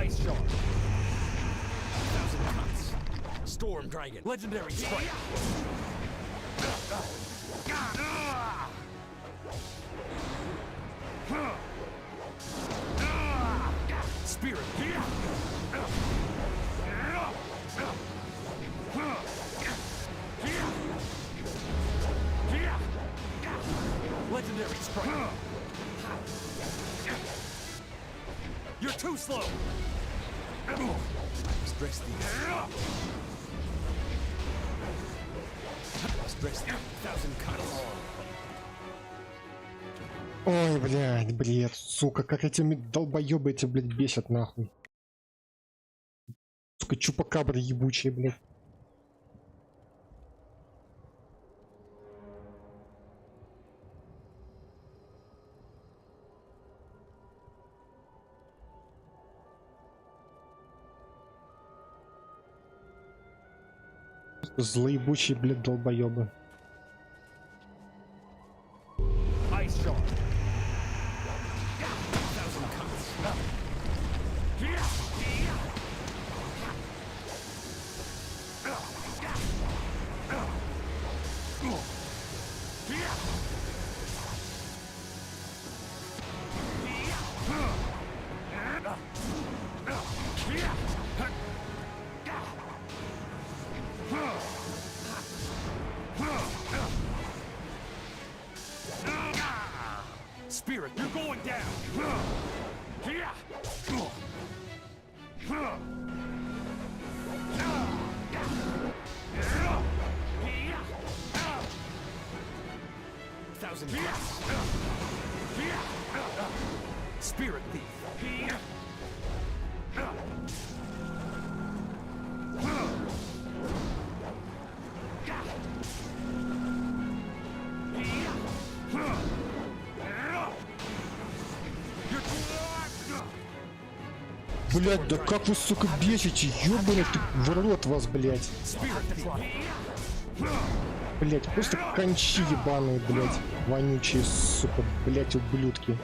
Ice Shark. Thousand cuts. Storm Dragon. Legendary Strike. Spirit. Legendary Strike. You're too slow. Stress these. Stress these. Thousand cuts. Ой, блядь, бред, сука, как эти долбоёбы эти, блядь, бесят нахуй. Сука, чупакабры ебучие, блядь. Злоебучие, блядь, долбоёбы. Ice Shark. Thousand cuts. Spirit, you're going down. Thousand cuts. Spirit thief. Блядь, да как вы, сука, бесите, ёбаный ты в рот вас, блядь. Блядь, просто кончи ебаные, блядь, вонючие, сука, блядь, ублюдки.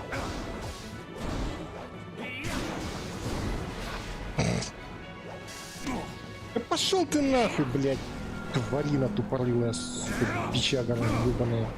Да пошел ты нахуй, блядь, тварина тупорылая, сука, бичага ебаная.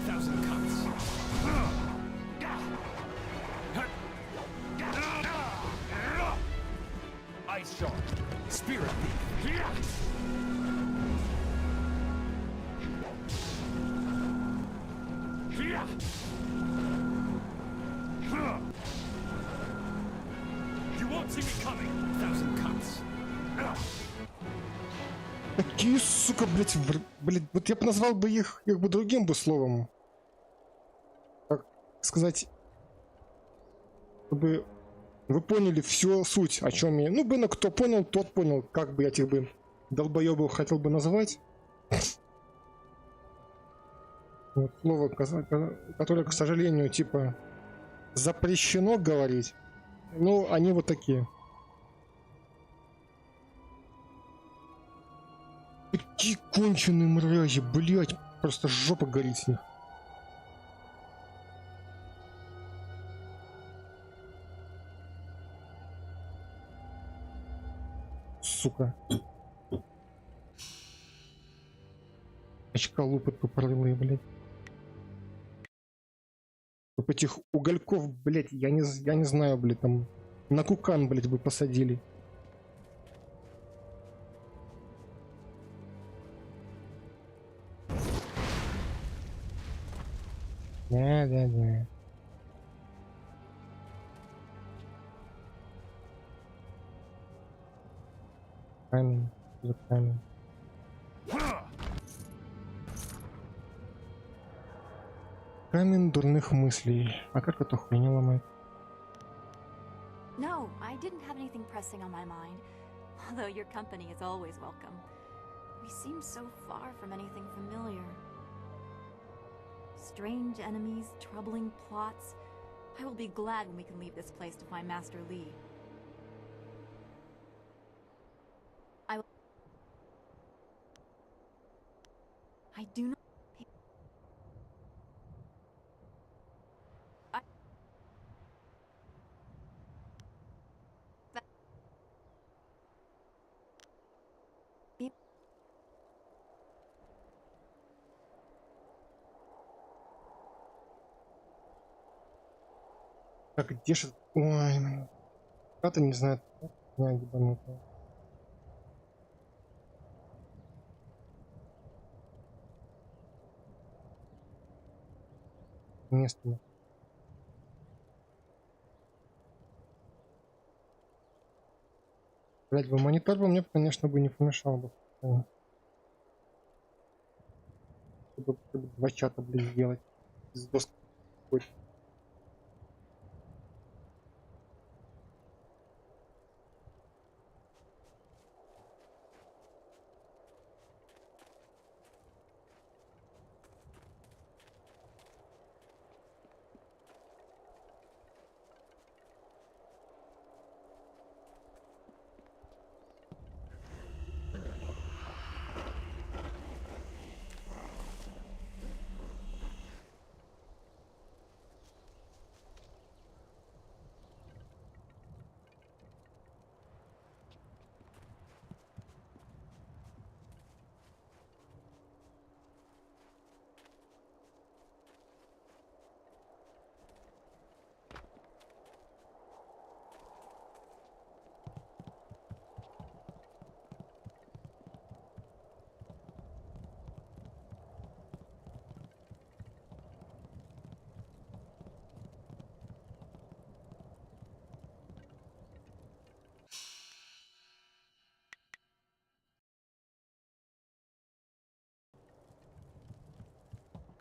Thousand cuts. Ice Shark. Spirit thief. You won't see me coming. Thousand cuts. Какие, сука, блядь, блядь, вот я бы назвал бы их бы другим бы словом. Так сказать, чтобы вы поняли всю суть, о чем я. Ну, бы, кто понял, тот понял, как бы я этих бы долбоебов хотел бы назвать. Вот слово, которое, к сожалению, типа запрещено говорить. Ну, они вот такие. Какие конченые мрази, блять, просто жопа горит с них. Сука. Очколупы тупорылые, блять. Вот этих угольков, блять, я не знаю, блять, там на кукан, блять, бы посадили. Да. Камень. за камень? Камень дурных мыслей. А как эту хуйню ломать? No, I didn't have anything pressing on my mind, although your company is always welcome. We seem so far from anything familiar. Strange enemies, troubling plots. I will be glad when we can leave this place to find Master Lee. I do not... I... That... Так, где же... Ой, блин. Как-то не знаю. Я ебанутая. Место. Блять, бы монитор бы мне, конечно, бы не помешал бы. Чтобы два чата, блин, сделать. С доской.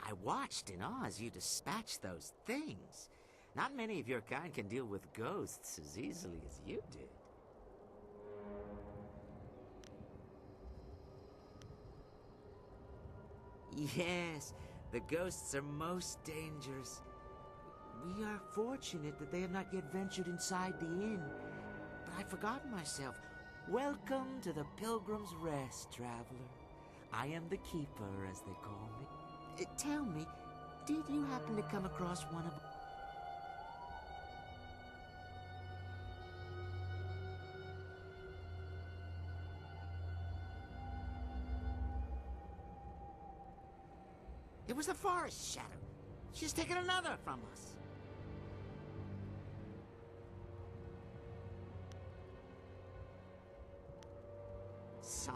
I watched in awe as you dispatched those things. Not many of your kind can deal with ghosts as easily as you did. Yes, the ghosts are most dangerous. We are fortunate that they have not yet ventured inside the inn. But I'd forgotten myself. Welcome to the Pilgrim's Rest, traveler. I am the keeper, as they call me. Tell me, did you happen to come across one of... It was the forest shadow. She's taken another from us. Some.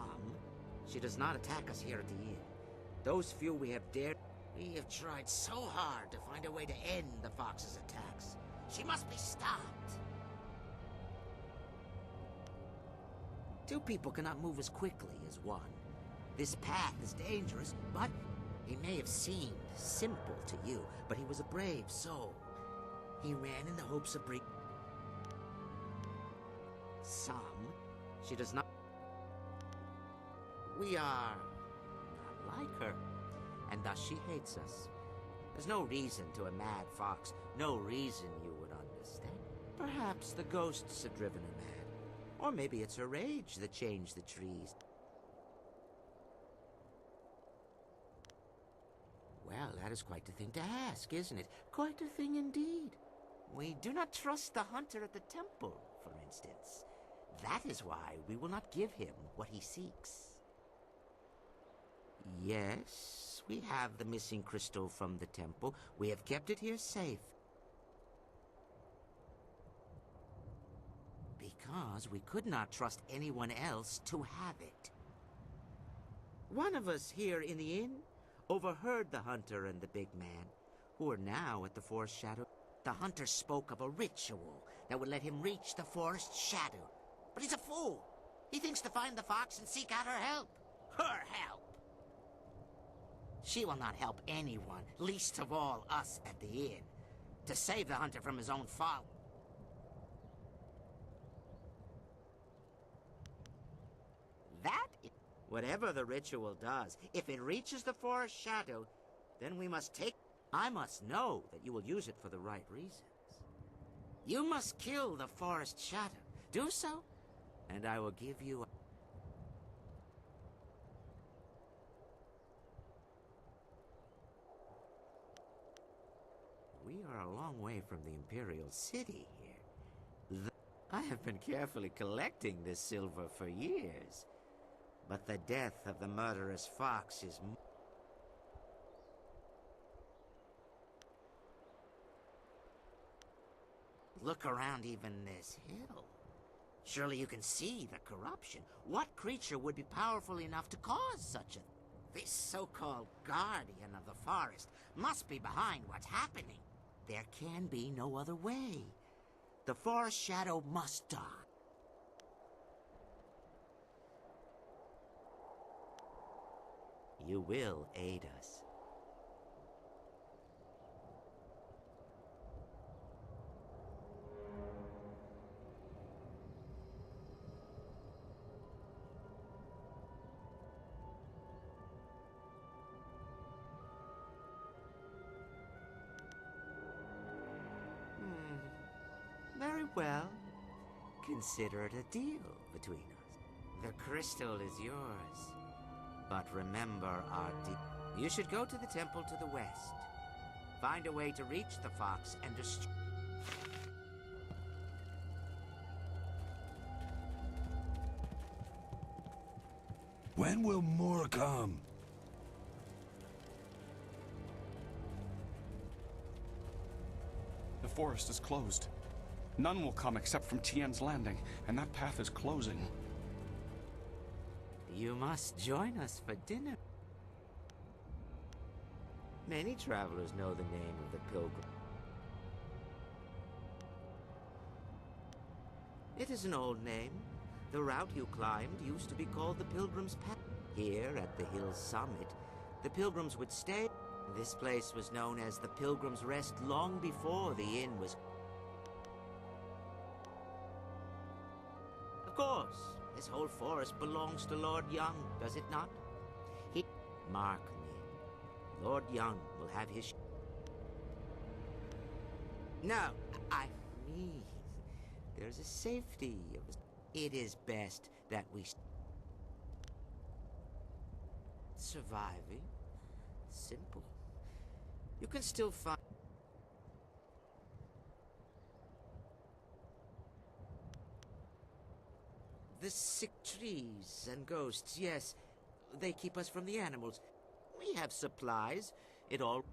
She does not attack us here at the inn. Those few we have dared... We have tried so hard to find a way to end the fox's attacks. She must be stopped. Two people cannot move as quickly as one. This path is dangerous, but he may have seemed simple to you, but he was a brave soul. He ran in the hopes of bringing... Some. She does not... We are... not like her. And thus she hates us. There's no reason to a mad fox, no reason you would understand. Perhaps the ghosts have driven her mad. Or maybe it's her rage that changed the trees. Well, that is quite the thing to ask, isn't it? Quite a thing indeed. We do not trust the hunter at the temple, for instance. That is why we will not give him what he seeks. Yes, we have the missing crystal from the temple. We have kept it here safe. Because we could not trust anyone else to have it. One of us here in the inn overheard the hunter and the big man, who are now at the forest shadow. The hunter spoke of a ritual that would let him reach the forest shadow. But he's a fool. He thinks to find the fox and seek out her help. Her help! She will not help anyone, least of all us at the inn. To save the hunter from his own fault. Whatever the ritual does, if it reaches the forest shadow, then we must take... I must know that you will use it for the right reasons. You must kill the forest shadow. Do so, and I will give you... We are a long way from the Imperial City here. I have been carefully collecting this silver for years. But the death of the murderous fox is... Look around even this hill. Surely you can see the corruption. What creature would be powerful enough to cause such a... This so-called guardian of the forest must be behind what's happening. There can be no other way. The forest shadow must die. You will aid us. Very well. Consider it a deal between us. The crystal is yours. But remember our deal. You should go to the temple to the west. Find a way to reach the fox and destroy... When will more come? The forest is closed. None will come except from Tien's Landing, and that path is closing. You must join us for dinner. Many travelers know the name of the pilgrim. It is an old name. The route you climbed used to be called the Pilgrim's Path. Here, at the hill's summit, the pilgrims would stay. This place was known as the Pilgrim's Rest long before the inn was... Of course, this whole forest belongs to Lord Young, does it not? He... Mark me. Lord Young will have his... No, I mean... There's a safety of... It is best that we... Surviving? Simple. You can still find... The sick trees and ghosts, yes. They keep us from the animals. We have supplies. It all...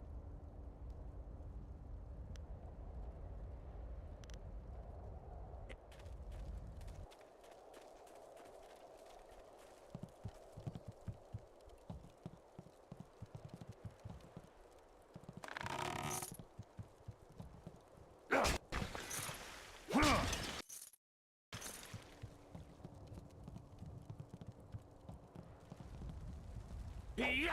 Yeah!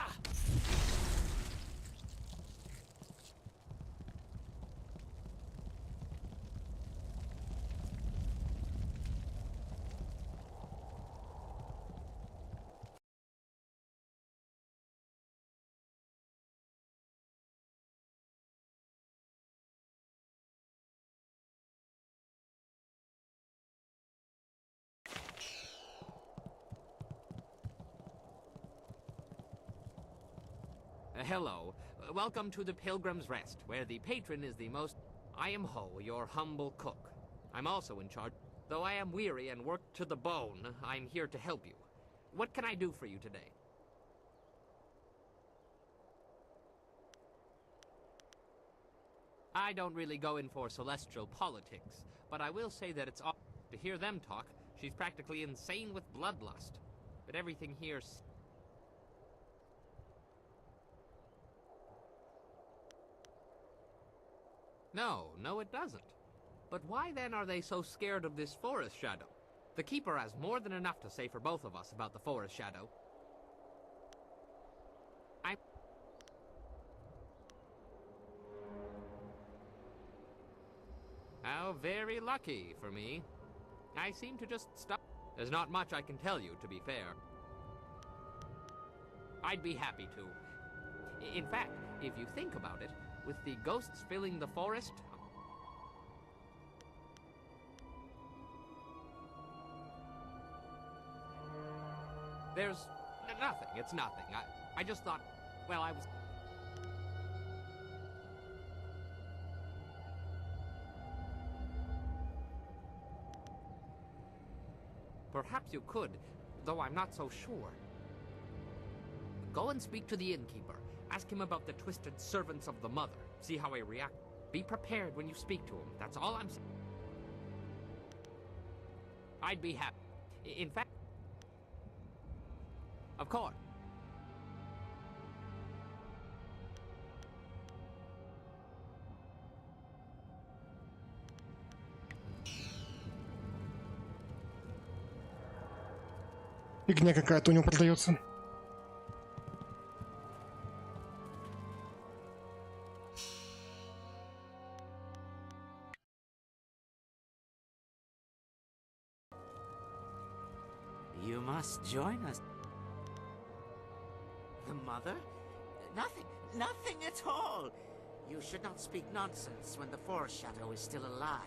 Hello. Welcome to the Pilgrim's Rest, where the patron is the most... I am Ho, your humble cook. I'm also in charge. Though I am weary and worked to the bone, I'm here to help you. What can I do for you today? I don't really go in for celestial politics, but I will say that it's awful to hear them talk. She's practically insane with bloodlust. But everything here... No, it doesn't. But why then are they so scared of this forest shadow? The Keeper has more than enough to say for both of us about the Forest Shadow. How very lucky for me. I seem to just stop. There's not much I can tell you, to be fair. I'd be happy to. In fact, if you think about it, with the ghosts filling the forest... There's nothing, it's nothing. I just thought, well, I was... Perhaps you could, though I'm not so sure. Go and speak to the innkeeper. Ask him about the twisted servants of the Mother. See how he reacts. Be prepared when you speak to him. That's all I'm saying. I'd be happy. In fact... Of course. Фигня какая-то у него продается. You must join us. The Mother? Nothing at all. You should not speak nonsense when the Forest Shadow is still alive.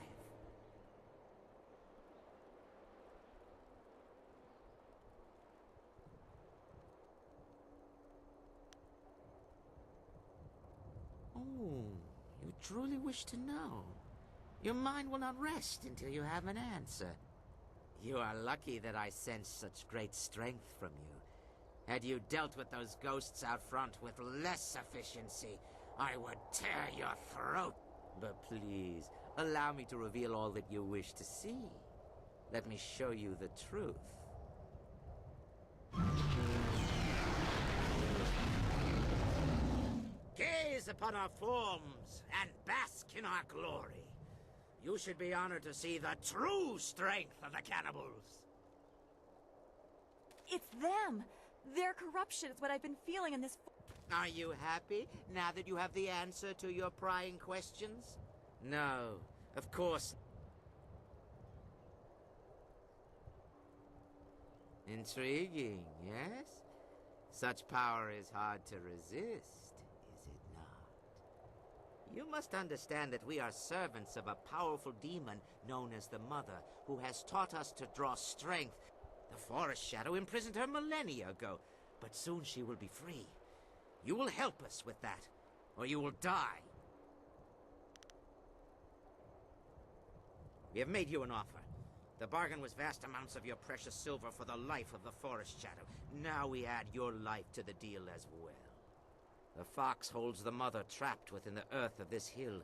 Oh, you truly wish to know. Your mind will not rest until you have an answer. You are lucky that I sense such great strength from you. Had you dealt with those ghosts out front with less efficiency, I would tear your throat. But please, allow me to reveal all that you wish to see. Let me show you the truth. Gaze upon our forms and bask in our glory. You should be honored to see the true strength of the cannibals. It's them! Their corruption is what I've been feeling in this... Are you happy now that you have the answer to your prying questions? No, of course. Intriguing, yes? Such power is hard to resist, is it not? You must understand that we are servants of a powerful demon known as the Mother, who has taught us to draw strength. The Forest Shadow imprisoned her millennia ago, but soon she will be free. You will help us with that, or you will die. We have made you an offer. The bargain was vast amounts of your precious silver for the life of the Forest Shadow. Now we add your life to the deal as well. The fox holds the Mother trapped within the earth of this hill,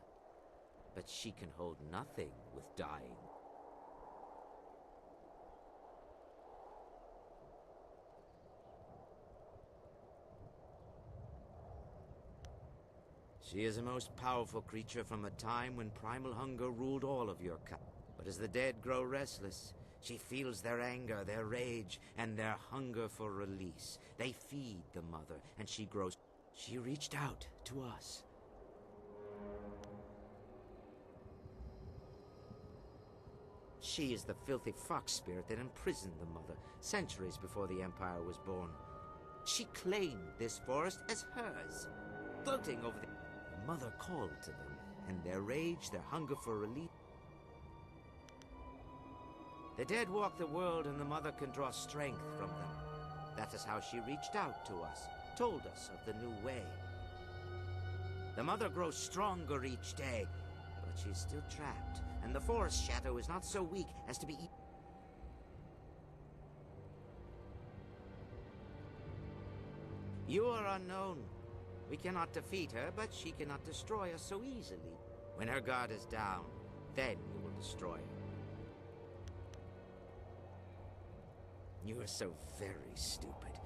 but she can hold nothing with dying. She is a most powerful creature from a time when primal hunger ruled all of your kind. But as the dead grow restless, she feels their anger, their rage, and their hunger for release. They feed the Mother, and she grows... She reached out to us. She is the filthy fox spirit that imprisoned the Mother centuries before the Empire was born. She claimed this forest as hers, gloating over the... Mother called to them, and their rage, their hunger for relief. The dead walk the world, and the Mother can draw strength from them. That is how she reached out to us, told us of the new way. The Mother grows stronger each day, but she's still trapped, and the Forest Shadow is not so weak as to be eaten. You are unknown. We cannot defeat her, but she cannot destroy us so easily. When her guard is down, then you will destroy her. You are so very stupid.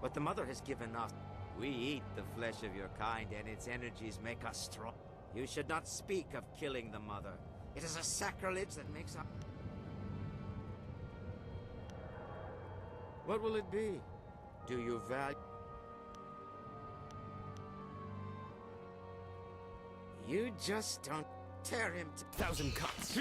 What the Mother has given us, we eat the flesh of your kind, and its energies make us strong. You should not speak of killing the Mother. It is a sacrilege that makes us... What will it be? Do you value... You just don't tear him to... 1,000 cuts.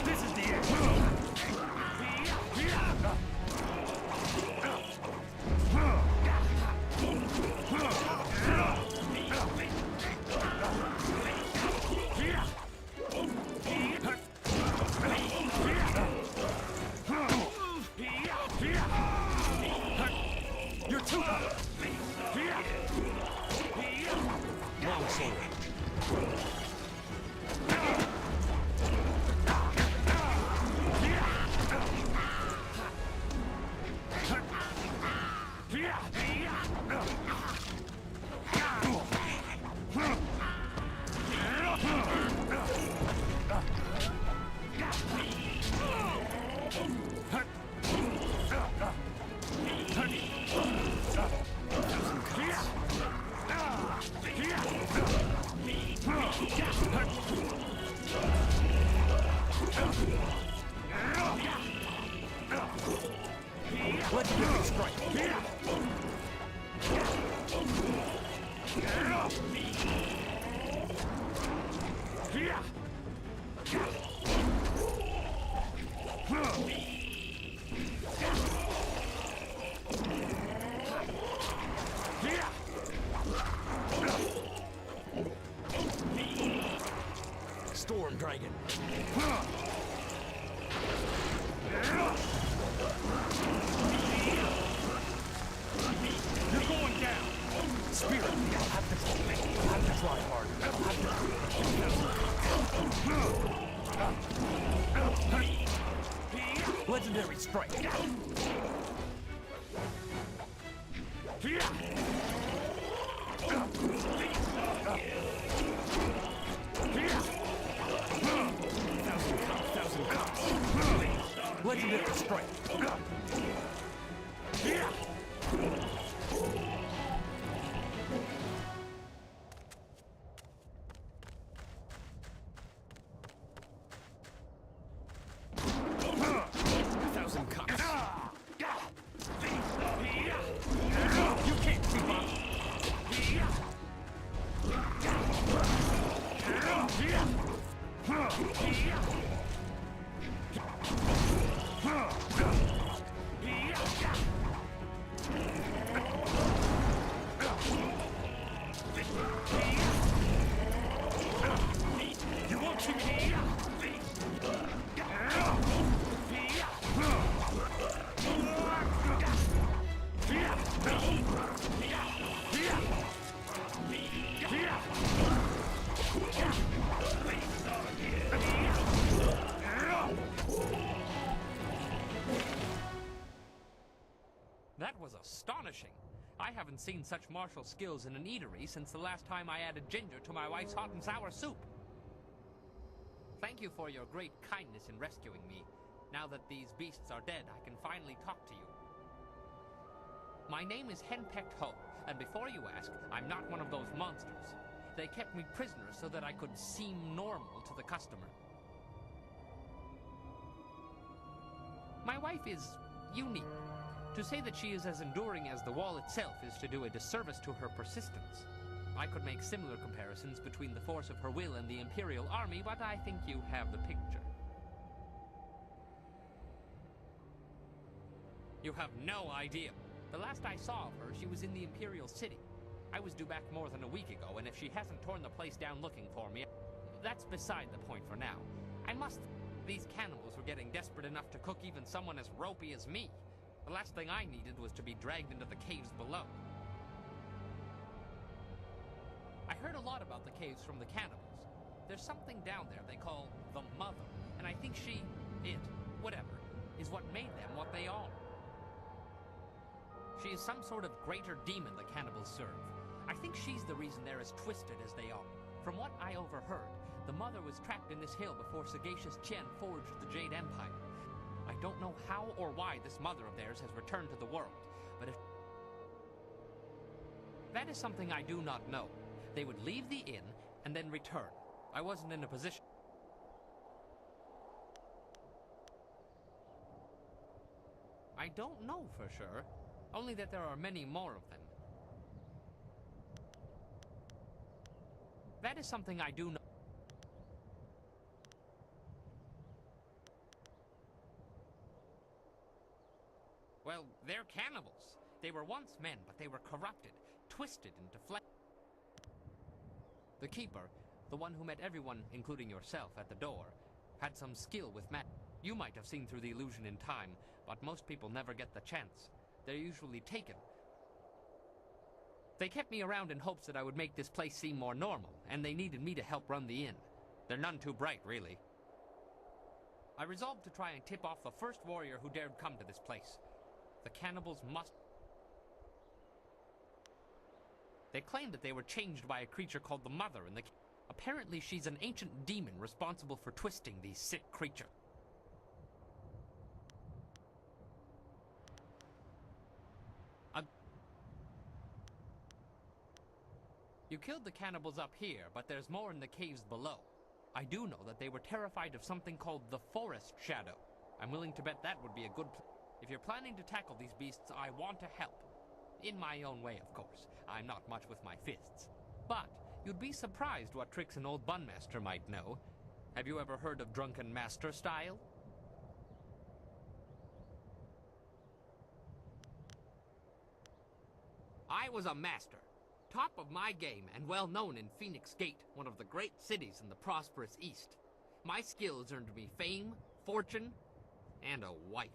This is the end. You're too... Long sword. Legendary strike. Storm Dragon. You're going down. Spirit, you'll have to try. You'll have to try harder. Legendary strike. Legendary strike. Thousand cuts. You can't keep up. You won't see me. That was astonishing. I haven't seen such martial skills in an eatery since the last time I added ginger to my wife's hot and sour soup. Thank you for your great kindness in rescuing me. Now that these beasts are dead, I can finally talk to you. My name is Henpecked Ho, and before you ask, I'm not one of those monsters. They kept me prisoner so that I could seem normal to the customer. My wife is unique. To say that she is as enduring as the wall itself is to do a disservice to her persistence. I could make similar comparisons between the force of her will and the Imperial Army, but I think you have the picture. You have no idea. The last I saw of her, she was in the Imperial City. I was due back more than a week ago, and if she hasn't torn the place down looking for me, that's beside the point for now. I must... These cannibals were getting desperate enough to cook even someone as ropey as me. The last thing I needed was to be dragged into the caves below. I heard a lot about the caves from the cannibals. There's something down there they call the Mother, and I think she, it, whatever, is what made them what they are. She is some sort of greater demon the cannibals serve. I think she's the reason they're as twisted as they are. From what I overheard, the Mother was trapped in this hill before Sagacious Chen forged the Jade Empire. I don't know how or why this mother of theirs has returned to the world, but if... That is something I do not know. They would leave the inn and then return. I wasn't in a position... I don't know for sure, only that there are many more of them. That is something I do know. Well, they're cannibals. They were once men, but they were corrupted, twisted into flesh. The keeper, the one who met everyone, including yourself, at the door, had some skill with magic. You might have seen through the illusion in time, but most people never get the chance. They're usually taken. They kept me around in hopes that I would make this place seem more normal, and they needed me to help run the inn. They're none too bright, really. I resolved to try and tip off the first warrior who dared come to this place. The cannibals must... They claimed that they were changed by a creature called the Mother, and apparently she's an ancient demon responsible for twisting these sick creatures. You killed the cannibals up here, but there's more in the caves below. I do know that they were terrified of something called the Forest Shadow. I'm willing to bet that would be a good If you're planning to tackle these beasts, I want to help. In my own way, of course. I'm not much with my fists. But you'd be surprised what tricks an old bunmaster might know. Have you ever heard of drunken master style? I was a master. Top of my game and well known in Phoenix Gate, one of the great cities in the prosperous East. My skills earned me fame, fortune, and a wife.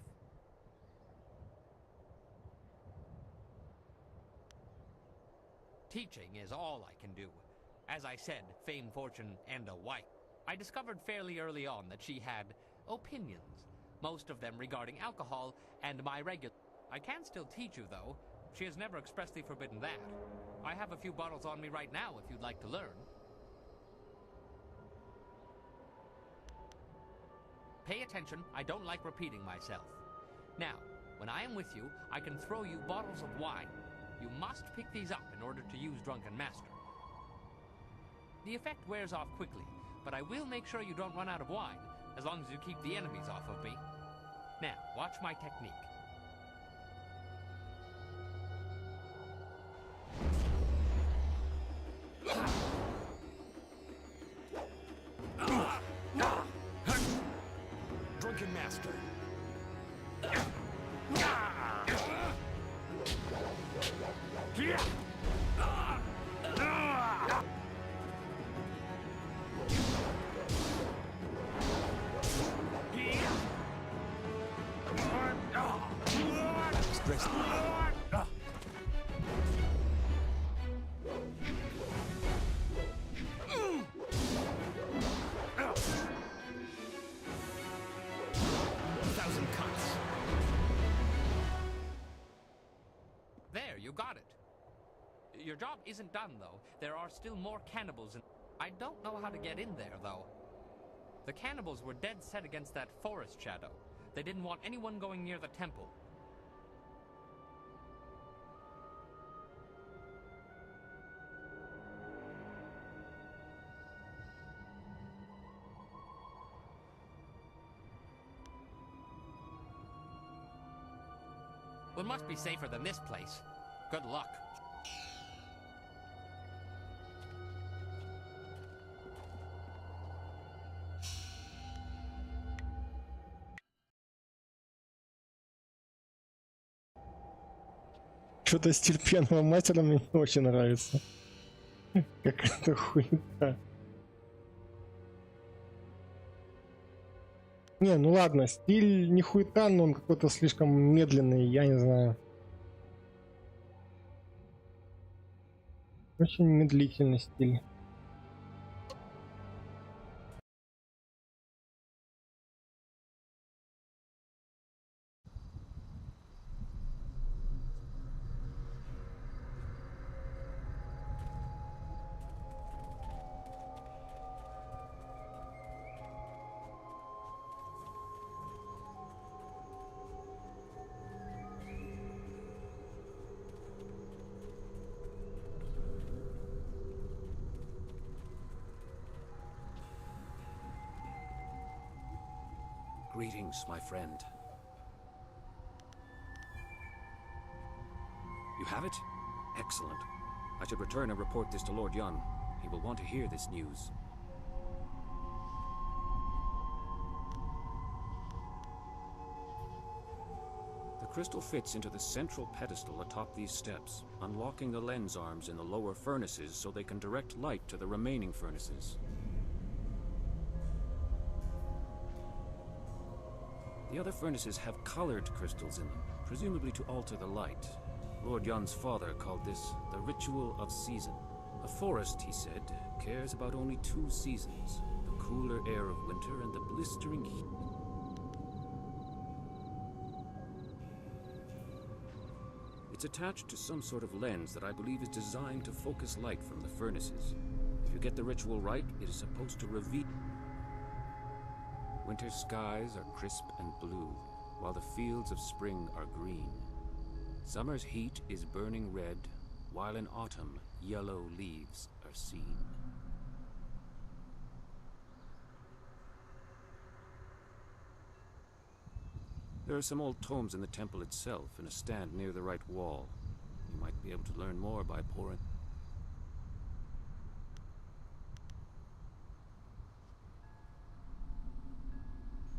Teaching is all I can do. As I said, fame, fortune, and a wife. I discovered fairly early on that she had opinions, most of them regarding alcohol and my regular... I can still teach you, though. She has never expressly forbidden that. I have a few bottles on me right now if you'd like to learn. Pay attention, I don't like repeating myself. Now, when I am with you, I can throw you bottles of wine. You must pick these up in order to use Drunken Master. The effect wears off quickly, but I will make sure you don't run out of wine, as long as you keep the enemies off of me. Now, watch my technique. Drunken Master. Stress. 1,000 cuts. There, you got it. Your job isn't done, though. There are still more cannibals, and I don't know how to get in there, though. The cannibals were dead set against that forest shadow. They didn't want anyone going near the temple. Well, it must be safer than this place. Good luck. Что-то стиль пьяного мастера мне не очень нравится. Какая-то хуйня. Не, ну ладно, стиль не хуета, но он какой-то слишком медленный, я не знаю. Очень медлительный стиль. Greetings, my friend. You have it? Excellent. I should return and report this to Lord Yun. He will want to hear this news. The crystal fits into the central pedestal atop these steps, unlocking the lens arms in the lower furnaces so they can direct light to the remaining furnaces. The other furnaces have colored crystals in them, presumably to alter the light. Lord Yun's father called this the ritual of season. A forest, he said, cares about only 2 seasons, the cooler air of winter and the blistering heat. It's attached to some sort of lens that I believe is designed to focus light from the furnaces. If you get the ritual right, it is supposed to reveal... Winter skies are crisp and blue, while the fields of spring are green. Summer's heat is burning red, while in autumn, yellow leaves are seen. There are some old tomes in the temple itself, in a stand near the right wall. You might be able to learn more by pouring...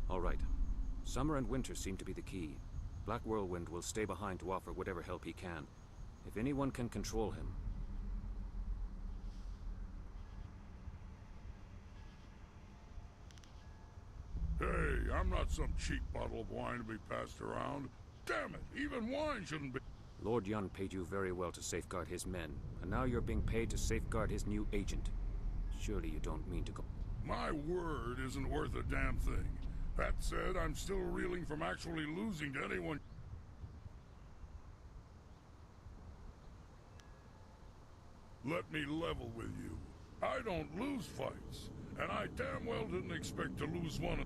All right. Summer and winter seem to be the key. Black Whirlwind will stay behind to offer whatever help he can. If anyone can control him... Hey, I'm not some cheap bottle of wine to be passed around. Damn it, even wine shouldn't be... Lord Yun paid you very well to safeguard his men, and now you're being paid to safeguard his new agent. Surely you don't mean to go... My word isn't worth a damn thing. That said, I'm still reeling from actually losing to anyone... Let me level with you. I don't lose fights, and I damn well didn't expect to lose one of...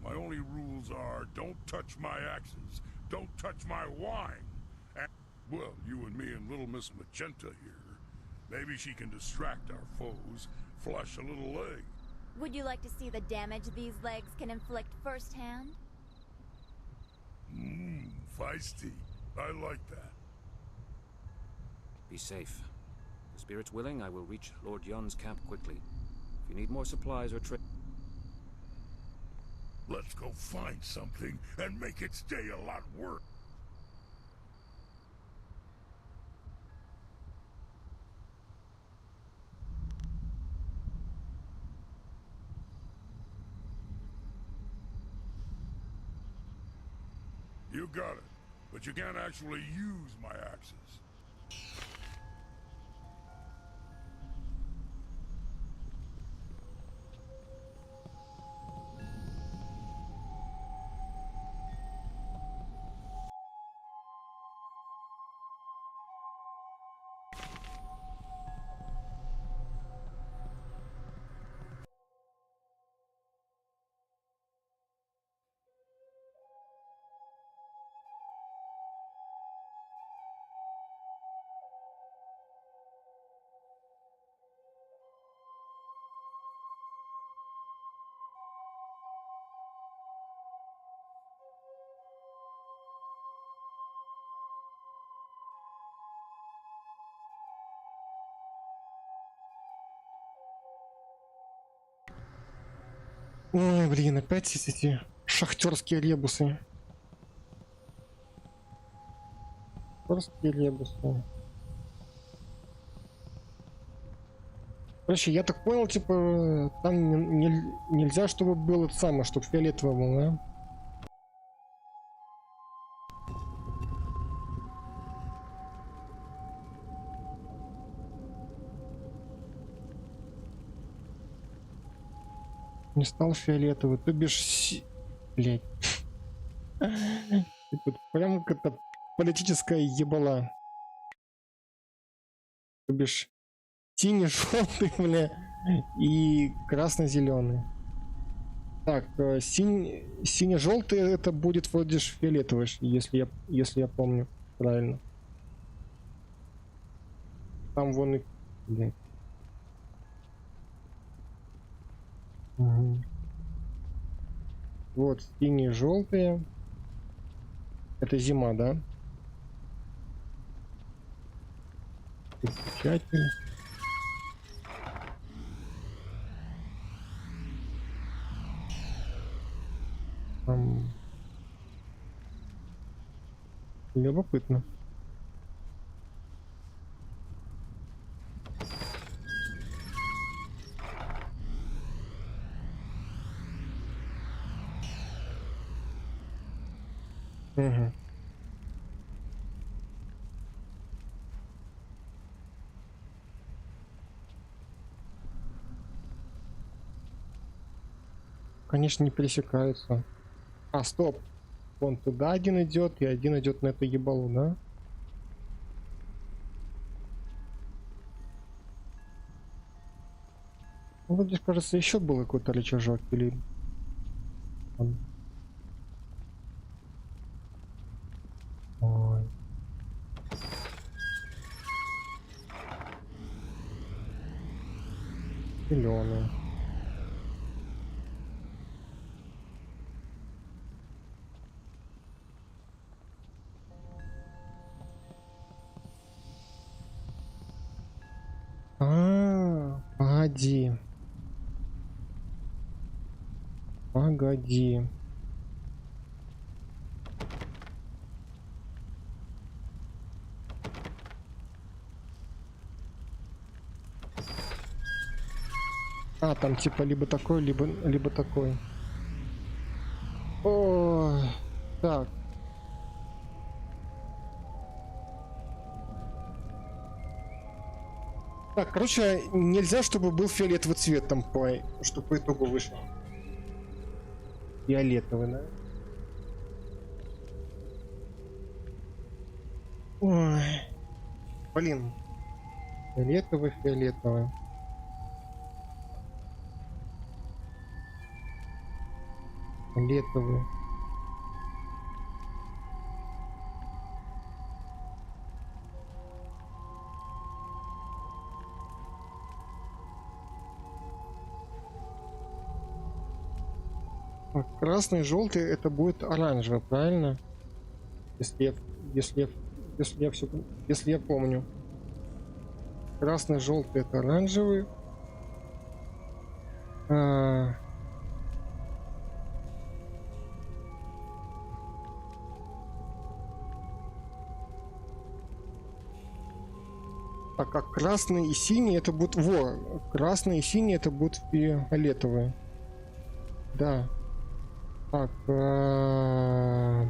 My only rules are, don't touch my axes, don't touch my wine, and... Well, you and me and little Miss Magenta here. Maybe she can distract our foes, flush a little leg. Would you like to see the damage these legs can inflict firsthand? Feisty. I like that. Be safe. If the spirit's willing, I will reach Lord Yun's camp quickly. If you need more supplies or trade... Let's go find something and make its day a lot worse. You got it, but you can't actually use my axes. Ой, блин, опять эти шахтерские ребусы. Шахтерские ребусы. Короче, я так понял, типа, там нельзя, чтобы было это самое, чтобы фиолетовое было, да? Не стал фиолетовый, то бишь... Блять. Тут прям как-то политическая ебала. То бишь синий-желтый, бля, и красно-зеленый. Так, синий-желтый это будет вроде ж фиолетовый, если я помню правильно. Там вон и... Блядь. Мгм. Вот синие, желтые. Это зима, да? Излучатель. Ам, Любопытно. Мгм. Конечно, не пересекаются. А, стоп. Вон туда один идет, и один идет на эту ебалу, да? Ну, вот здесь, кажется, еще был какой-то рычажок, или... он- Ой. Зеленый. Погоди. Погоди. А, там типа либо такой, либо такой. О, так. Так, короче, нельзя, чтобы был фиолетовый цвет там, что по итогу вышло. Фиолетовый, да? Ой. Блин. Фиолетовый, фиолетовый. Фиолетовый. Так, красный, желтый это будет оранжевый, правильно? Если я, если я, если я помню. Красный, желтый это оранжевый. А, так как красный и синий это будут... Во! Красный и синий это будут фиолетовые. Да. Так,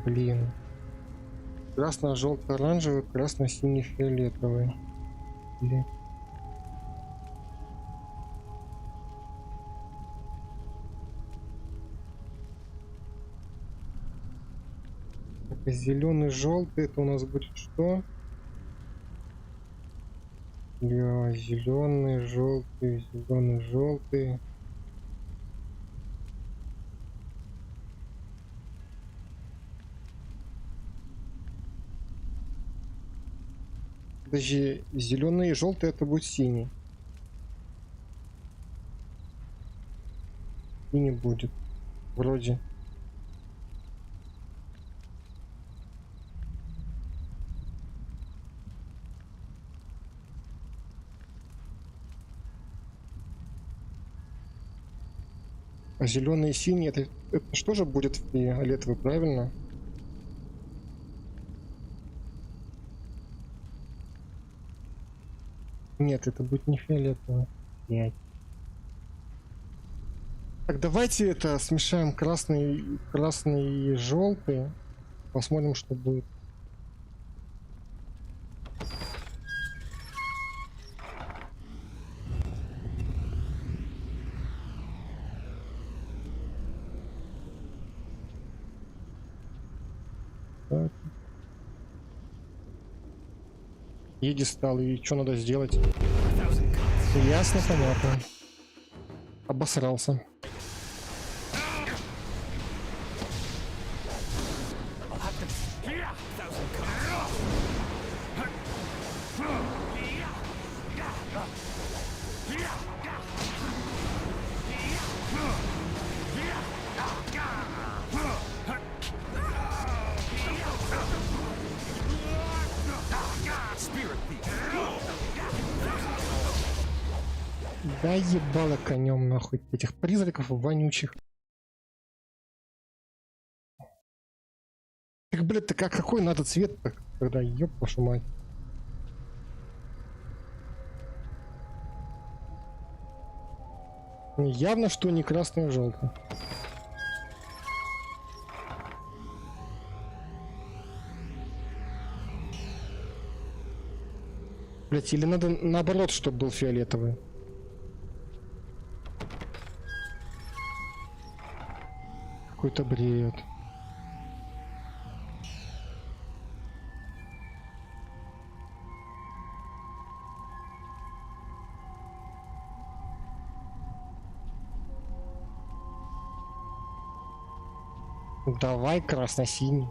блин. Красно, желтый, оранжевый, красно, синий, фиолетовый. Блин. Зеленый, желтый, это у нас будет что? Зеленый, желтый, зеленый, желтый. Подожди, зеленый и желтый это будет синий. И не будет. Вроде. А зеленый и синий это что же будет фиолетовый, правильно? Нет, это будет не фиолетовый. Нет. Так, давайте это смешаем красный и желтый. Посмотрим, что будет. Так. Еди стал, и что надо сделать? Ясно, понятно. Обосрался. Да ебало конем нахуй этих призраков вонючих. Так, блядь, так а какой надо цвет тогда, ёб вашу мать. Явно, что не красный, а желтый. Блять, или надо наоборот, чтобы был фиолетовый. Какой-то бред. Давай красно-синий.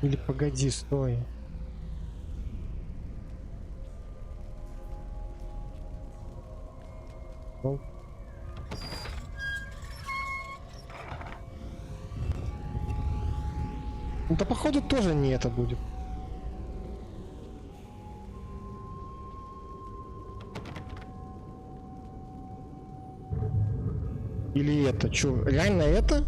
Или погоди, стой. Ну. Да походу тоже не это будет. Или это? Чё, реально это?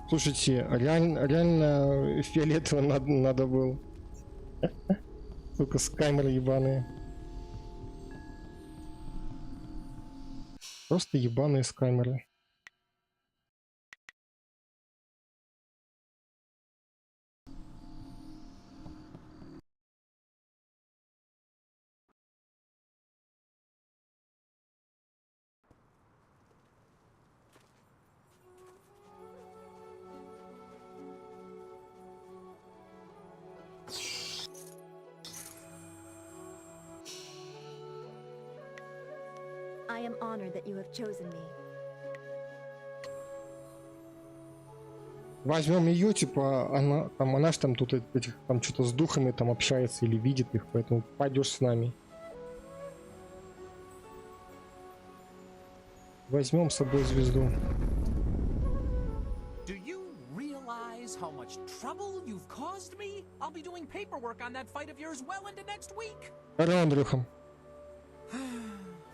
Слушайте, реально фиолетово надо было. Сука, с камеры ебаные. Просто ебаные с камеры. I am honored that you have chosen me. Возьмем ее, типа, она ж там тут этих, там что-то с духами там общается или видит их, поэтому пойдешь с нами. Возьмем с собой звезду. Do you realize how much trouble you've caused me? I'll be doing paperwork on that fight of yours well into next week. Здорово, Андрюха.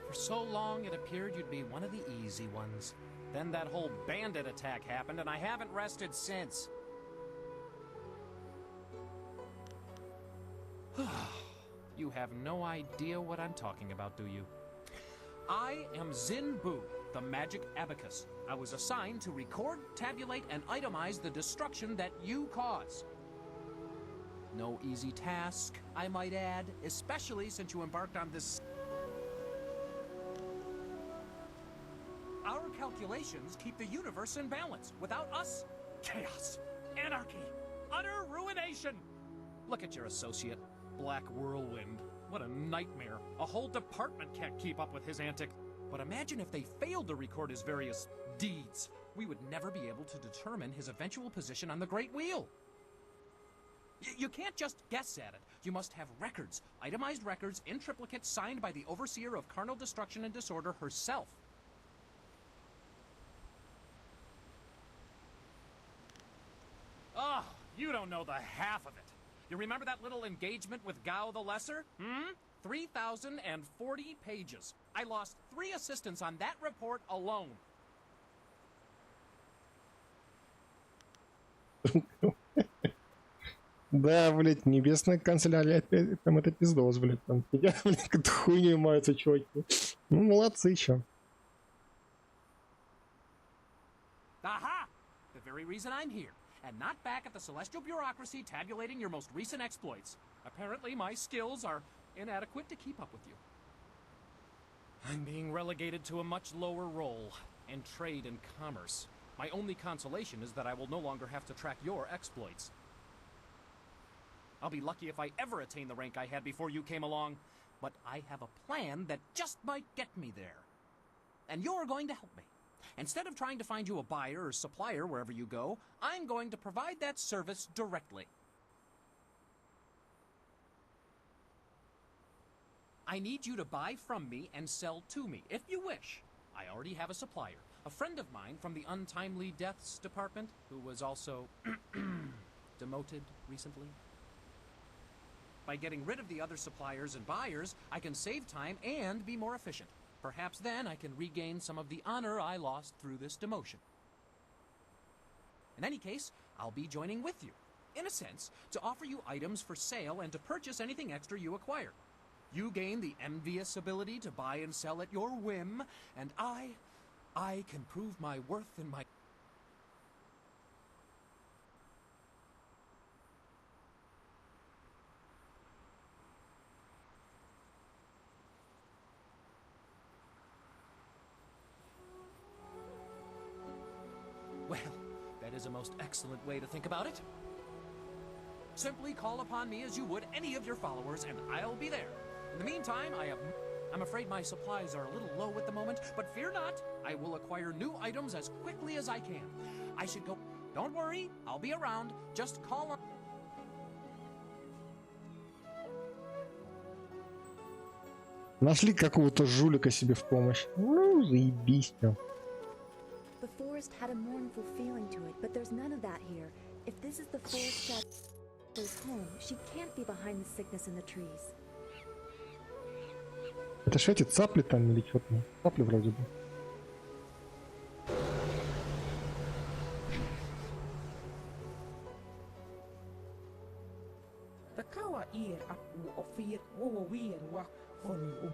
For so long, it appeared you'd be one of the easy ones. Then that whole bandit attack happened, and I haven't rested since. You have no idea what I'm talking about, do you? I am Zin Bu, the magic abacus. I was assigned to record, tabulate, and itemize the destruction that you cause. No easy task, I might add, especially since you embarked on this... Our calculations keep the universe in balance. Without us, chaos, anarchy, utter ruination. Look at your associate, Black Whirlwind. What a nightmare. A whole department can't keep up with his antics. But imagine if they failed to record his various deeds. We would never be able to determine his eventual position on the Great Wheel. You can't just guess at it. You must have records, itemized records in triplicate signed by the Overseer of Carnal Destruction and Disorder herself. Oh, you don't know the half of it. You remember that little engagement with Gao the Lesser? 3,040 pages. I lost 3 assistants on that report alone. Да, блять, небесная канцелярия опять, там это пиздос, блять, там сидят, блять, какой-то хуйней маются чуваки. Ну, молодцы, чё. Aha! The very reason I'm here, and not back at the celestial bureaucracy tabulating your most recent exploits. Apparently, my skills are inadequate to keep up with you. I'm being relegated to a much lower role in trade and commerce. My only consolation is that I will no longer have to track your exploits. I'll be lucky if I ever attain the rank I had before you came along, but I have a plan that just might get me there. And you're going to help me. Instead of trying to find you a buyer or supplier wherever you go, I'm going to provide that service directly. I need you to buy from me and sell to me, if you wish. I already have a supplier, a friend of mine from the Untimely Deaths Department, who was also demoted recently. By getting rid of the other suppliers and buyers, I can save time and be more efficient. Perhaps then I can regain some of the honor I lost through this demotion. In any case, I'll be joining with you, in a sense, to offer you items for sale and to purchase anything extra you acquire. You gain the envious ability to buy and sell at your whim, and I can prove my worth in my... Well, that is a most excellent way to think about it. Simply call upon me as you would any of your followers, and I'll be there. In the meantime, I'm afraid my supplies are a little low at the moment, but fear not, I will acquire new items as quickly as I can. I should go... Don't worry, I'll be around. Just call on... Нашли какого-то жулика себе в помощь. Ну, заебись. The forest had a mournful feeling to it, but there's none of that here. If this is the forest shadow's home, she can't be behind the sickness in the trees. Это ж эти цапли там или что там? Цапли вроде бы. The kawa ir apu ofir wo wir wa honu.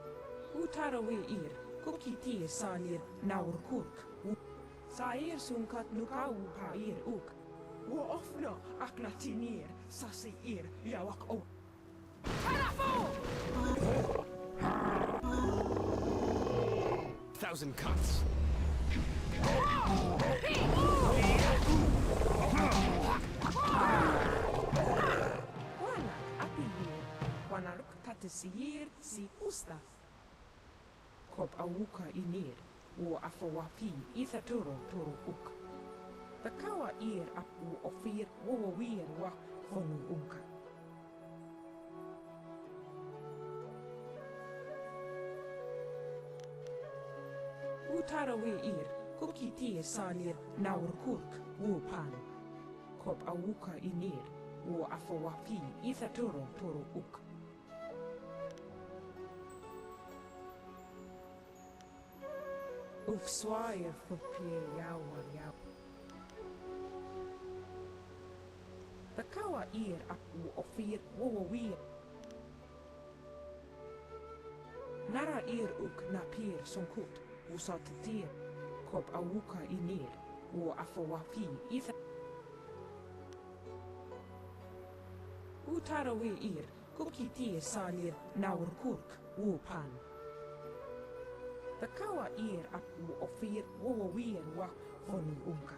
Utara we ir kuki tie sanir naur kurk. Sair sunkat nukau ha ir uk. Wo ofno aknatinir sasi ir yawak o. Thousand cuts. Wana api ir. Wana luk tatisir si ustaf. Kop awuka inir. Wo afawapi itha toro uk. The kawa ir apu ofir wo wir wa honu unka. Utara we ir, kuki tie sanir naur kurk pan. Kop awuka inir, wo afawapi itha toro uk. Uf swair fupir yawar yaw. The kawa ir apu ofir wo wir. Nara ir uk na pir sonkut. Usatatir, kop awuka inir, wo afawapi itha. Utara we ir, kuki tie sanir naur kurk pan. The kawa ir apu ofir wo wir wa honu unka.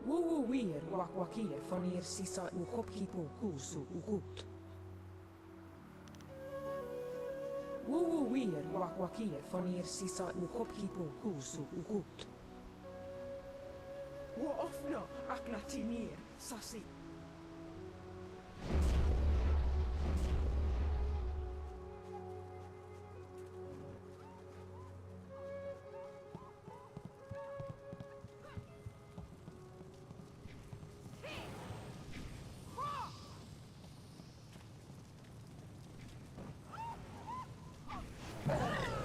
Wo wir wa wakir fonir sisa u kopkipo kusu ugut. Wo wir wakir fonir sisa u kopkipo kusu ugut. Wo ofno aknatinir sasi.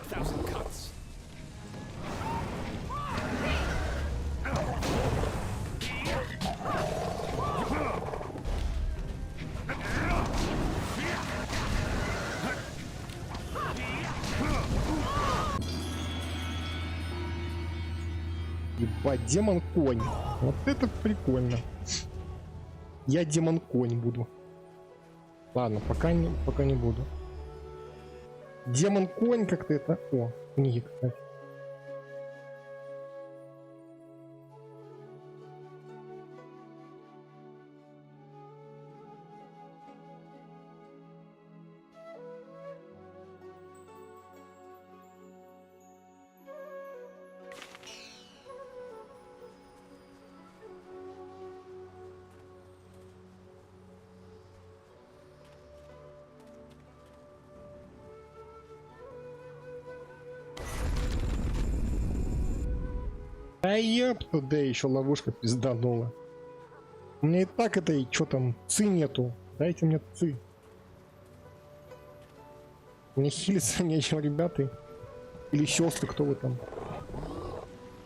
Thousand cuts. Ебать, демон-конь. Вот это прикольно. Я демон-конь буду. Ладно, пока не буду. Демон-конь как-то это... О, книги, кстати. А ёп туда еще ловушка пизданула. У меня и так этой, что там, ци нету. Дайте мне ци. Мне хилиться нечем, ребята. Или сестры, кто вы там?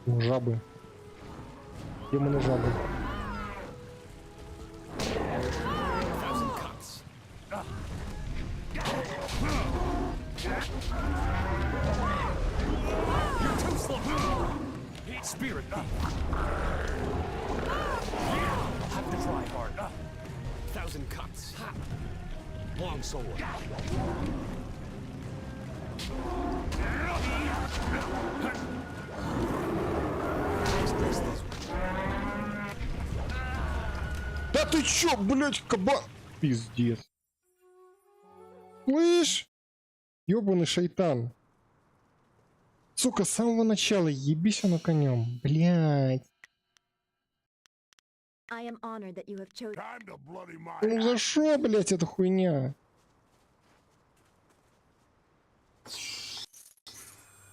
Ну, жабы. Демоны жабы. Thousand cuts. You're too slow. Spirit. Have to try hard. Thousand cuts. Long sword. Да ты чё, блять, кабан? Пиздец. Слышь? Ёбаный шайтан. Сука, с самого начала ебись оно конем. Блять. I am honored that you have chosen. Time to bloody my Ну за шо, блять, эта хуйня?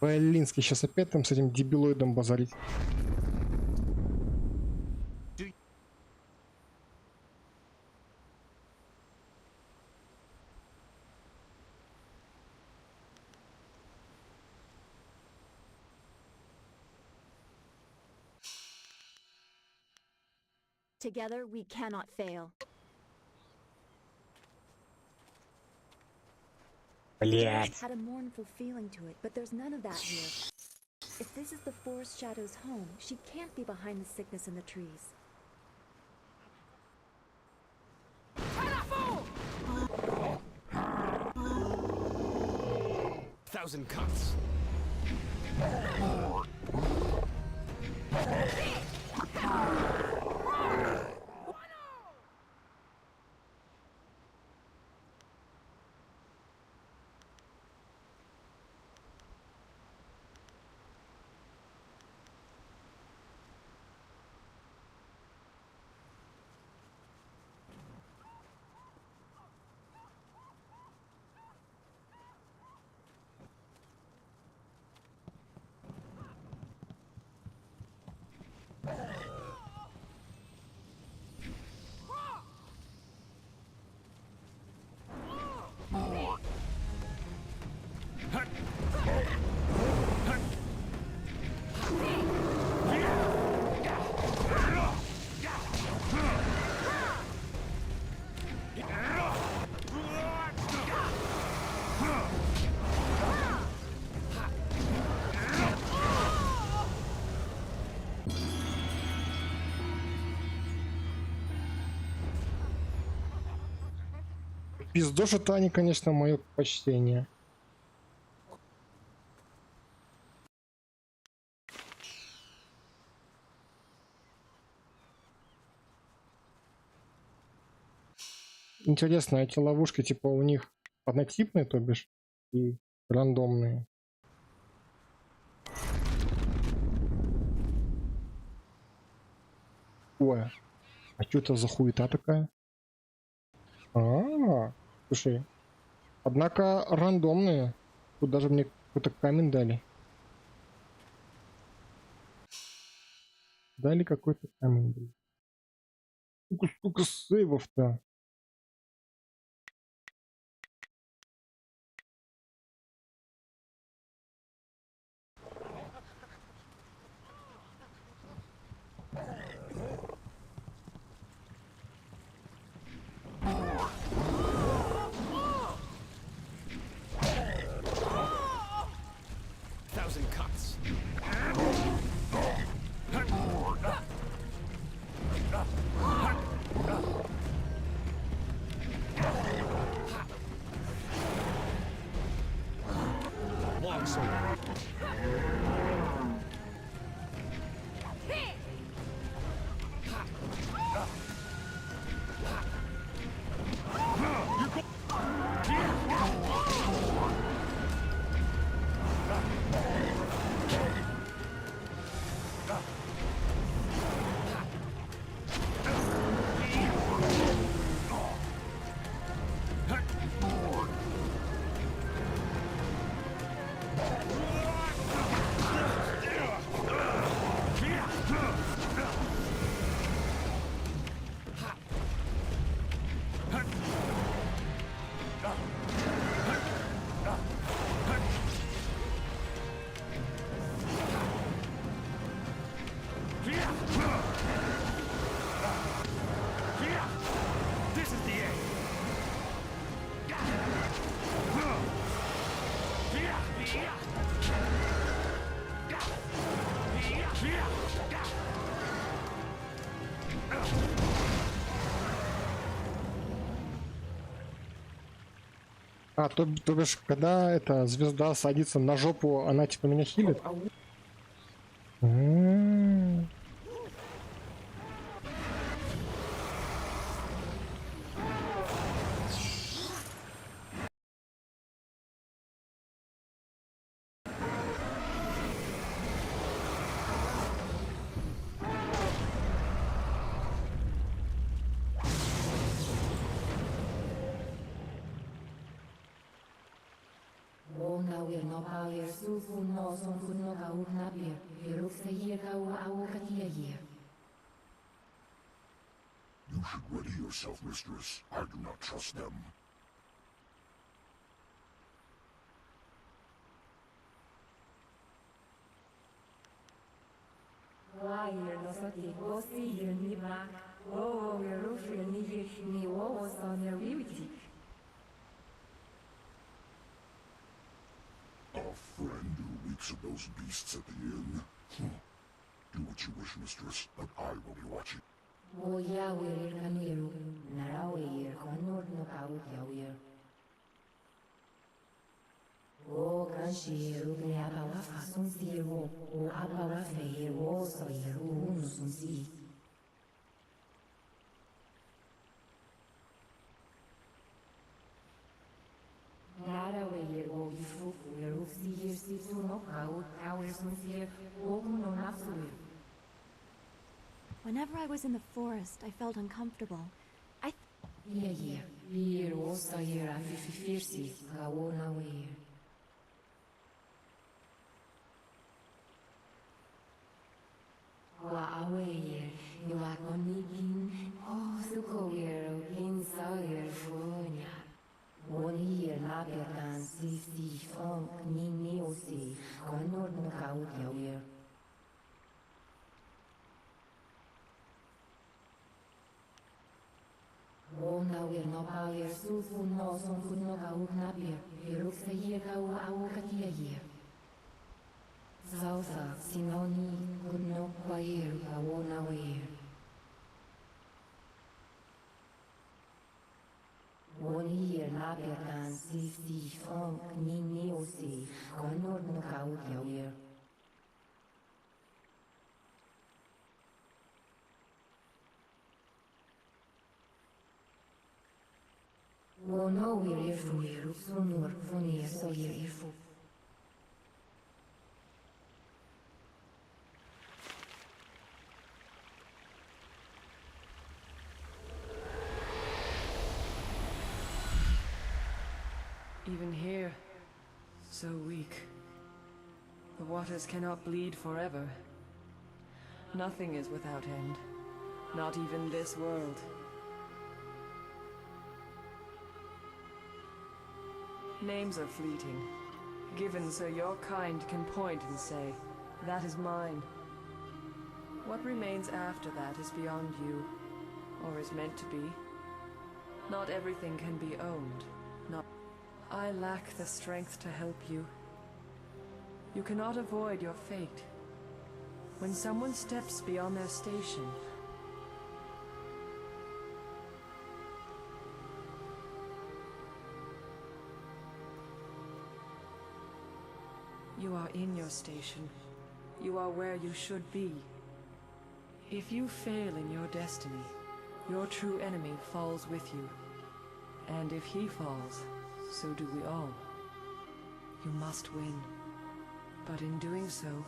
Блинский, сейчас опять там с этим дебилоидом базарить. Together, we cannot fail. Блять. Had a mournful feeling to it, but there's none of that here. If this is the forest shadow's home, she can't be behind the sickness in the trees. Thousand cuts. Пиздоша Тани, конечно, мое почтение. Интересно, эти ловушки типа у них однотипные, то бишь, и рандомные. Ой, а что это за хуета такая? Слушай, однако рандомные. Тут даже мне какой-то камень дали. Дали какой-то камень. Блин. Сколько сейвов-то? Thousand cuts. Long sword. То бишь, когда эта звезда садится на жопу, она типа меня хилит? М. You should ready yourself, mistress. I do not trust them. A friend who reeks of those beasts at the inn? Do what you wish, mistress, but I will be watching. Whenever I was in the forest, I felt uncomfortable. Even here, so weak. The waters cannot bleed forever. Nothing is without end. Not even this world. Names are fleeting, given so your kind can point and say, that is mine. What remains after that is beyond you, or is meant to be. Not everything can be owned. I lack the strength to help you. You cannot avoid your fate. When someone steps beyond their station, you are in your station. You are where you should be. If you fail in your destiny, your true enemy falls with you. And if he falls, so do we all. You must win. But in doing so,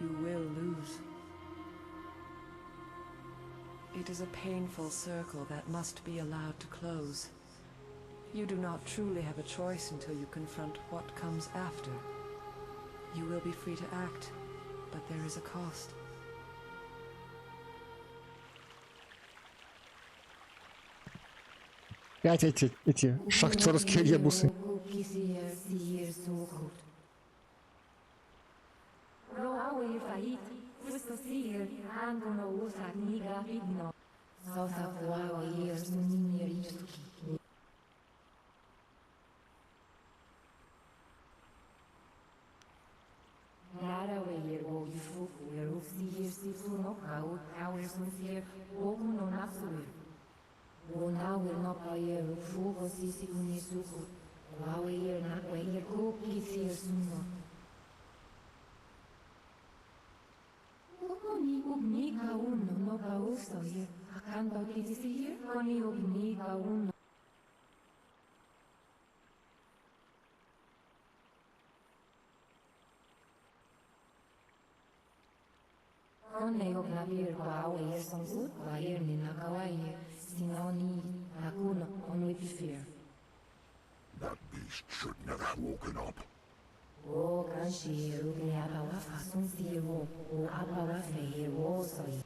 you will lose. It is a painful circle that must be allowed to close. You do not truly have a choice until you confront what comes after. You will be free to act, but there is a cost. Опять эти шахтерские ребусы. Wawe na we go kisi sumo. Koni ubni ka uno no ka uso ye. Akan ba kisi ye? Koni ubni ka uno. Kone obnabir wawe ye songut wa ye ni nakawaye. Sinoni nakuno on with fear. That beast should never have woken up. O kanshi rugi abawa fasun siro. O abawa feir wo soy.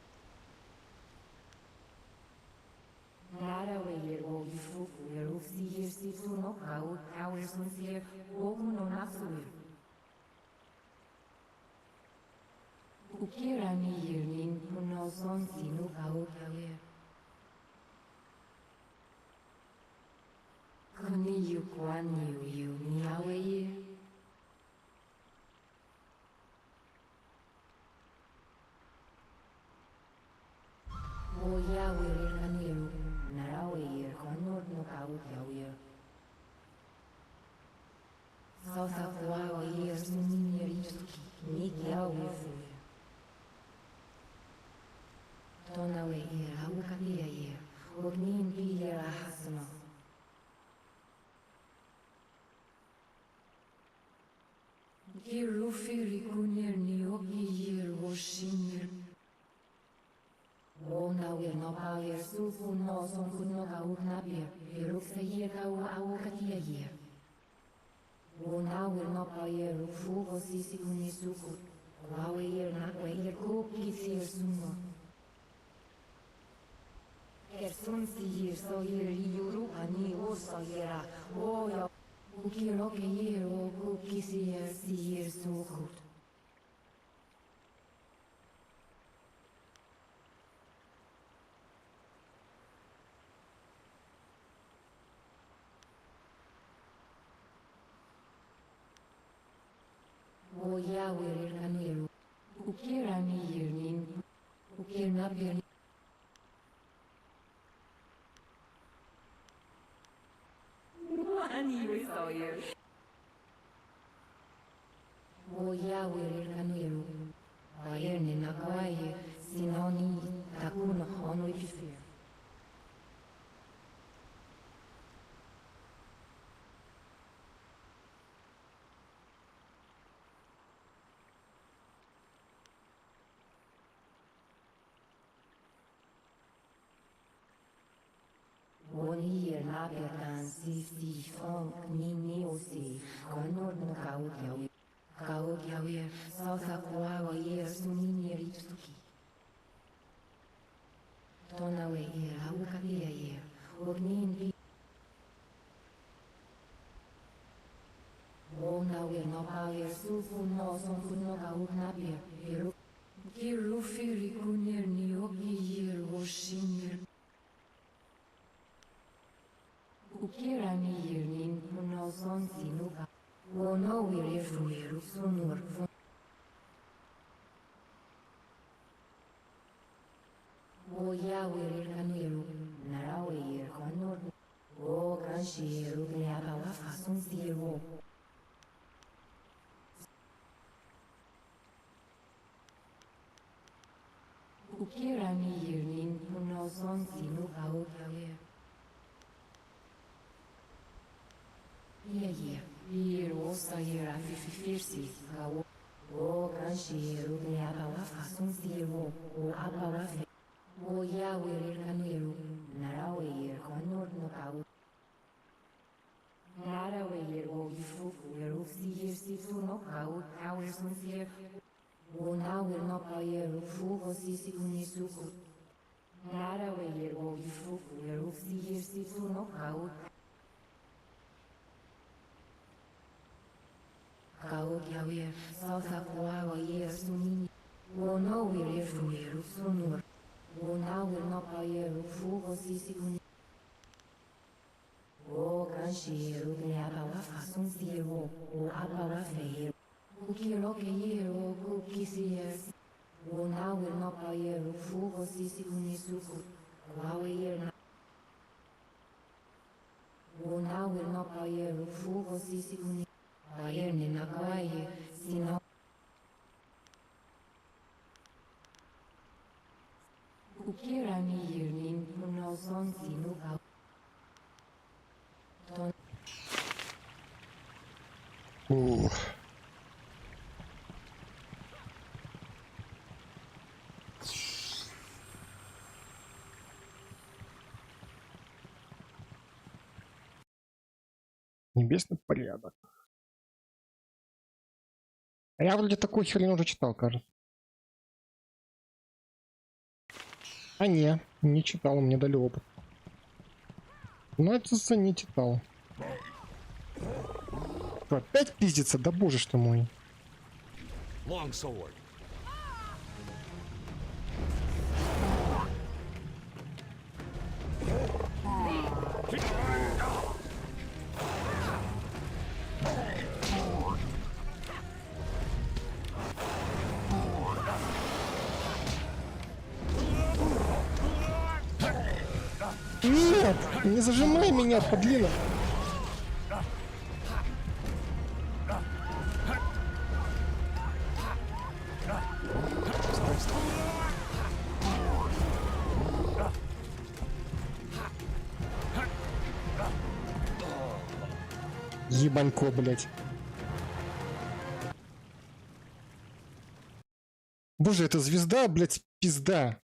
Nara weir wo yifuku yeruf sihir situ no kau kawer sun sir. Wogu no natsuir. Ukira ni yirnin puno son sinu kau kawer. Kuni yu kwan yu ni awe ye. O ya wiri kaniru, narawe ye konor no kau kawer. Sausa kwa o ye sunin yerichuki, ni kiawe fuwe. Tona we ye au katia ye, ognin pi ye rahasno. Girufiri kunir ni ogi yir woshinir. Ona wir no power sufu no son kuno ka uknabir. Iruk se yir ka u au katia yir. Ona wir no power ufu gosisi kuni suku. Wawe yir nakwe yir kuki sir sumo. Kersun si yir so yir yuru ani o so yira. O yo. Ukiro ke yir o kuki si yir sukut. O ya wirir kaniru. Ukira ni yirnin. Ukir na bir. Ani we so yir. O ya wirir kaniru. Ayer ni nakawaye. Sinoni takuno hono ifir. Onir nabiatan si fong ni osi. Konor no kau kiawe. Kau kiawe. Sausa kwa o yer sunin yeritsuki. Tona we yer au katia yer. Ognin pi. Ona we no power sufu no son kuno kau knabir. Girufiri kunir ni ogi yer woshinir. Ukira ni yirnin puno son sinuka. Wono wiri fruiru sunur fun. O ya wiri kaniru, narawe yir konur. O kanshi rugi abawa fasun siro. Ukira ni yirnin puno son sinuka o kawer. Yir osa yir afifirsi kawo. O kanshi rugi abawa fasun siro. O abawa fe. O ya wirir kaniru. Narawe yir konur no kawo. Narawe yir o yifufu yir ufsi yir situ no kawo. Kawer sun sir. O nawir no pa yir ufu gosisi unisuku. Narawe yir o yifufu yir ufsi yir situ no kawo. Kau kiawe, sausa kwa o yer sunin. O no wirir fruiru sunur. O nawir no pa yer ufu gosisi un. O kanshi rugi abawa fasun siro. O abawa feir. Ukiro ke yer o kukisi yer. O nawir no pa yer ufu gosisi unisuku. Kwawe yer na. Ух. Небесный порядок. А я вроде такую херню уже читал, кажется. А не читал, мне дали опыт. Но это не читал. Что, опять пиздится? Да боже ж ты мой. Long sword. Нет, не зажимай меня, подлина. Ебанько, блять. Боже, это звезда, блять, пизда.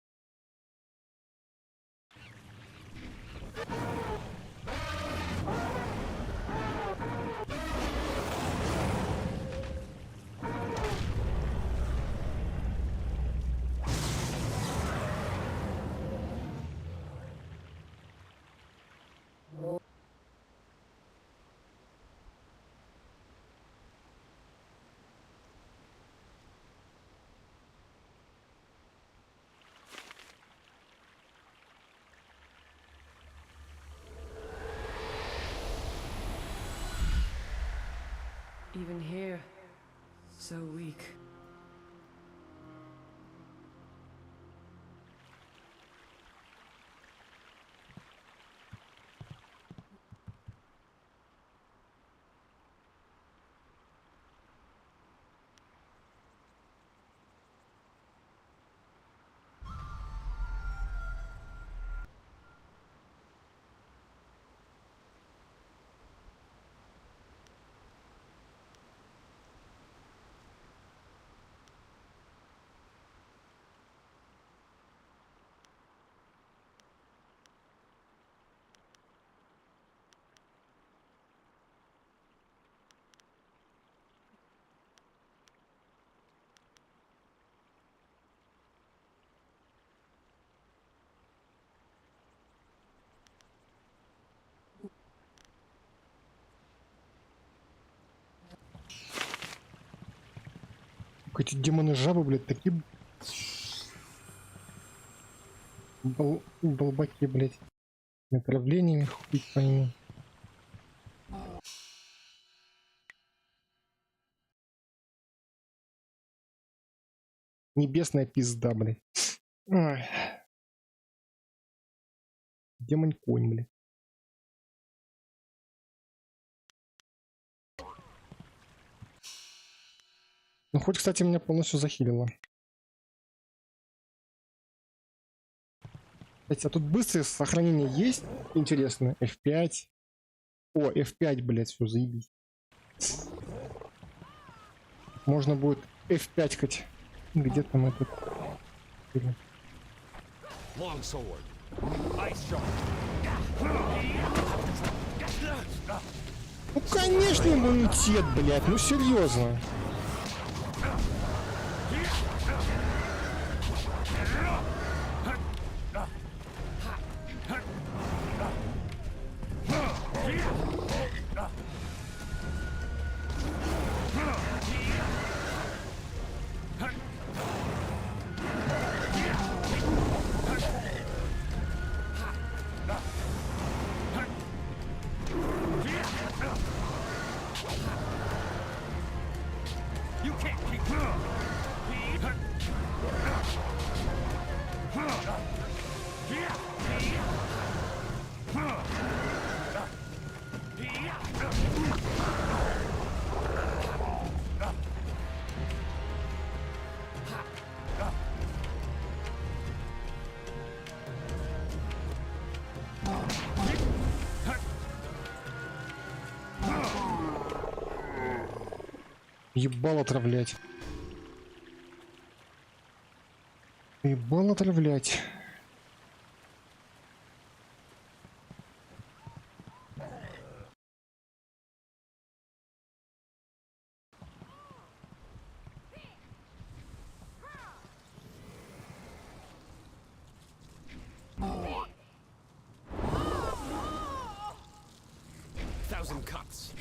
Even here, so weak. Эти демоны жабы, блядь, такие долбаки, блядь. Направлениями хуй пойми. Небесная пизда, блядь. Ой. Демон конь, блядь. Ну хоть, кстати, меня полностью захилило. Кстати, а тут быстрое сохранение есть? Интересно. F5. О, F5, блядь, все, заебись. Можно будет F5-кать. Где там этот... Long sword. Ice shot. Ну, конечно, иммунитет, блядь, ну серьезно. Ебал отравлять. Ебал отравлять. Thousand cuts.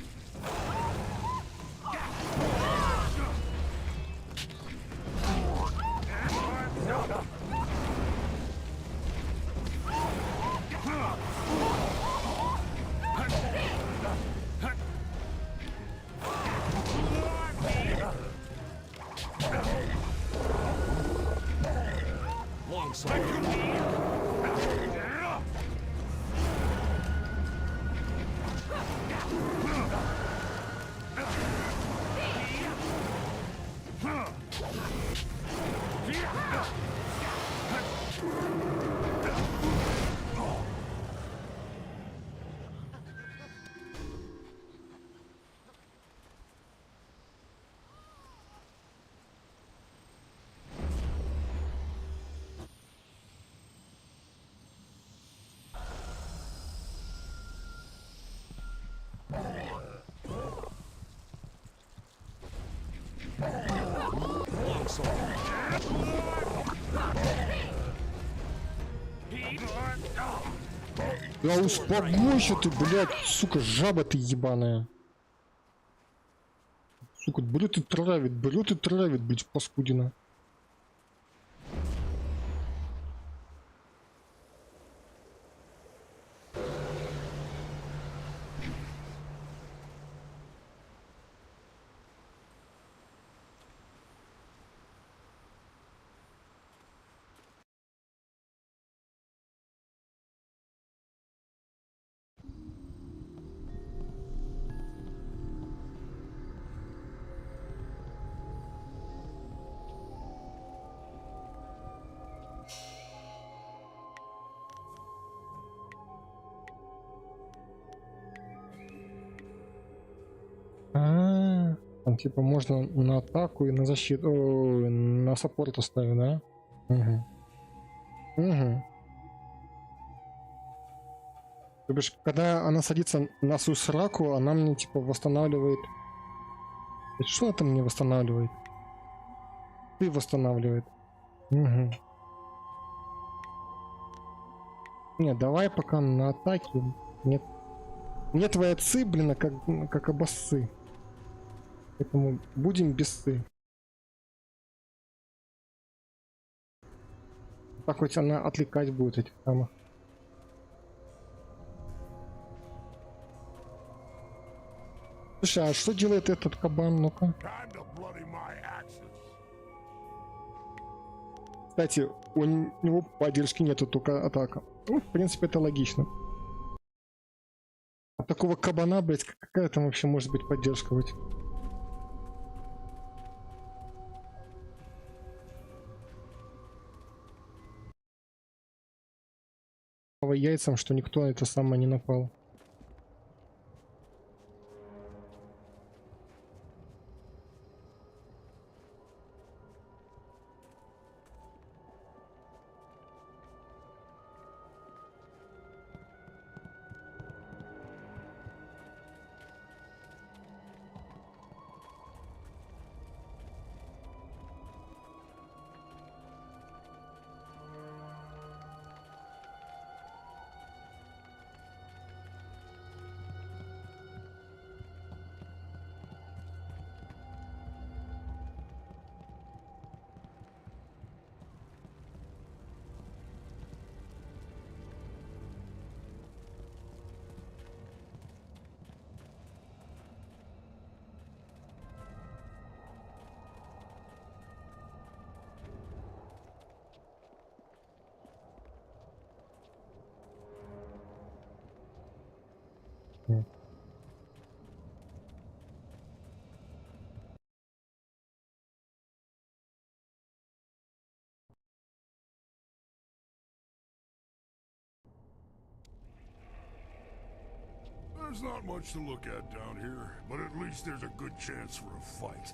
Long sword. Long sword. Да успокойся ты, блядь, сука, жаба ты ебаная. Сука, берет и травит, блядь, паскудина. Там типа можно на атаку и на защиту, о, на саппорт оставить, да? Угу. Угу. То бишь, когда она садится на свою сраку, она мне типа восстанавливает. Что это мне восстанавливает? Ты восстанавливает. Угу. Не, давай пока на атаке. Нет. Нет твоей ци, блин, как обоссы. Поэтому будем без сы. Так хоть она отвлекать будет этих самых. Слушай, а что делает этот кабан? Ну-ка. Кстати, у него поддержки нету, только атака. Ну, в принципе, это логично. А такого кабана, блять, какая там вообще может быть поддержка быть? По яйцам, что никто на это самое не напал. There's not much to look at down here, but at least there's a good chance for a fight.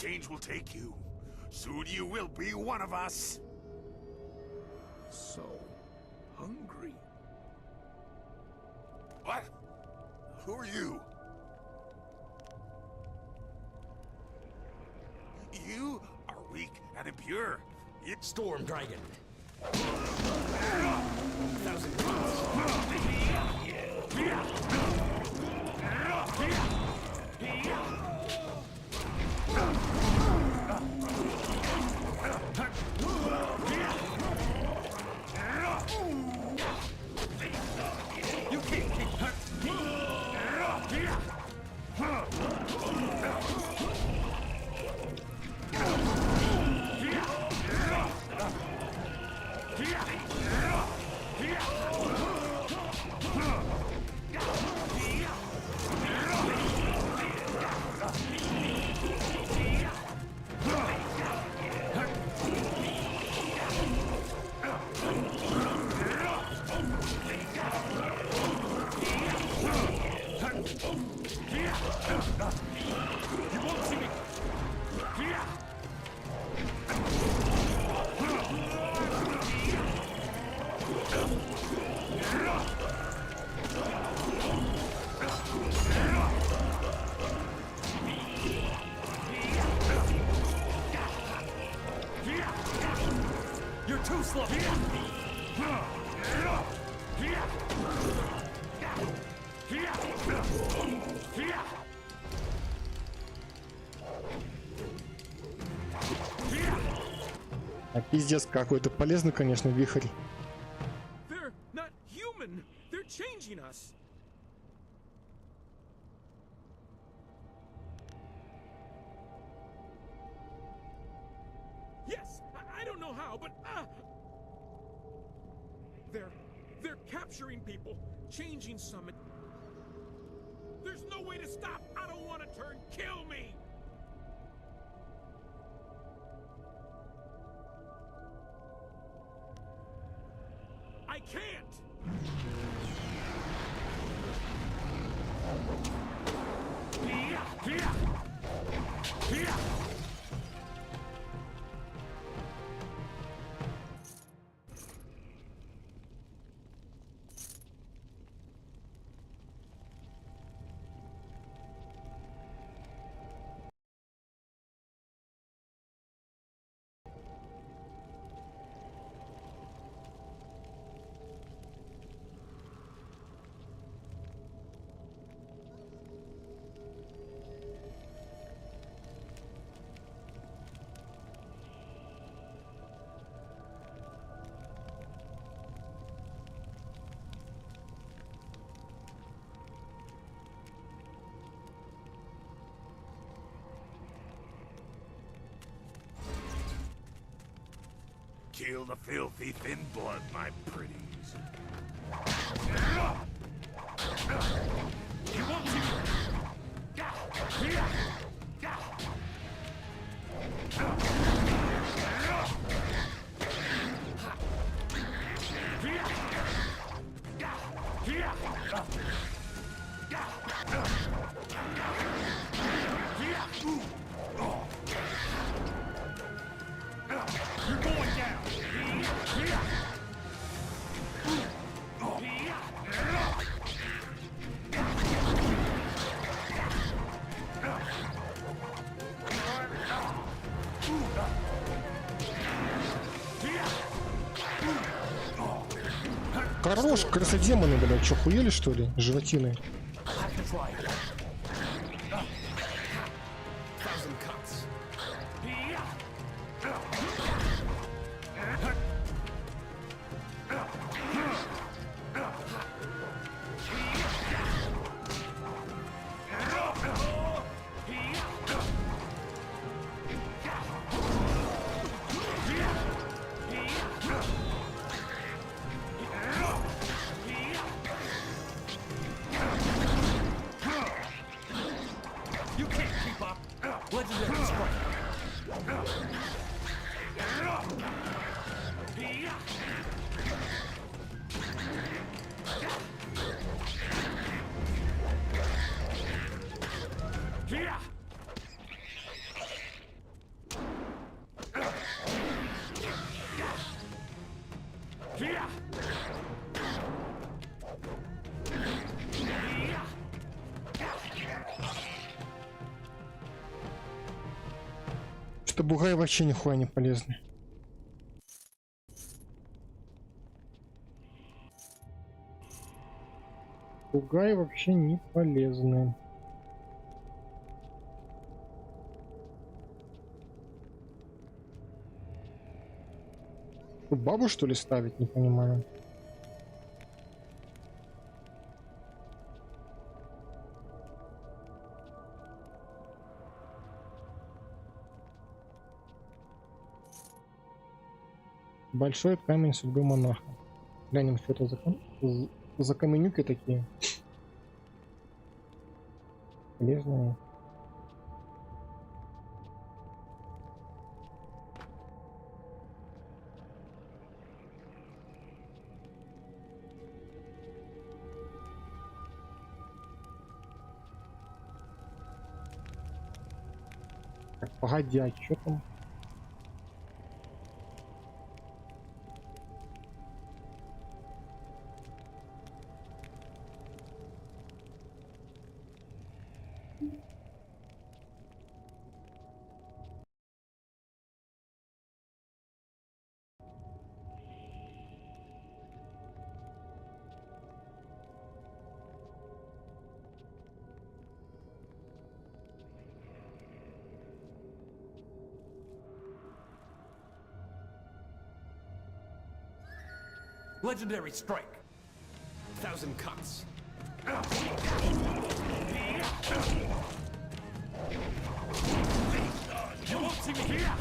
change will take you. Soon you will be one of us. So hungry. What? Who are you? You are weak and impure. Storm Dragon. Thousand cuts. You can't keep You won't see me. You're too slow. А пиздец какой-то полезный, конечно, вихрь. They're not human. They're changing us. Yes, I don't know how, but they're capturing people, changing some. There's no way to stop. I don't want to turn. Kill me. I can't. Kill the filthy thin blood, my pretties. You won't see me. You're going down. Хорош, крысодемоны, блядь, чё, хуели, что ли? Животины. Thousand cuts. что бугаи вообще нихуя не полезны. Бугаи вообще не полезны. Бабу что ли ставить, не понимаю. Большой камень судьбы монаха. Глянем, что это за каменюки такие. Полезные. Так, погоди, а что там? Legendary strike. 1,000 cuts. You won't see me here.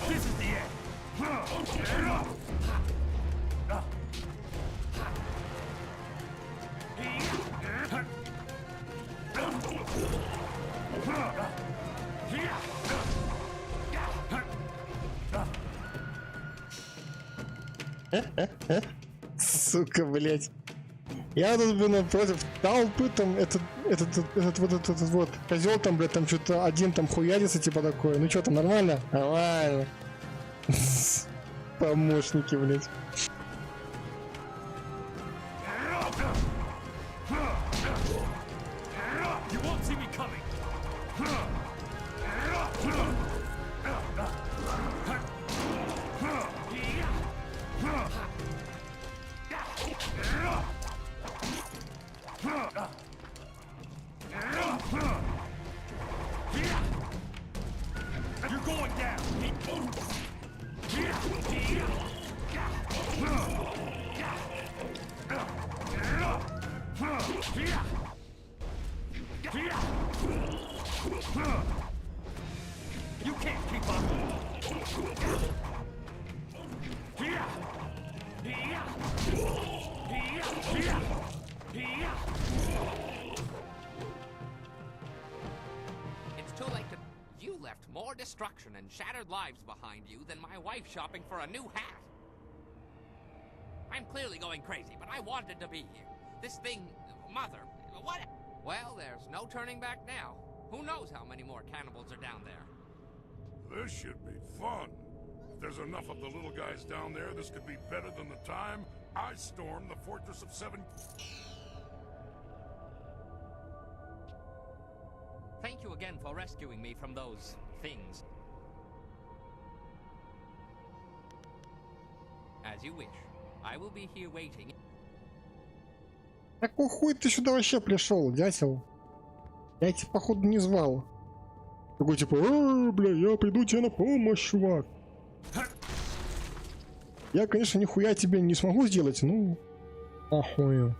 This is the end. Сука, блять. Я тут, блин, против толпы там, этот вот козел там, блядь, там что-то один там хуярится, типа такое. Ну что там, нормально? Нормально. Помощники, блядь. You can't keep up. It's too late to... You left more destruction and shattered lives behind you than my wife shopping for a new hat. I'm clearly going crazy, but I wanted to be here. This thing... Mother... What... Well, there's no turning back now. Who knows how many more cannibals are down there? This should be fun. If there's enough of the little guys down there, this could be better than the time I stormed the Fortress of Seven... Thank you again for rescuing me from those things. As you wish. I will be here waiting. Какой хуй ты сюда вообще пришел, дятел? Я тебя походу не звал. Такой типа, бля, я приду тебе на помощь, чувак. Я, конечно, нихуя тебе не смогу сделать, ну... Ахую.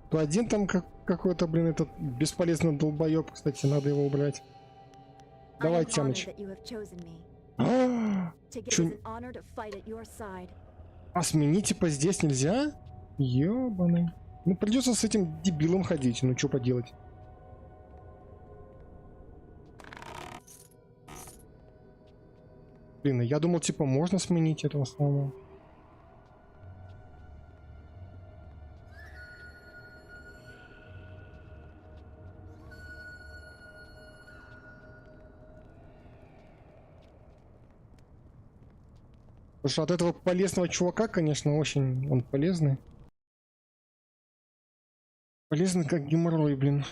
То один там какой-то, блин, этот бесполезный долбоеб, кстати, надо его убрать. Давай, Тяныч. А сменить типа здесь нельзя? Ёбаный. Ну придется с этим дебилом ходить, ну что поделать. Блин, я думал, типа, можно сменить этого самого. Потому что от этого полезного чувака, конечно, очень он полезный. Полезный как геморрой, блин.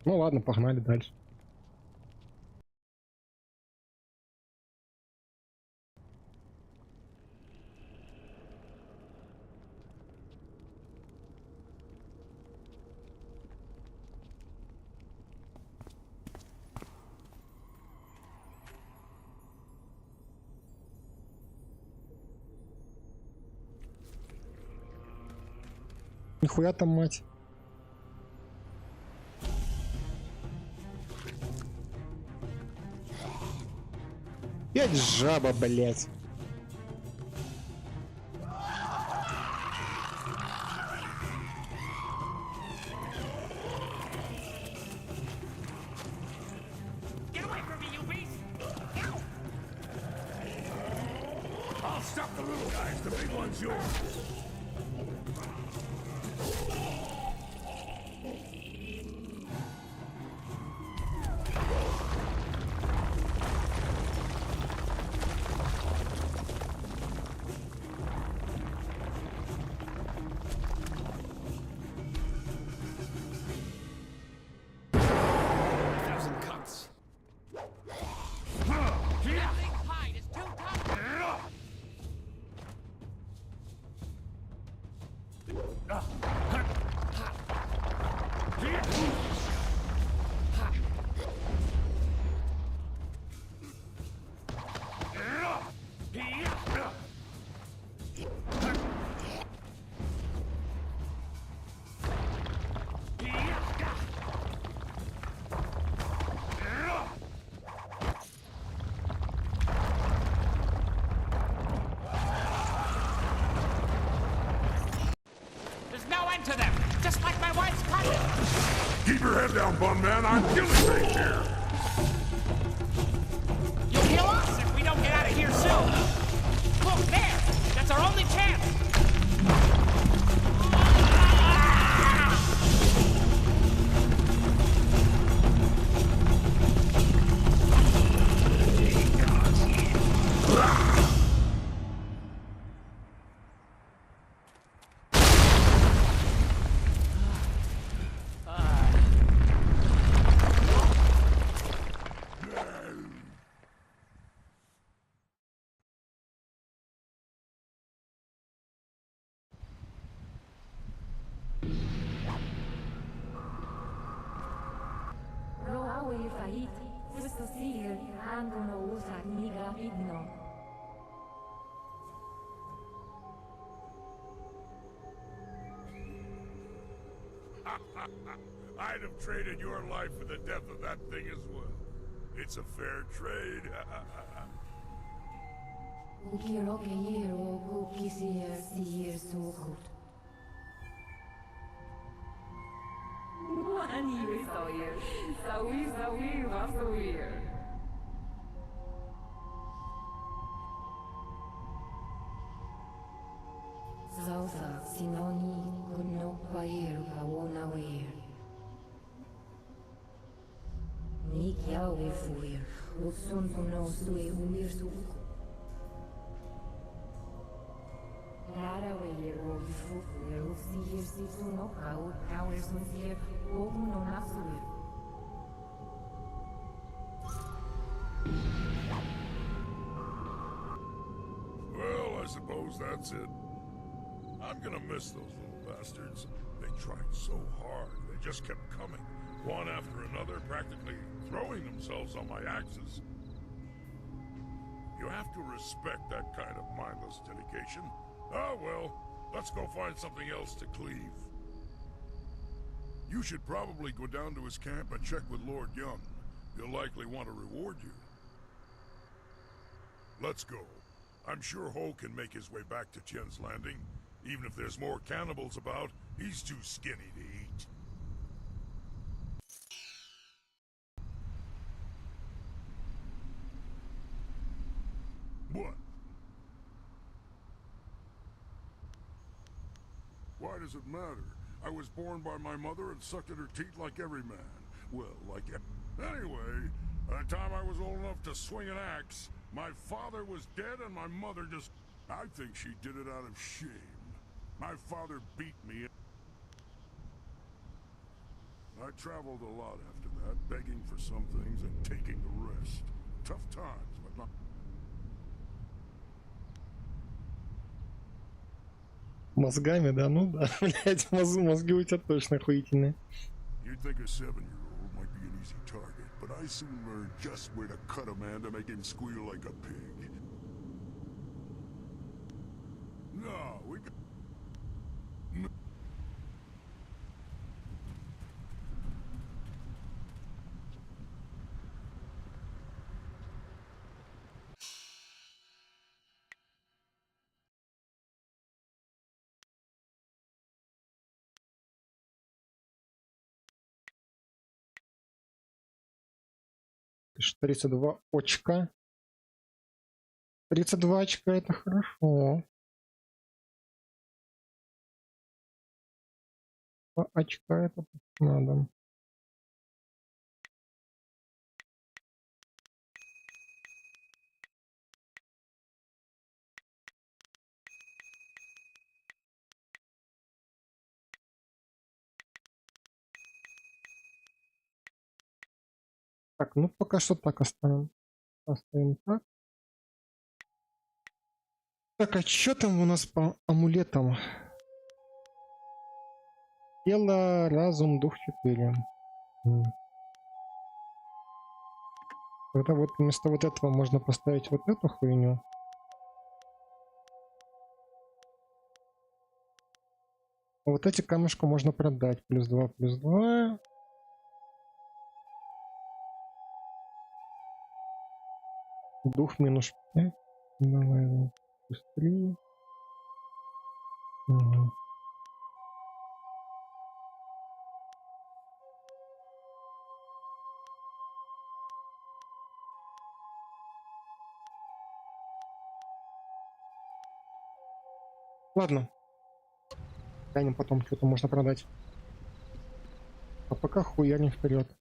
Ну ладно, погнали дальше. Нихуя там, мать. Опять жаба, блять. Get away from me, you beast! I'll stop the little guys, the big one's yours. To them, just like my wife's cousin. Keep your head down, bun man. I'm killing things here. You'll kill us if we don't get out of here soon. Look there, that's our only chance. I'd have traded your life for the death of that thing as well. It's a fair trade. Zausa sinoni kunno pair kawonawir. Nikiawe fuir, utsun kuno sui umir su. Lara weir o fuir usir si suno kau power sunsir ogno nasuir. Well, I suppose that's it. I'm gonna miss those little bastards. They tried so hard. They just kept coming, one after another, practically throwing themselves on my axes. You have to respect that kind of mindless dedication. Ah, well, let's go find something else to cleave. You should probably go down to his camp and check with Lord Young. He'll likely want to reward you. Let's go. I'm sure Ho can make his way back to Tien's Landing. Even if there's more cannibals about, he's too skinny to eat. What? Why does it matter? I was born by my mother and sucked at her teat like every man. Well, Anyway, by the time I was old enough to swing an axe, my father was dead and my mother just... I think she did it out of shame. My father beat me. I traveled a lot after that, begging for some things and taking the rest. Tough times, but not... Мозгами, да? Ну да, блять, мозги у тебя точно охуительные. You'd think a 7-year-old might be an easy target, but I soon learned just where to cut a man to make him squeal like a pig. No, we got... Пишет 32 очка. 32 очка это хорошо. 2 очка это надо. Так, ну пока что так оставим. Оставим так. Так, а что там у нас по амулетам? Тело, разум, дух 4. Тогда вот вместо вот этого можно поставить вот эту хуйню. А вот эти камешки можно продать. +2, +2. Дух -5. Давай, +3. Угу. Ладно. Глянем потом, что-то можно продать. А пока хуярим вперед.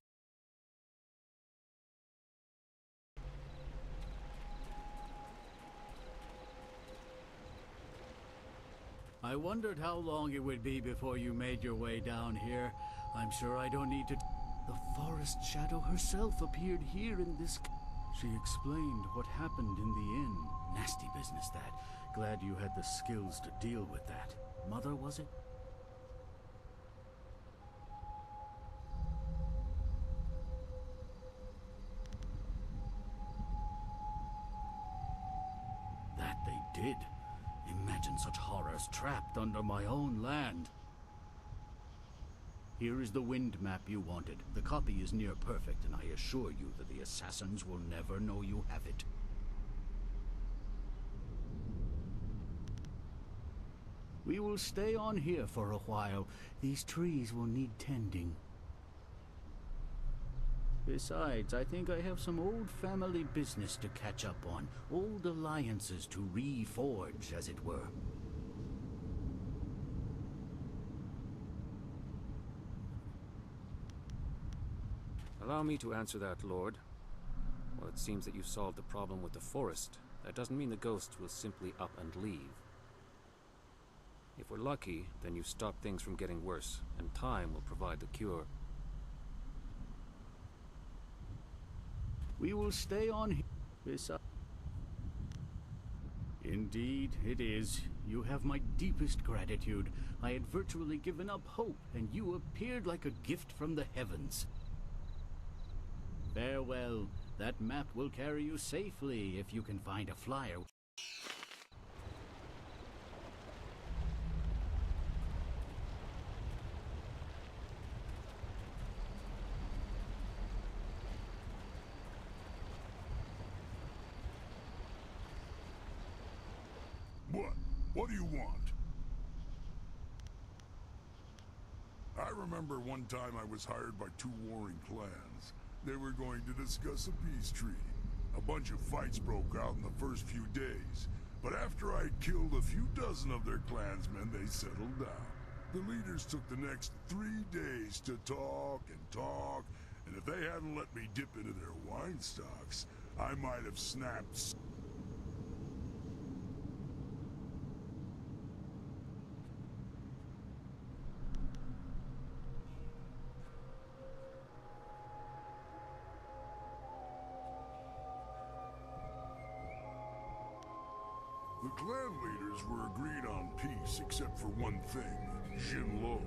I wondered how long it would be before you made your way down here. I'm sure I don't need to... The forest shadow herself appeared here in this... She explained what happened in the inn. Nasty business, that. Glad you had the skills to deal with that. Mother, was it? That they did. Imagine such horrors trapped under my own land. Here is the wind map you wanted. The copy is near perfect, and I assure you that the assassins will never know you have it. We will stay on here for a while. These trees will need tending. Besides, I think I have some old family business to catch up on. Old alliances to reforge, as it were. Allow me to answer that, Lord. Well, it seems that you've solved the problem with the forest. That doesn't mean the ghosts will simply up and leave. If we're lucky, then you've stopped things from getting worse, and time will provide the cure. We will stay on here. Indeed, it is. You have my deepest gratitude. I had virtually given up hope, and you appeared like a gift from the heavens. Farewell. That map will carry you safely if you can find a flyer. What do you want? I remember one time I was hired by two warring clans. They were going to discuss a peace treaty. A bunch of fights broke out in the first few days, but after I'd killed a few dozen of their clansmen, they settled down. The leaders took the next 3 days to talk and talk, and if they hadn't let me dip into their wine stocks, I might have snapped. The clan leaders were agreed on peace except for one thing. Jin Lo,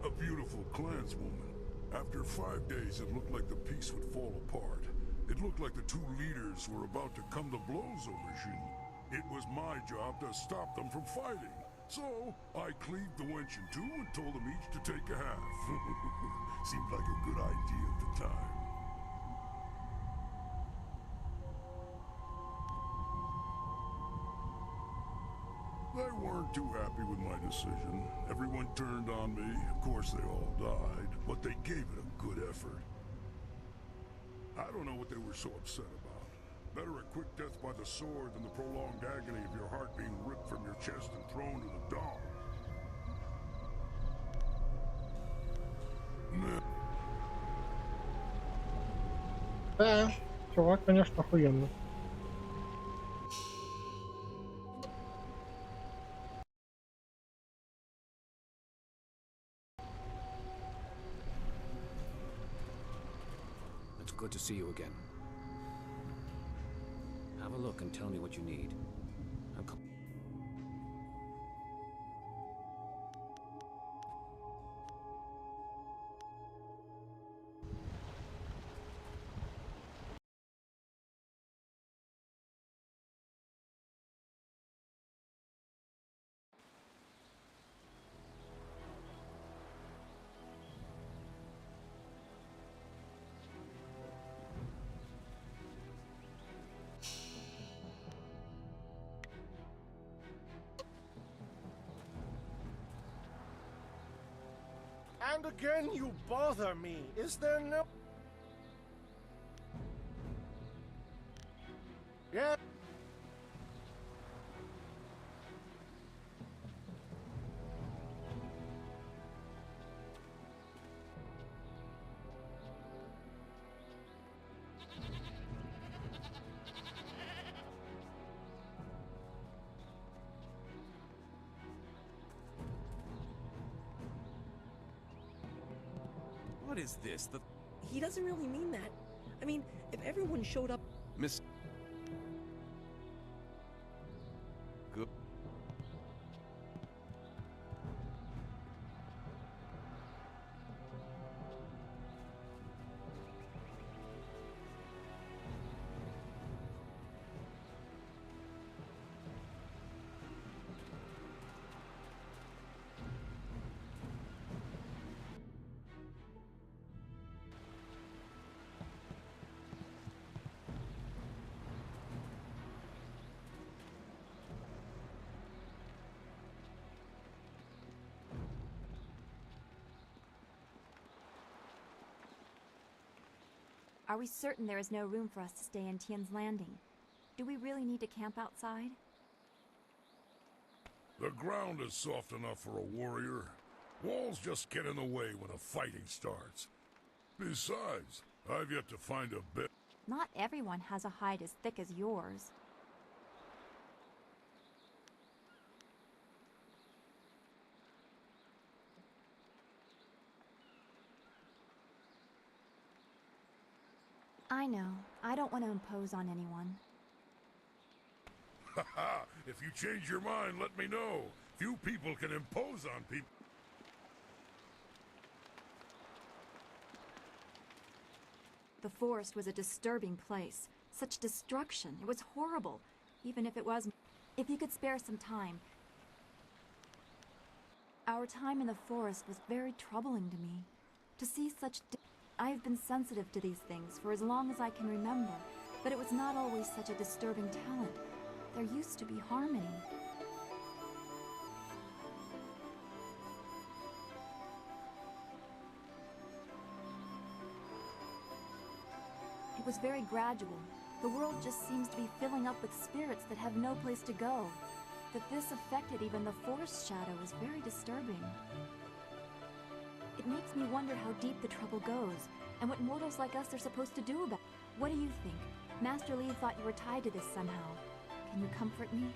a beautiful clanswoman. After 5 days, it looked like the peace would fall apart. It looked like the two leaders were about to come to blows over Jin. It was my job to stop them from fighting. So, I cleaved the wench in two and told them each to take a half. Seemed like a good idea at the time. They weren't too happy with my decision. Everyone turned on me. Of course, they all died, but they gave it a good effort. I don't know what they were so upset about. Better a quick death by the sword than the prolonged agony of your heart being ripped from your chest and thrown to the dog. Да, чувак, конечно, охуенный. It's good to see you again. Have a look and tell me what you need. And again you bother me. Is there no... Yeah. What is this? He doesn't really mean that. I mean, if everyone showed up... Miss... Good. Are we certain there is no room for us to stay in Tien's Landing? Do we really need to camp outside? The ground is soft enough for a warrior. Walls just get in the way when a fighting starts. Besides, I've yet to find a bit. Not everyone has a hide as thick as yours. I know. I don't want to impose on anyone. Haha, if you change your mind, let me know. Few people can impose on people. The forest was a disturbing place. Such destruction. It was horrible. Even if it was... If you could spare some time. Our time in the forest was very troubling to me. To see such... I have been sensitive to these things for as long as I can remember, but it was not always such a disturbing talent. There used to be harmony. It was very gradual, The world just seems to be filling up with spirits that have no place to go. That this affected even the forest shadow is very disturbing. It makes me wonder how deep the trouble goes, and what mortals like us are supposed to do about it. What do you think? Master Li thought you were tied to this somehow. Can you comfort me?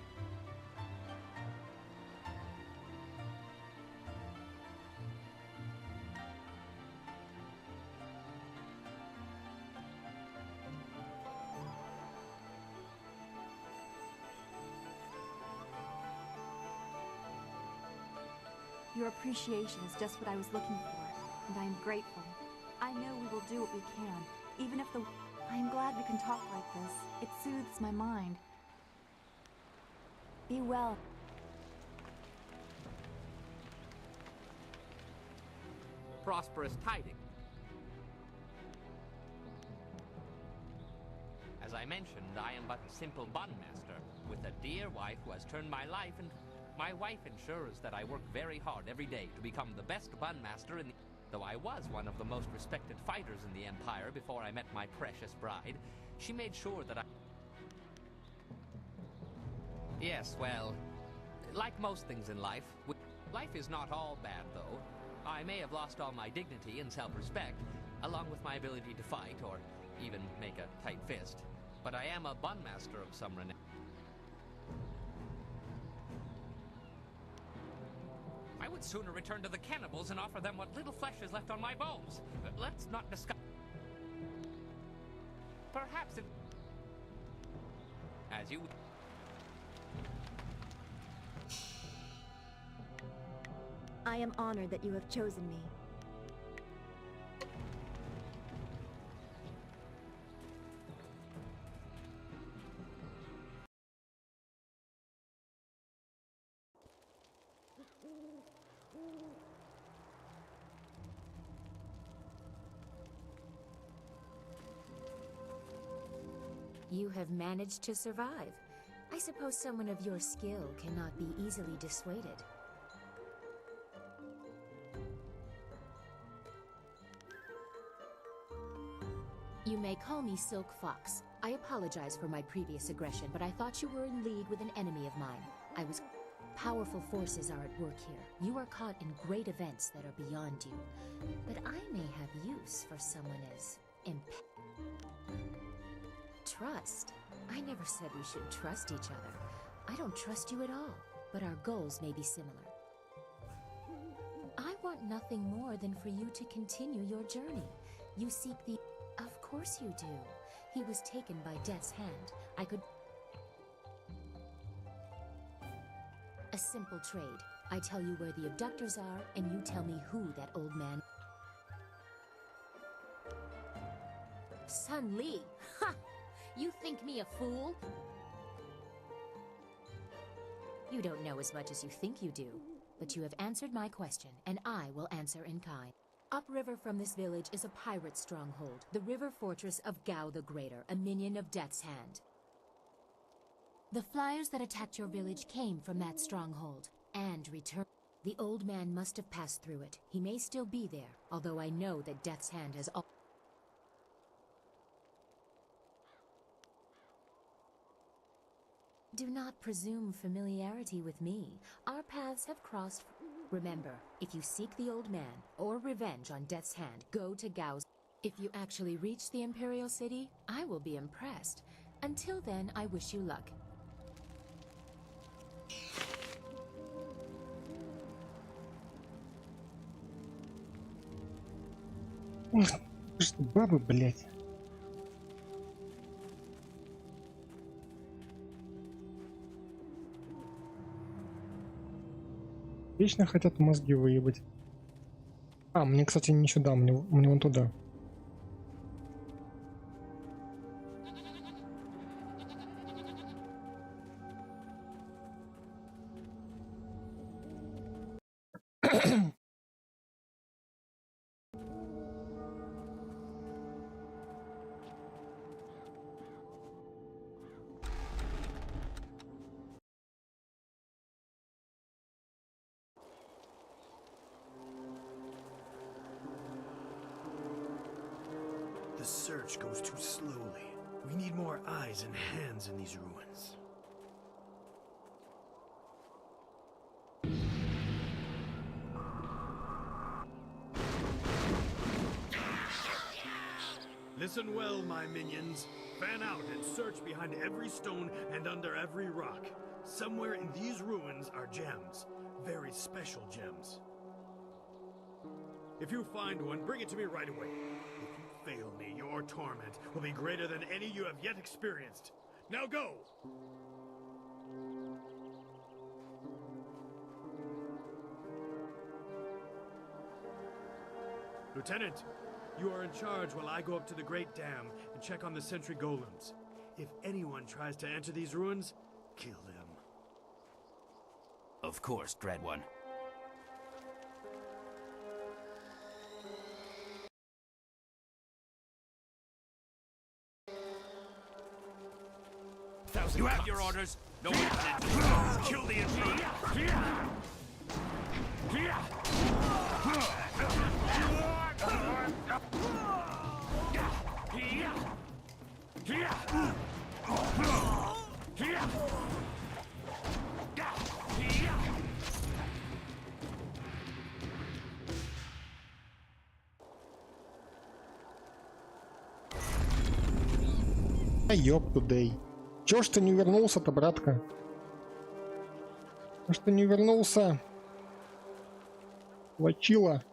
Your appreciation is just what I was looking for, and I am grateful. I know we will do what we can, even if the... I am glad we can talk like this. It soothes my mind. Be well. Prosperous tidings. As I mentioned, I am but a simple bun master, with a dear wife who has turned my life, and my wife ensures that I work very hard every day to become the best bun master in the... Though I was one of the most respected fighters in the Empire before I met my precious bride, she made sure that I... Yes, well, like most things in life, life is not all bad, though. I may have lost all my dignity and self-respect, along with my ability to fight, or even make a tight fist, but I am a bun master of some renown. I would sooner return to the cannibals and offer them what little flesh is left on my bones. Let's not discuss... Perhaps it... As you... I am honored that you have chosen me. You have managed to survive. I suppose someone of your skill cannot be easily dissuaded. You may call me Silk Fox. I apologize for my previous aggression, but I thought you were in league with an enemy of mine. I was... Powerful forces are at work here. You are caught in great events that are beyond you. But I may have use for someone as... Trust? I never said we should trust each other. I don't trust you at all, but our goals may be similar. I want nothing more than for you to continue your journey. You seek the... Of course you do. He was taken by Death's hand. I could... A simple trade. I tell you where the abductors are, and you tell me who that old man... Sun Li! Ha! You think me a fool? You don't know as much as you think you do, but you have answered my question, and I will answer in kind. Upriver from this village is a pirate stronghold, the river fortress of Gao the Greater, a minion of Death's Hand. The flyers that attacked your village came from that stronghold, and returned. The old man must have passed through it. He may still be there, although I know that Death's Hand has all... Do not presume familiarity with me. Our paths have crossed... Remember, if you seek the old man, or revenge on Death's Hand, go to Gao's. If you actually reach the Imperial City, I will be impressed. Until then, I wish you luck. Что, бабы, блядь. Вечно хотят мозги выебать. А, мне, кстати, не сюда, мне вон туда. The search goes too slowly. We need more eyes and hands in these ruins. Listen well, my minions. Fan out and search behind every stone and under every rock. Somewhere in these ruins are gems. Very special gems. If you find one, bring it to me right away. If you fail me, your torment will be greater than any you have yet experienced. Now go! Lieutenant, you are in charge while I go up to the Great Dam and check on the sentry golems. If anyone tries to enter these ruins, kill them. Of course, Dread One. You have your orders. No one can enter. Kill the intruder. Ёб тудей. Чё ж ты не вернулся-то, братка? Чё ж ты не вернулся? Лачила.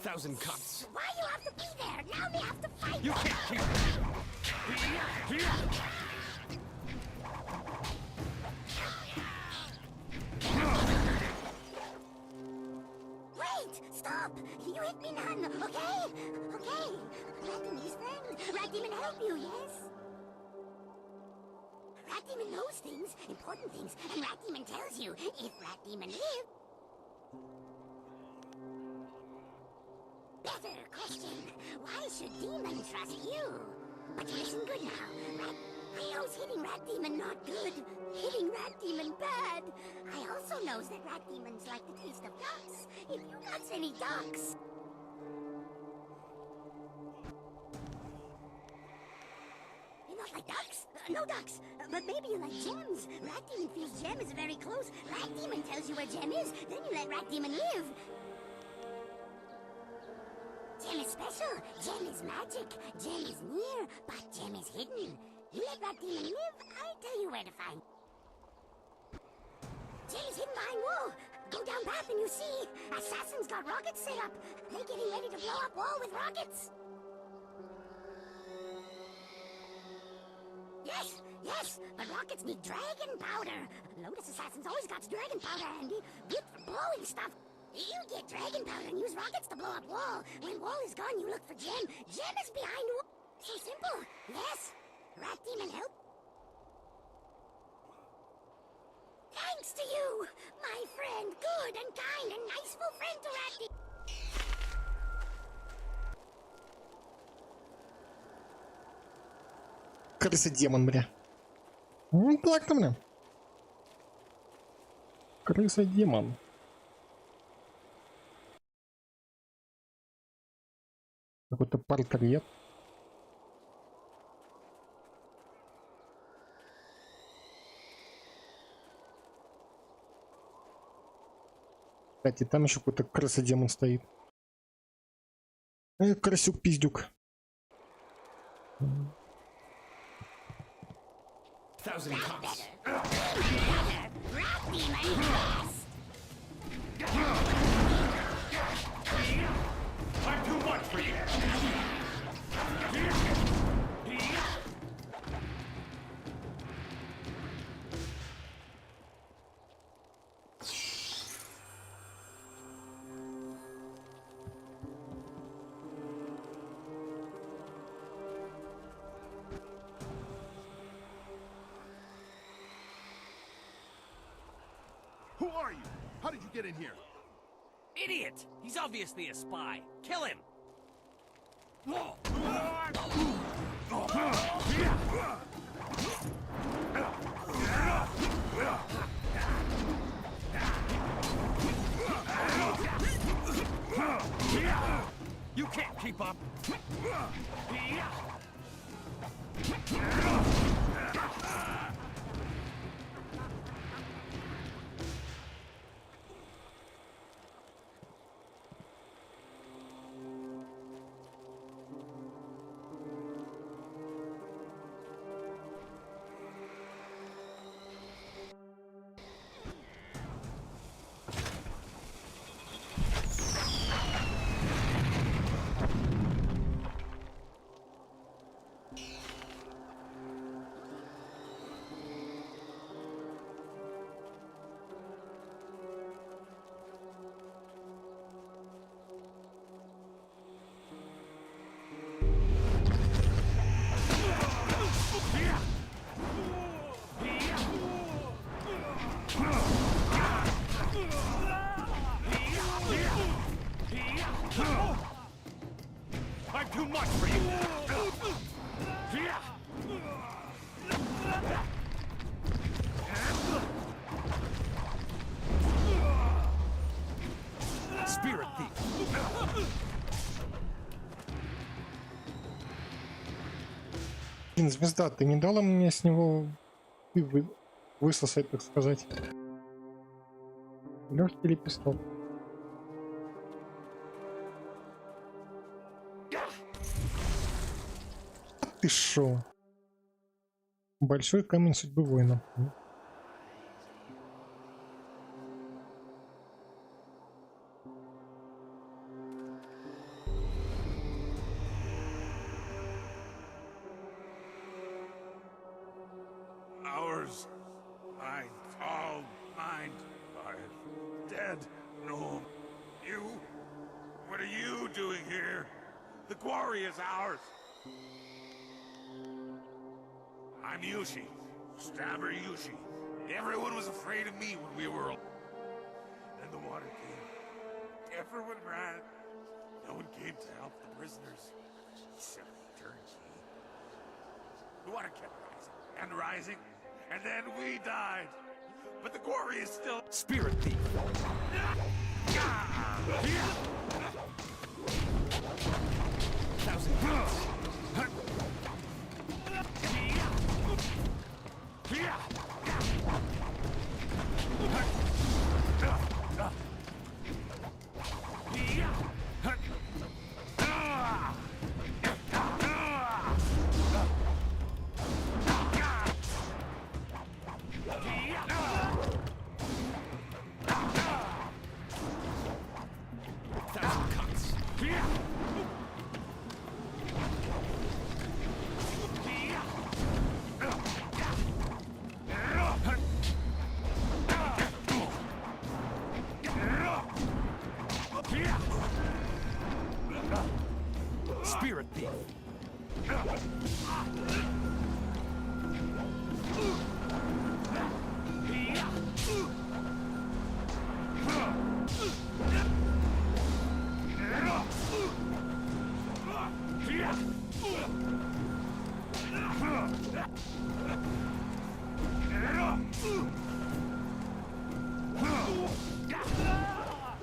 Thousand cuts. Why you have to be there? Now we have to fight. You can't keep. Wait! Stop! You hit me none, okay? Okay. Rat Demon's friend. Rat Demon help you, yes? Rat Demon knows things, important things, and Rat Demon tells you if Rat Demon lives. Better question. Why should Demon trust you? But listen good now. I knows hitting Rat Demon not good. Hitting Rat Demon bad. I also knows that Rat Demons like the taste of ducks. If you got any ducks. You not like ducks? No ducks. But maybe you like gems. Rat Demon feels gem is very close. Rat Demon tells you where gem is. Then you let Rat Demon live. Gem is special, gem is magic, gem is near, but gem is hidden. You let Rat Demon live, I'll tell you where to find. Gem is hidden behind wall. Go down path and you see, assassins got rockets set up. They're getting ready to blow up wall with rockets. Yes, yes, but rockets need dragon powder. Lotus assassins always got dragon powder handy, good for blowing stuff. You get dragon powder and use rockets to blow up wall. When wall is gone, you look for gem. Gem is behind wall. So simple. Yes. Rat Demon help. Thanks to you, my friend. Good and kind and niceful friend to Rat Demon. Крыса-демон, бля. Ну так-то, бля. Крыса-демон. Какой-то портрет. Кстати, там еще какой-то крыса-демон стоит. Крысюк-пиздюк. Thousand cuts. Rock demon rest. I'm too much for you. Who are you? How did you get in here? Idiot! He's obviously a spy. Kill him! You can't keep up. I'm too much for you. Spirit thief. Блин, звезда, ты не дала мне с него высосать, так сказать. Легкий лепесток. Ты шо? Большой камень судьбы воина. Ours. Mine. All mine. Are dead. No. You? What are you doing here? The quarry is ours. I'm Yushi. Stabber Yushi. Everyone was afraid of me when we were alone. Then the water came. Everyone ran. No one came to help the prisoners. Silly turnkey. The water kept rising and rising, and then we died. But the quarry is still... Spirit thief. Thousand cuts. Spirit thief.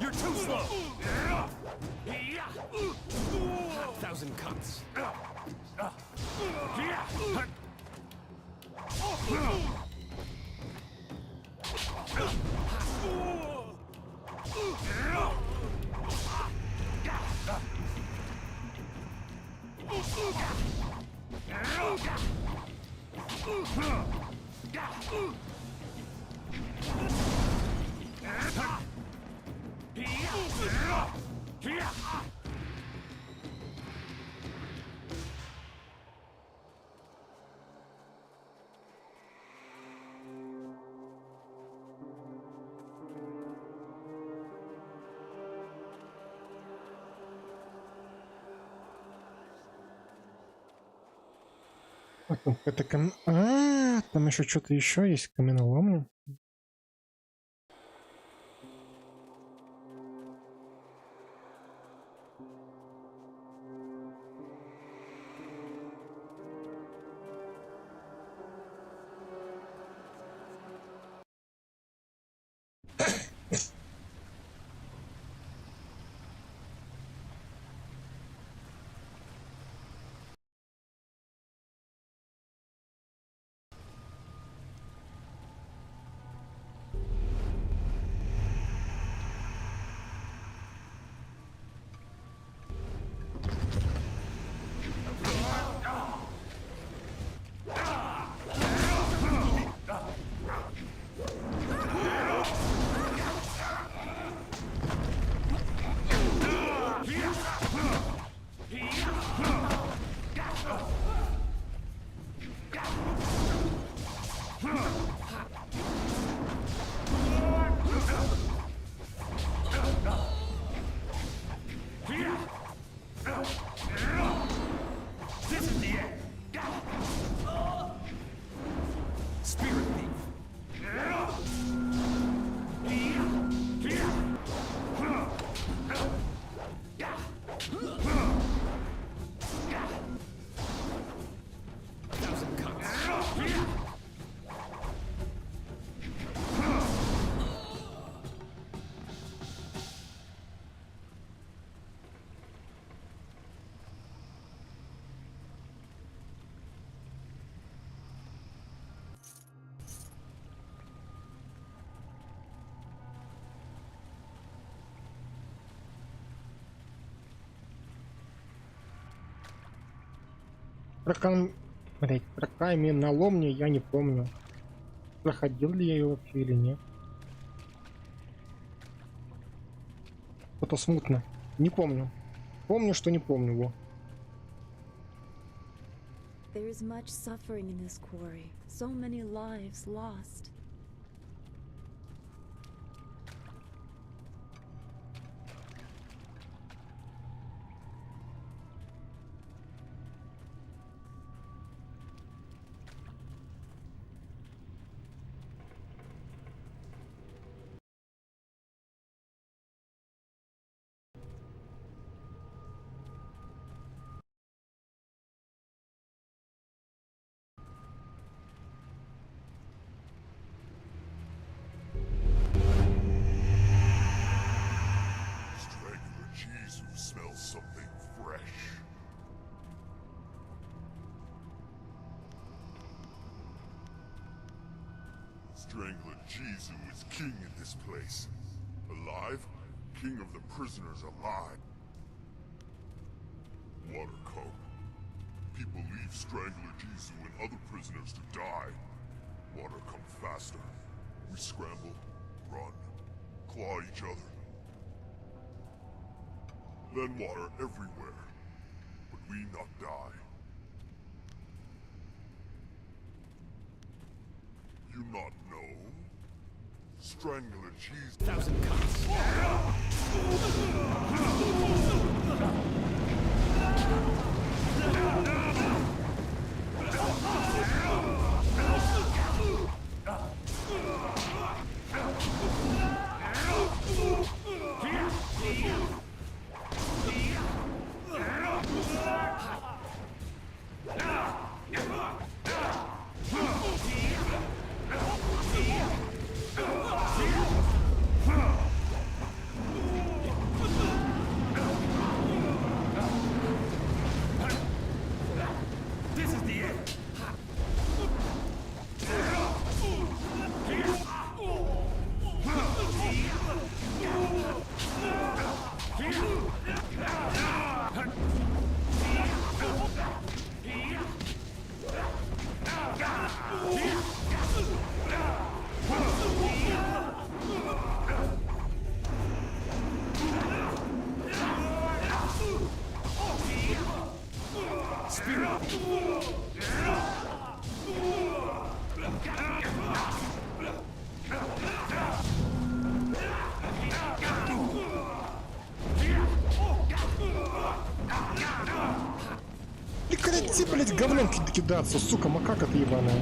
You're too slow. Thousand cuts. А, там какая-то там еще что-то еще есть, каменоломня. Про каменоломню я не помню. Проходил ли я ее вообще или нет. Что-то смутно. Не помню. Помню, что не помню его. There is much suffering in this quarry. So many lives lost. Strangler cheese who smells something fresh. Strangler Jizu is king in this place. Alive? King of the prisoners alive. Watercoat. People leave Strangler Jizu and other prisoners to die. Water come faster. We scramble, run, claw each other. Then water everywhere. But we not die. You not know? Strangler cheese. Thousand cuts. Прекрати, блядь, говном кидаться, сука, макака ты ебаная.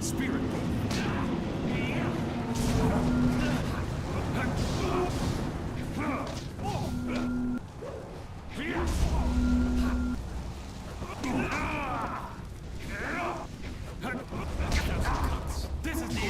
Spirit. This is the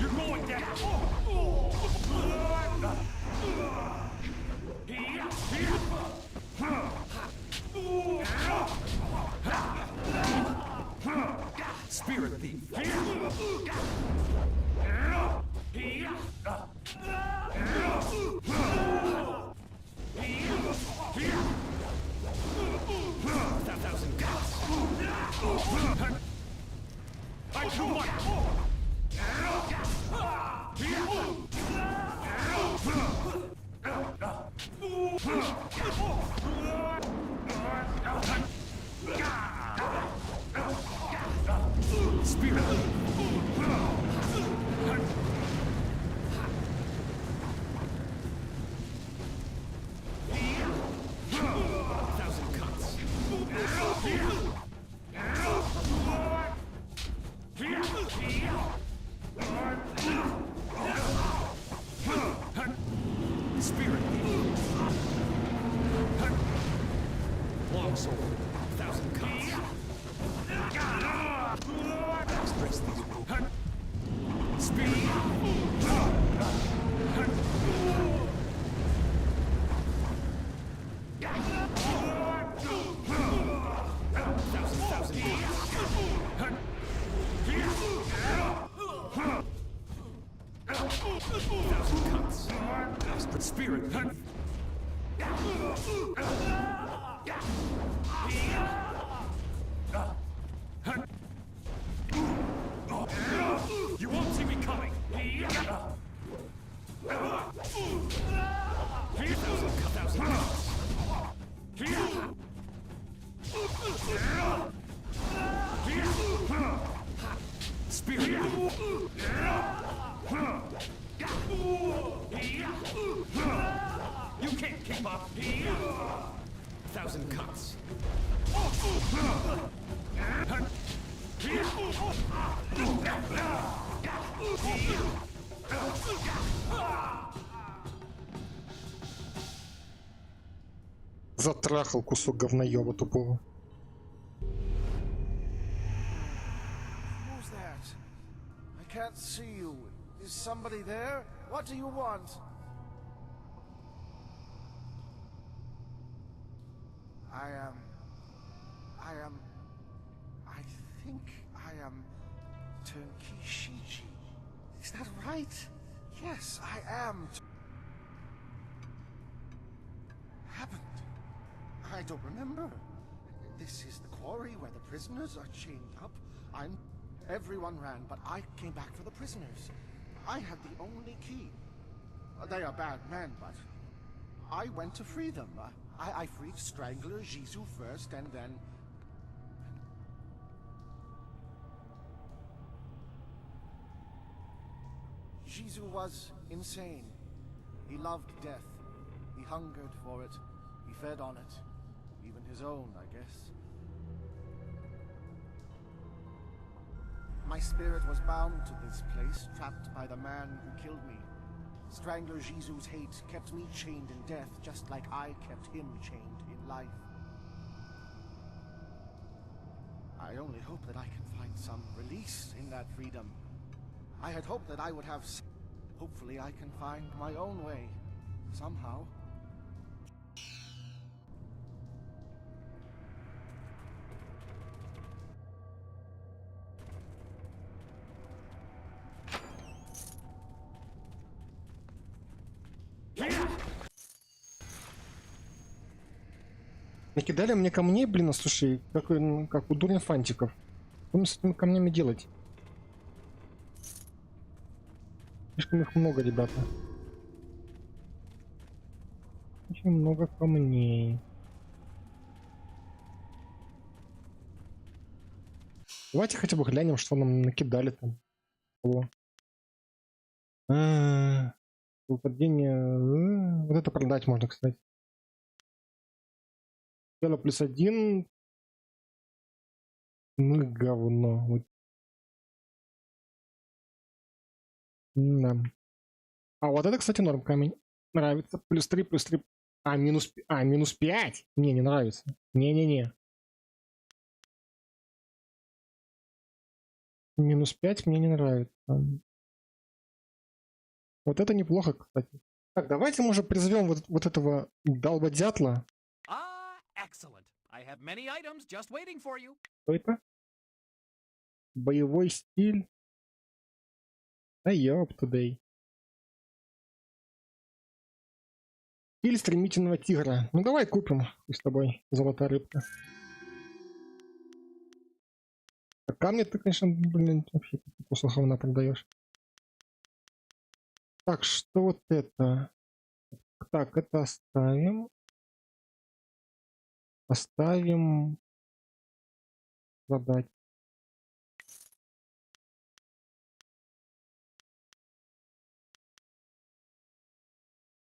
You're going Spirit thief. I'm too much. Spirit. Thousand cuts. Spirit. Longsword. Thousand cuts. Express these. Spirit. Thousand cuts. Spirit. You won't see me coming. Thousand cuts. Spirit. You can't keep up. Thousand cuts. Затрахал кусок говноеба тупого. Who's that? I can't see you. Is somebody there? What do you want? I think I am Turnkey Shiji. Is that right? Yes, I am. Happened? I don't remember. This is the quarry where the prisoners are chained up. Everyone ran, but I came back for the prisoners. I had the only key. They are bad men, but I went to free them. I freed Strangler Jisoo first, and then... Jisoo was insane. He loved death. He hungered for it. He fed on it. Even his own, I guess. My spirit was bound to this place, trapped by the man who killed me. Strangler Jisoo's hate kept me chained in death, just like I kept him chained in life. I only hope that I can find some release in that freedom. I had hoped that I would have... Hopefully I can find my own way, somehow. Накидали мне камней, блин, слушай, как у дурня фантиков. Что мне с этими камнями делать? Слишком их много, ребята. Очень много камней. Давайте хотя бы глянем, что нам накидали там. Выпадение. Вот это продать можно, кстати. Тело +1. Ну говно. Вот. Да. А вот это, кстати, норм камень. Нравится. +3, +3. минус 5? Не нравится. Не-не-не. Минус 5 мне не нравится. Вот это неплохо, кстати. Так, давайте мы уже призовем вот этого долбодятла. Excellent. I have many items just waiting for you. Что это? Боевой стиль. А ёптудей. Стиль стремительного тигра. Ну давай купим с тобой, золотая рыбка. А камни ты, конечно, блин, вообще кусок говна продаешь. Так, что вот это? Так, это оставим. Оставим. Продать.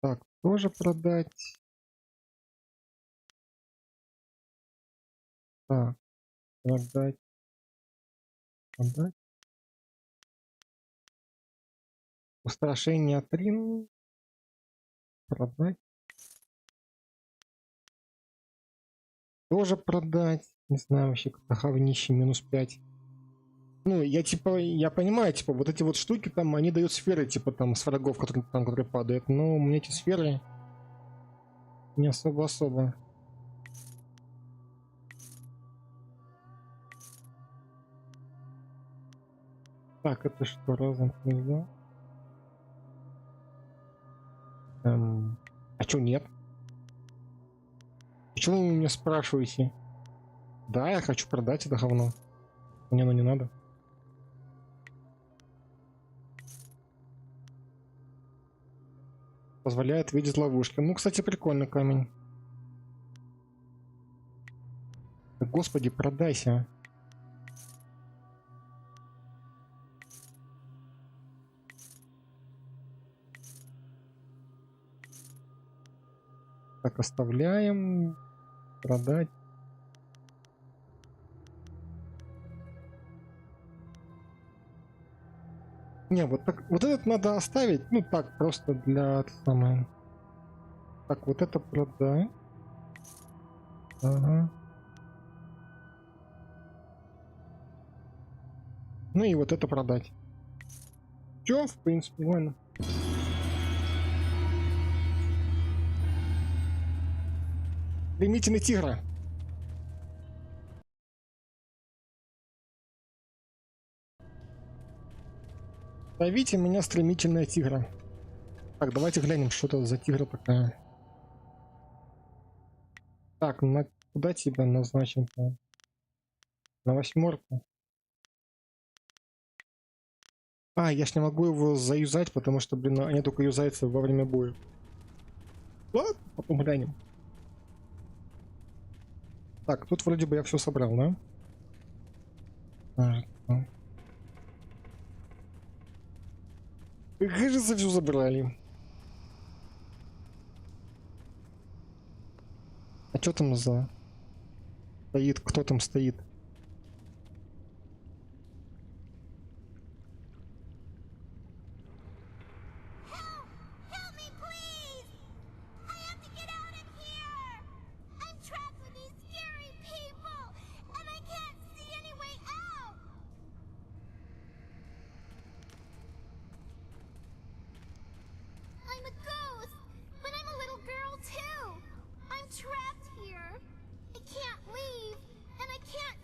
Так, тоже продать. Так, продать. Продать. Устрашение 3. Продать. Тоже продать. Не знаю, вообще как-то говнище, минус 5. Ну, я понимаю, типа, вот эти вот штуки там, они дают сферы, типа, там, с врагов, которые падают. Но мне эти сферы не особо-особо. Так, это что, разом нельзя? А чё нет? Почему вы меня спрашиваете? Да, я хочу продать это говно. Мне оно не надо. Позволяет видеть ловушки. Ну, кстати, прикольный камень. Господи, продайся. Так, оставляем. Продать. Не, вот так, вот этот надо оставить, ну так, просто для самое. Так, вот это продай. Ага. Ну и вот это продать. Чё, в принципе, ладно. Стремительный тигра. Зовите меня стремительная тигра. Так, давайте глянем, что это за тигра такая. Так, куда тебя назначим-то? На 8. А, я ж не могу его заюзать, потому что, блин, они только юзаются во время боя. Ладно, потом глянем. Так, тут вроде бы я все собрал, да? Кажется, все забрали. А что там за... Стоит, кто там стоит? I'm a ghost, but I'm a little girl too. I'm trapped here. I can't leave, and I can't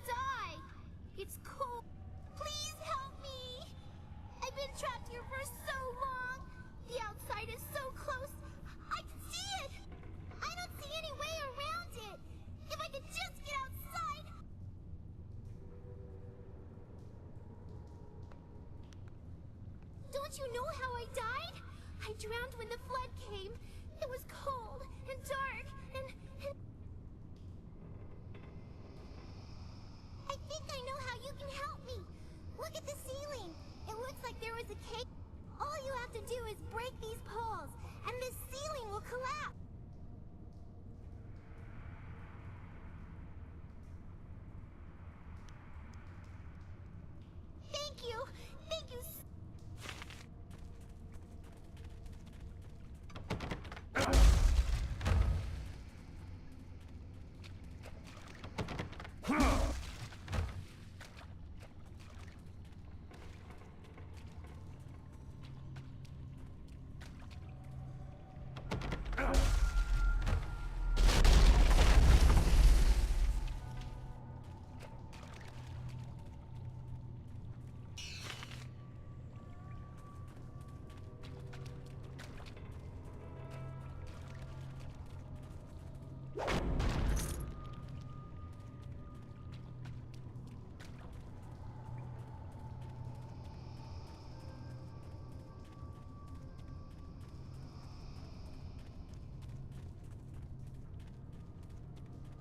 Don't you know how I died? I drowned when the flood came. It was cold and dark and... I think I know how you can help me. Look at the ceiling. It looks like there was a cave. All you have to do is break these poles, and this ceiling will collapse. Thank you. Thank you.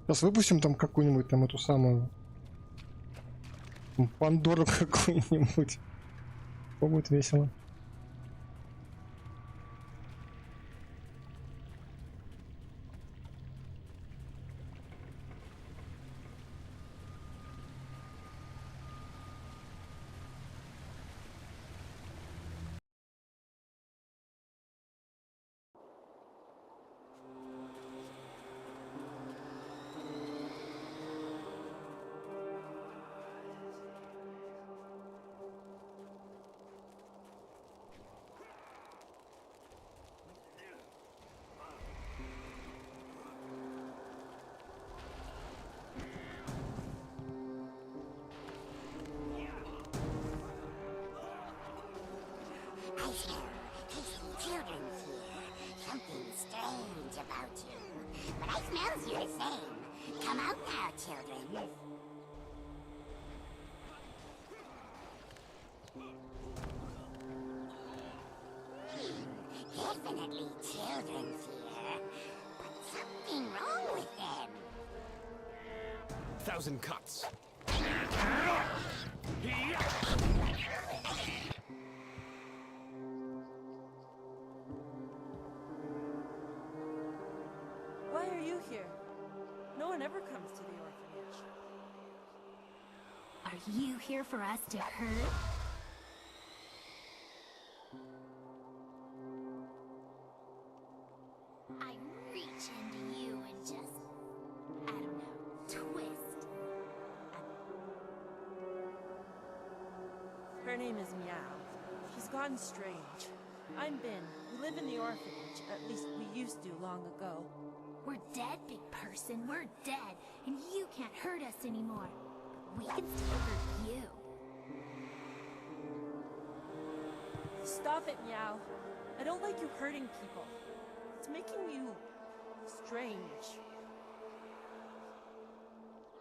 Сейчас выпустим там какую-нибудь там эту самую Пандору какую-нибудь. Будет весело. Children's here. Something strange about you. But I smells you the same. Come out now, children. Definitely children's here. But something wrong with them. 1,000 cuts. Why are you here? No one ever comes to the orphanage. Are you here for us to hurt? I reach into you and just, I don't know, twist. Her name is Meow. She's gone strange. I'm Bin. We live in the orphanage. At least we used to long ago. We're dead, big person. We're dead, and you can't hurt us anymore. We can still hurt you. Stop it, Meow. I don't like you hurting people. It's making you strange.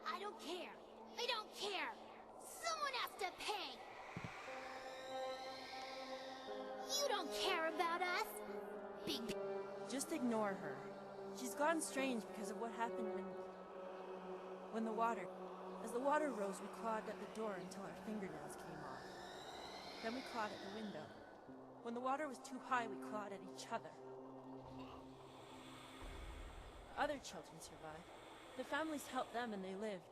I don't care. I don't care. Someone has to pay. You don't care about us, big... Just ignore her. She's gone strange because of what happened when the water... As the water rose, we clawed at the door until our fingernails came off. Then we clawed at the window. When the water was too high, we clawed at each other. Other children survived. Their families helped them and they lived.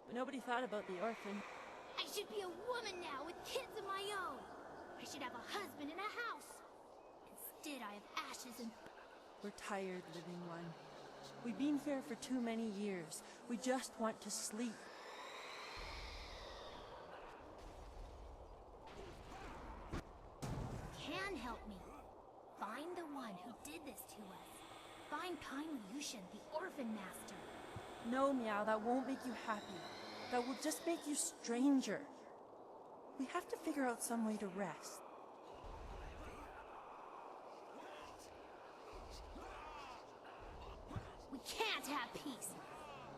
But nobody thought about the orphan. I should be a woman now with kids of my own. I should have a husband and a house. Instead, I have ashes and... We're tired, living one. We've been here for too many years. We just want to sleep. Can help me. Find the one who did this to us. Find Kind Yushin, the orphan master. No, Meow, that won't make you happy. That will just make you stranger. We have to figure out some way to rest. We can't have peace,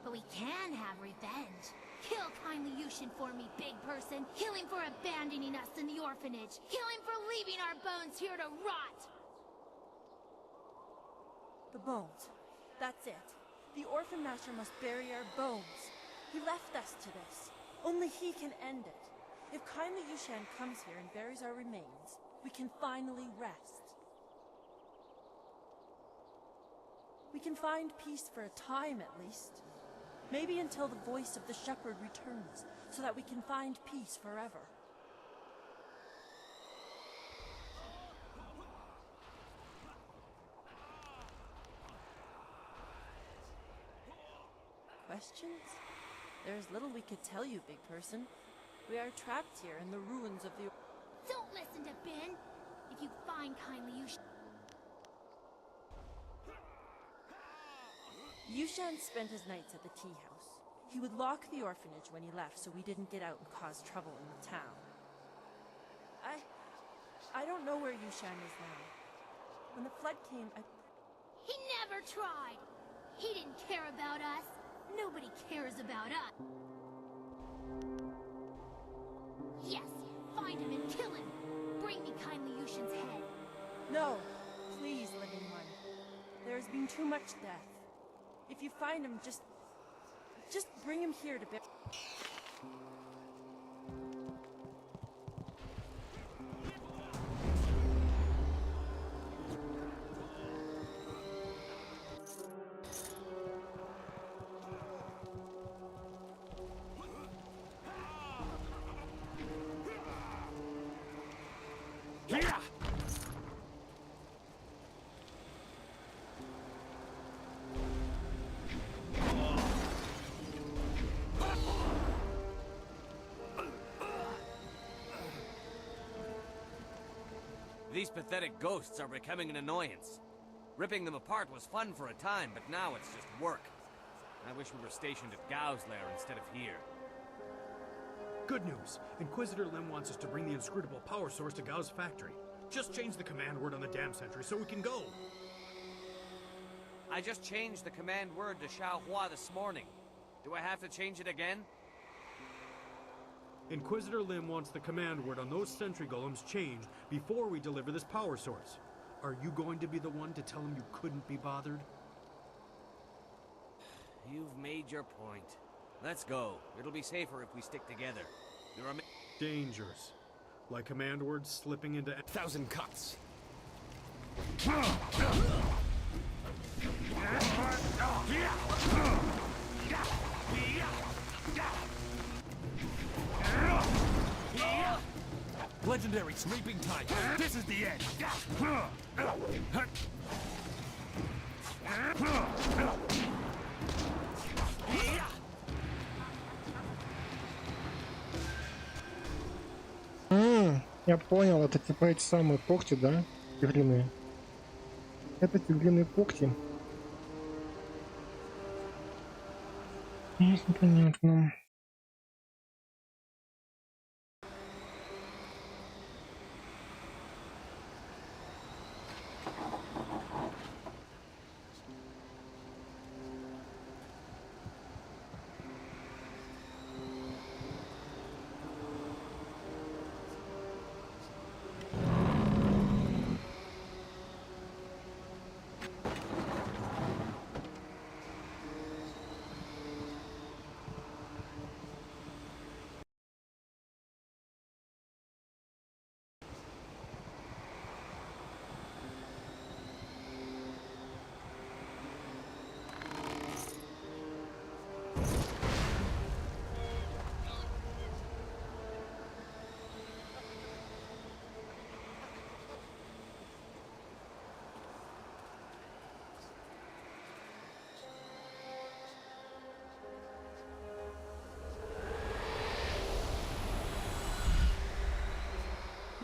but we can have revenge. Kill kindly Yushin for me, big person. Kill him for abandoning us in the orphanage. Kill him for leaving our bones here to rot. The bones. That's it. The Orphan Master must bury our bones. He left us to this. Only he can end it. If kindly Yushan comes here and buries our remains, we can finally rest. We can find peace for a time, at least. Maybe until the voice of the shepherd returns, so that we can find peace forever. Questions? There's little we could tell you, big person. We are trapped here in the ruins of the... Don't listen to Ben. If you find kindly Yushan spent his nights at the tea house. He would lock the orphanage when he left so we didn't get out and cause trouble in the town. I don't know where Yushan is now. When the flood came, He never tried. He didn't care about us. Nobody cares about us. Yes, find him and kill him. Bring me kindly Yushin's head. No, please, living one. There has been too much death. If you find him, just bring him here to bury. These pathetic ghosts are becoming an annoyance. Ripping them apart was fun for a time, but now it's just work. I wish we were stationed at Gao's lair instead of here. Good news. Inquisitor Lim wants us to bring the inscrutable power source to Gao's factory. Just change the command word on the dam sentry so we can go. I just changed the command word to Xiaohua this morning. Do I have to change it again? Inquisitor Lim wants the command word on those sentry golems changed before we deliver this power source. Are you going to be the one to tell him you couldn't be bothered? You've made your point. Let's go. It'll be safer if we stick together. You're dangerous. Like command words slipping into 1,000 cuts. Legendary sleeping time. This is the end. Я понял, это типа эти самые когти, да? Тигриные. Это тигриные когти. Понятно.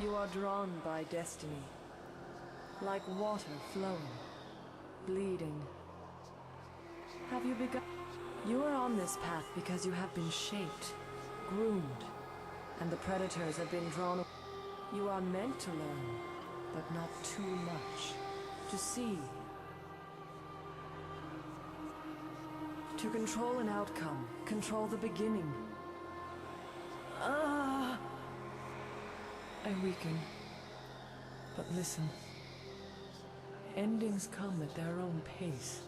You are drawn by destiny, like water flowing, bleeding. Have you begun? You are on this path because you have been shaped, groomed, and the predators have been drawn. You are meant to learn, but not too much. To see. To control an outcome, control the beginning, I weaken. But listen. Endings come at their own pace.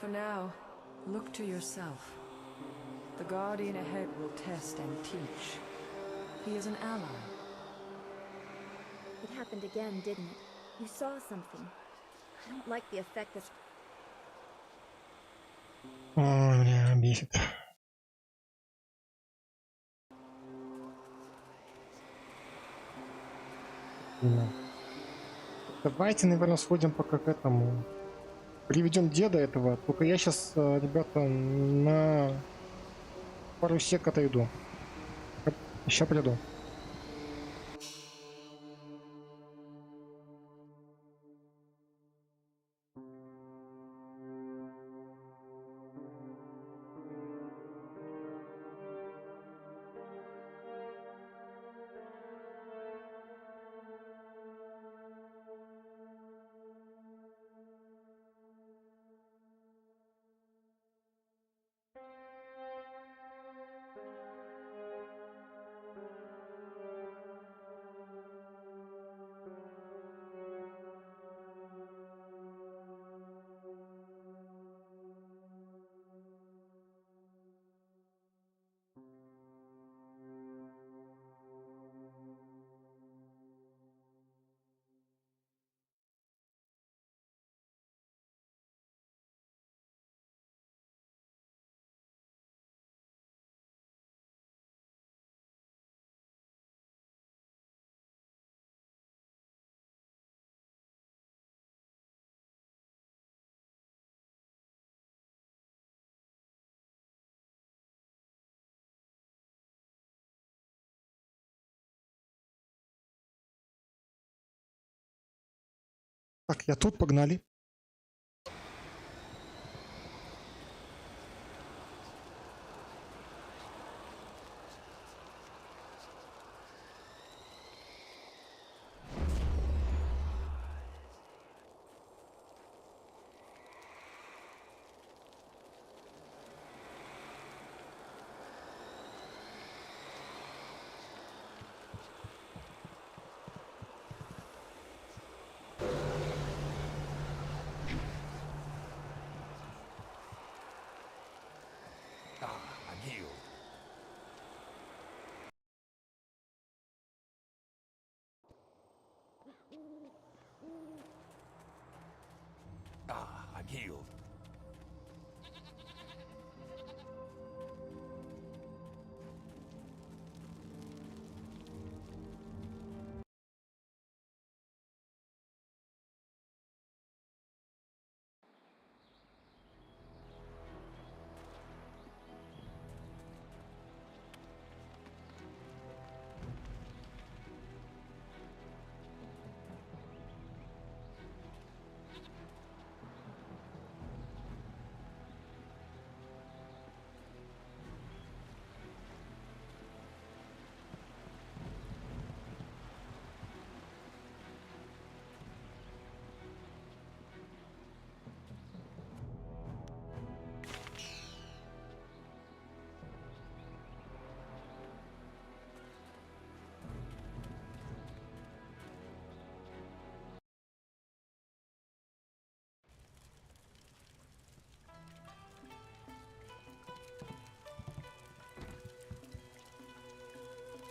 For now, look to yourself. The Guardian ahead will test and teach. He is an ally. It happened again, didn't it? You saw something. I don't like the effect this... Ой, меня бесит. Давайте, наверное, сходим пока к этому. Приведем деда этого. Только я сейчас, ребята, на пару сек отойду. Сейчас приду. Так, я тут, погнали. I'm healed.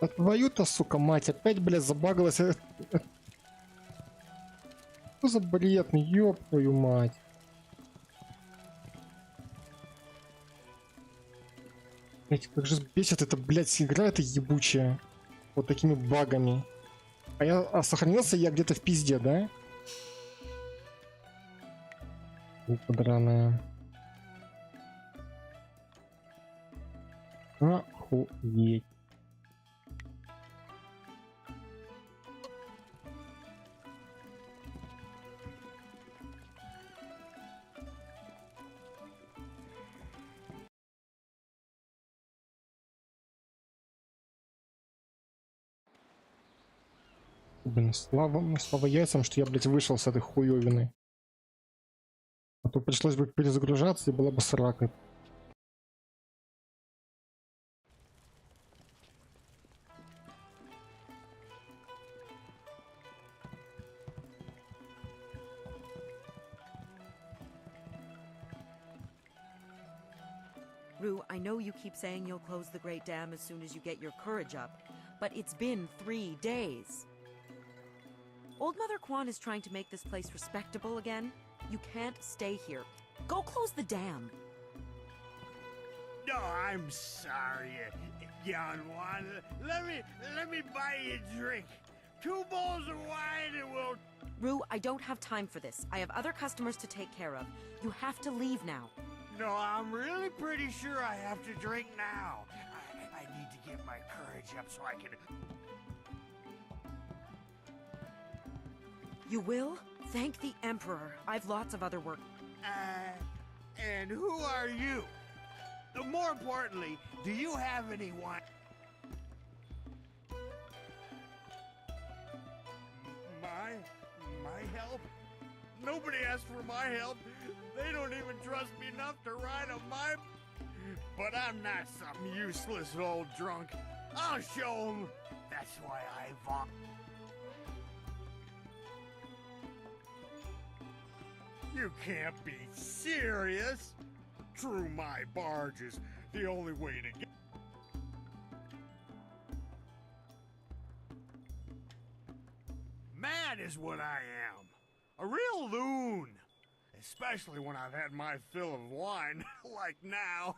А твою-то, сука, мать, опять, блядь, забагалась. Что за бред, ёб твою мать. Блять, как же бесит эта, блядь, игра эта ебучая. Вот такими багами. А сохранился я где-то в пизде, да? Сука драная. Охуеть. Блин, слава яйцам, что я, блядь, вышел с этой хуёвины. А то пришлось бы перезагружаться и была бы срака. Rue, I know you keep saying you'll close the Great Dam as soon as you get your courage up, but it's been 3 days. Old Mother Quan is trying to make this place respectable again. You can't stay here. Go close the dam. No, I'm sorry, young one. Let me buy you a drink. 2 bowls of wine and we'll... Rue, I don't have time for this. I have other customers to take care of. You have to leave now. No, I'm really pretty sure I have to drink now. I need to get my courage up so I can... You will? Thank the Emperor. I've lots of other work. And who are you? More importantly, do you have any wine? My help? Nobody asked for my help. They don't even trust me enough to ride on my... But I'm not some useless old drunk. I'll show them. That's why I vom... You can't be serious. True, my barge is the only way to get... Mad is what I am. A real loon. Especially when I've had my fill of wine, like now.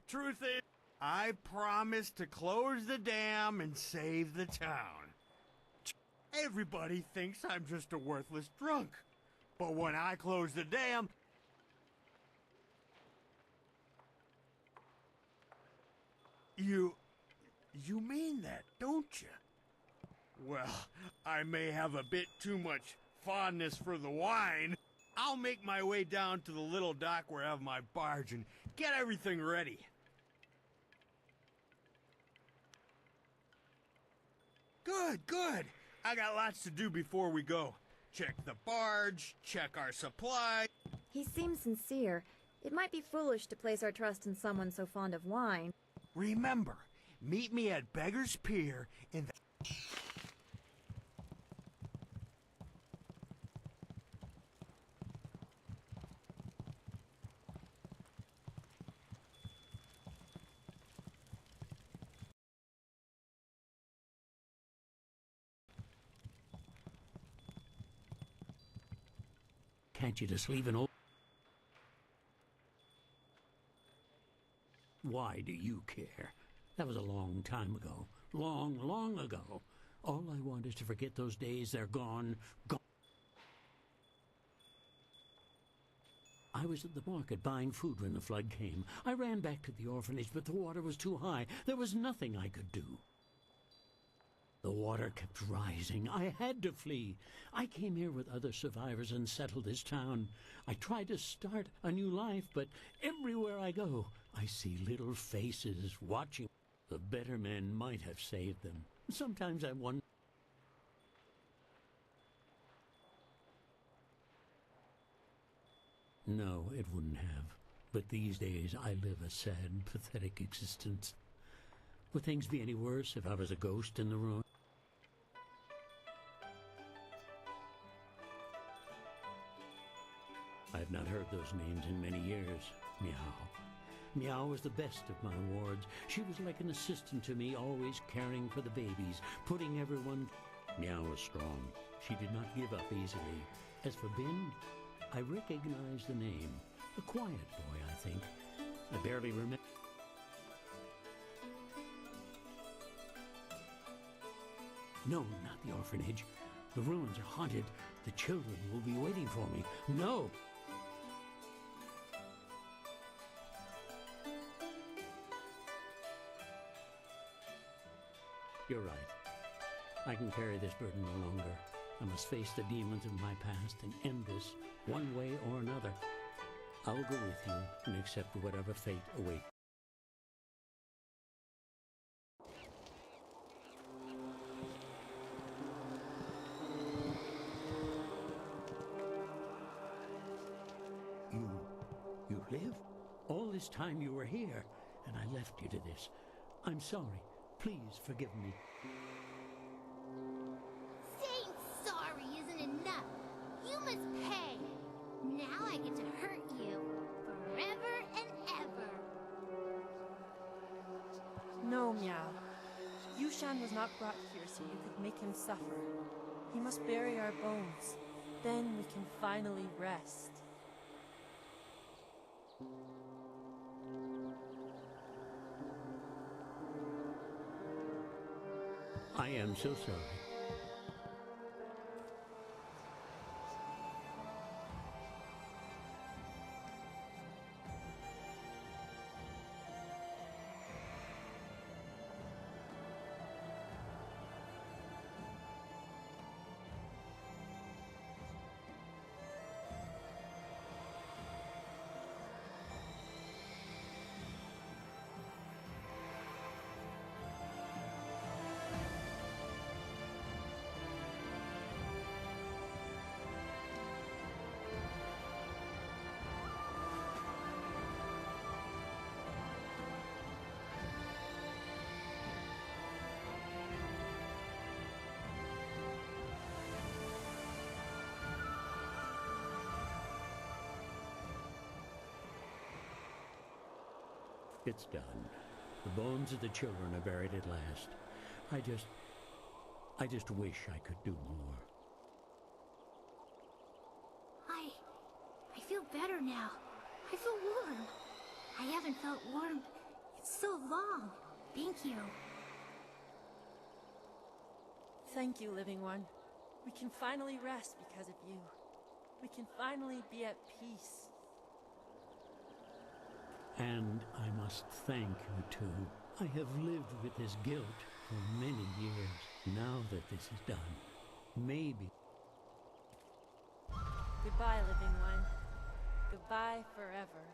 Truth is, I promised to close the dam and save the town. Everybody thinks I'm just a worthless drunk. But when I close the dam... You mean that, don't you? Well, I may have a bit too much fondness for the wine. I'll make my way down to the little dock where I have my barge and get everything ready. Good. I got lots to do before we go. Check the barge, check our supply. He seems sincere. It might be foolish to place our trust in someone so fond of wine. Remember, meet me at Beggar's Pier in the... Can't you just leave an old... Why do you care? That was a long time ago. Long ago. All I want is to forget those days. They're gone. I was at the market buying food when the flood came. I ran back to the orphanage, but the water was too high. There was nothing I could do. The water kept rising. I had to flee. I came here with other survivors and settled this town. I tried to start a new life, but everywhere I go, I see little faces watching. The better men might have saved them. Sometimes I wonder... No, it wouldn't have. But these days I live a sad, pathetic existence. Would things be any worse if I was a ghost in the room? I've not heard those names in many years. Meow. Meow was the best of my wards. She was like an assistant to me, always caring for the babies, putting everyone... Meow was strong. She did not give up easily. As for Bin, I recognize the name. A quiet boy, I think. I barely remember... No, not the orphanage. The ruins are haunted. The children will be waiting for me. No! You're right. I can carry this burden no longer. I must face the demons of my past and end this, one way or another. I'll go with you and accept whatever fate awaits. You live? All this time you were here, and I left you to this. I'm sorry. Please forgive me. Saying sorry isn't enough. You must pay. Now I get to hurt you forever and ever. Listen, Yao. Yushan was not brought here so you could make him suffer. He must bury our bones. Then we can finally rest. I am so sorry. It's done. The bones of the children are buried at last. I just wish I could do more. I feel better now. I feel warm. I haven't felt warm in so long. Thank you. Thank you, Living One. We can finally rest because of you. We can finally be at peace. And I must thank you too. I have lived with this guilt for many years. Now that this is done, maybe... Goodbye, Living One. Goodbye forever.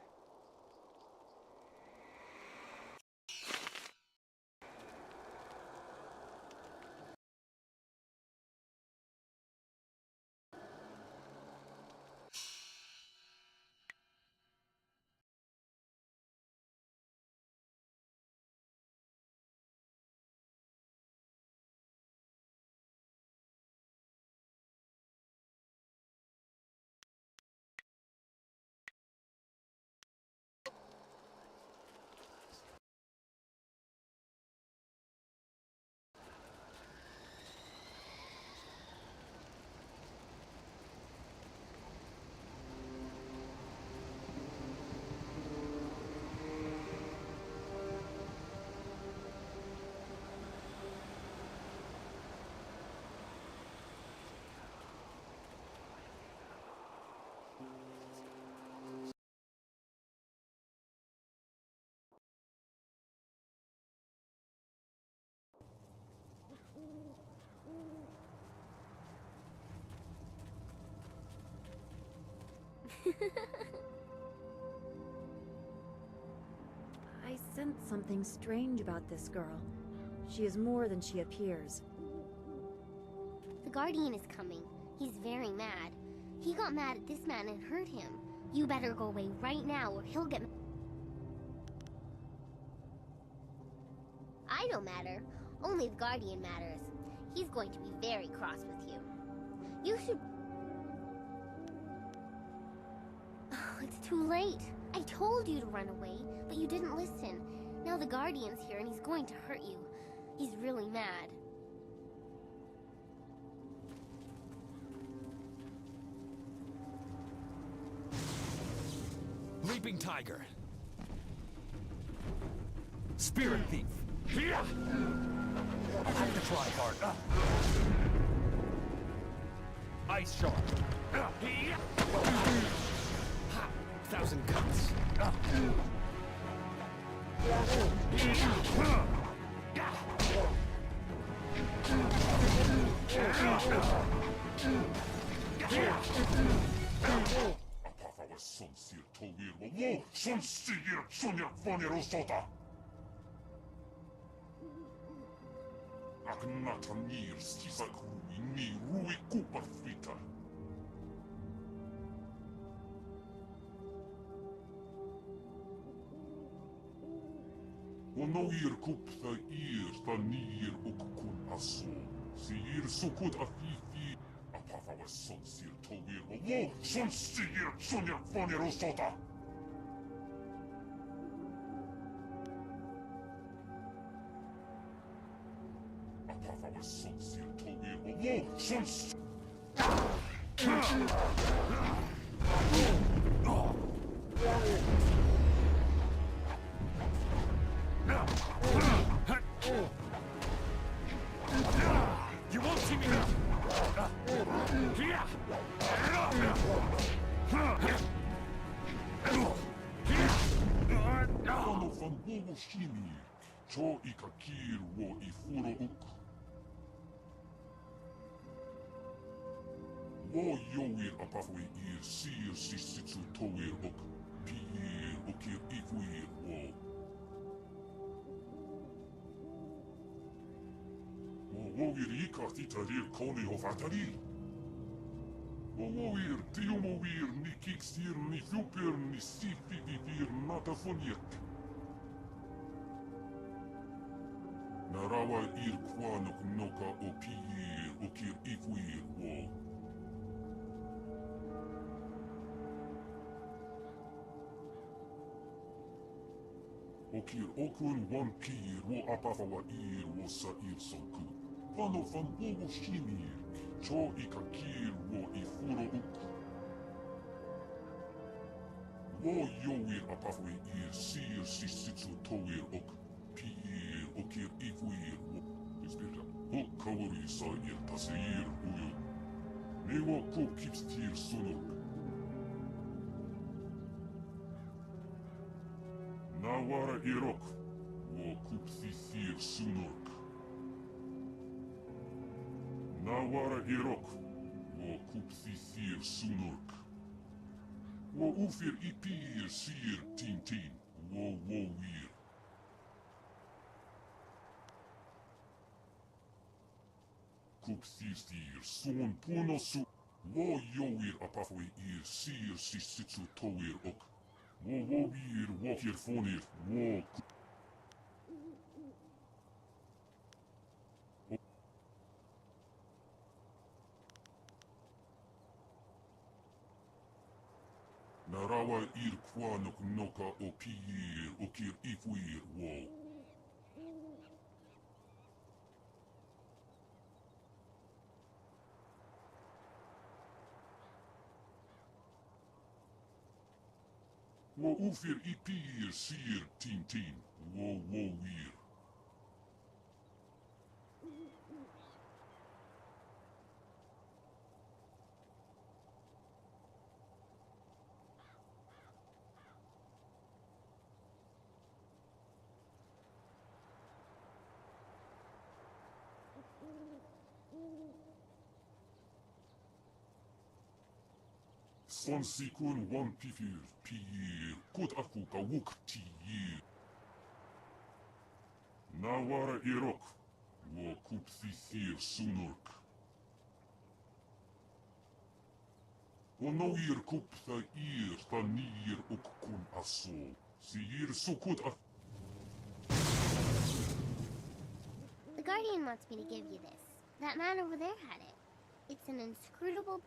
I sense something strange about this girl. She is more than she appears. The Guardian is coming. He's very mad. He got mad at this man and hurt him. You better go away right now or he'll get... I don't matter. Only the Guardian matters. He's going to be very cross with you. You should... Oh, it's too late. I told you to run away, but you didn't listen. Now the Guardian's here and he's going to hurt you. He's really mad. Leaping Tiger. Spirit Thief. I'll have to try hard. Ice Shark. Thousand Cuts. ونوير كوبثا إير ثانير أككون أصو سير سكوت أفيفي أبافا والسون سير توير ووو سون سير سونير فونير وصوتا son ser tåger och vår som You won't see me now! Pano van Bogoshimi, Cho Ikakir wo Ifuro Uk. Wo Yoir Apafwe Ir Sir Sisitsu Tower Ok, Pier Okir Ikuir Wo. Wowir Ikati Tarir Koni of Atarir. Wowir Tiomovir Ni Kiksir Ni Fuper Ni Sifi Vivir Natafoniet. Narawa Ir Kwanok Noka O Pier Okir Ikuir Wo. Okir Okun One Pier Wo Apafawa Ir Wo Sair Sonku. Pano van Bogoshimir, Cho Ikakir wo Ifuro Uk. Wo Yoir Apafwe Ir Sir Sisitsu Tower Ok, Pier Okir Ikuir wo. Ispirka, Ho Kawari Sa Ir Taseir Uyo. Newa Ko Kipstir Sunok. Nawara Irok, wo Kupsisir Sunok. Nawara Irok, wo Kupsisir Sunok. Wo Ufir Ipir Sir Tintin, wo Wowir. Kupsisir Son Puno Su. Wo Yoir Apafwe Ir Sir Sisitsu Tower Ok. Wo Wowir Wokir Fonir, wo Narawa Ir Kwanok Noka O Pier Okir Ikuir Wo. Wo Ufir Ipir Sir Tintin, wo Wowir. Son Sikun One Pifir Pier Kut Akuka Wuk Tiir. Nawara Irok, wo Kupsisir Sunok. Wo Noir Kupsa Ir Tanir Ukkun Aso. Sir Sukut Ak. The Guardian wants me to give you this. That man over there had it. It's an inscrutable...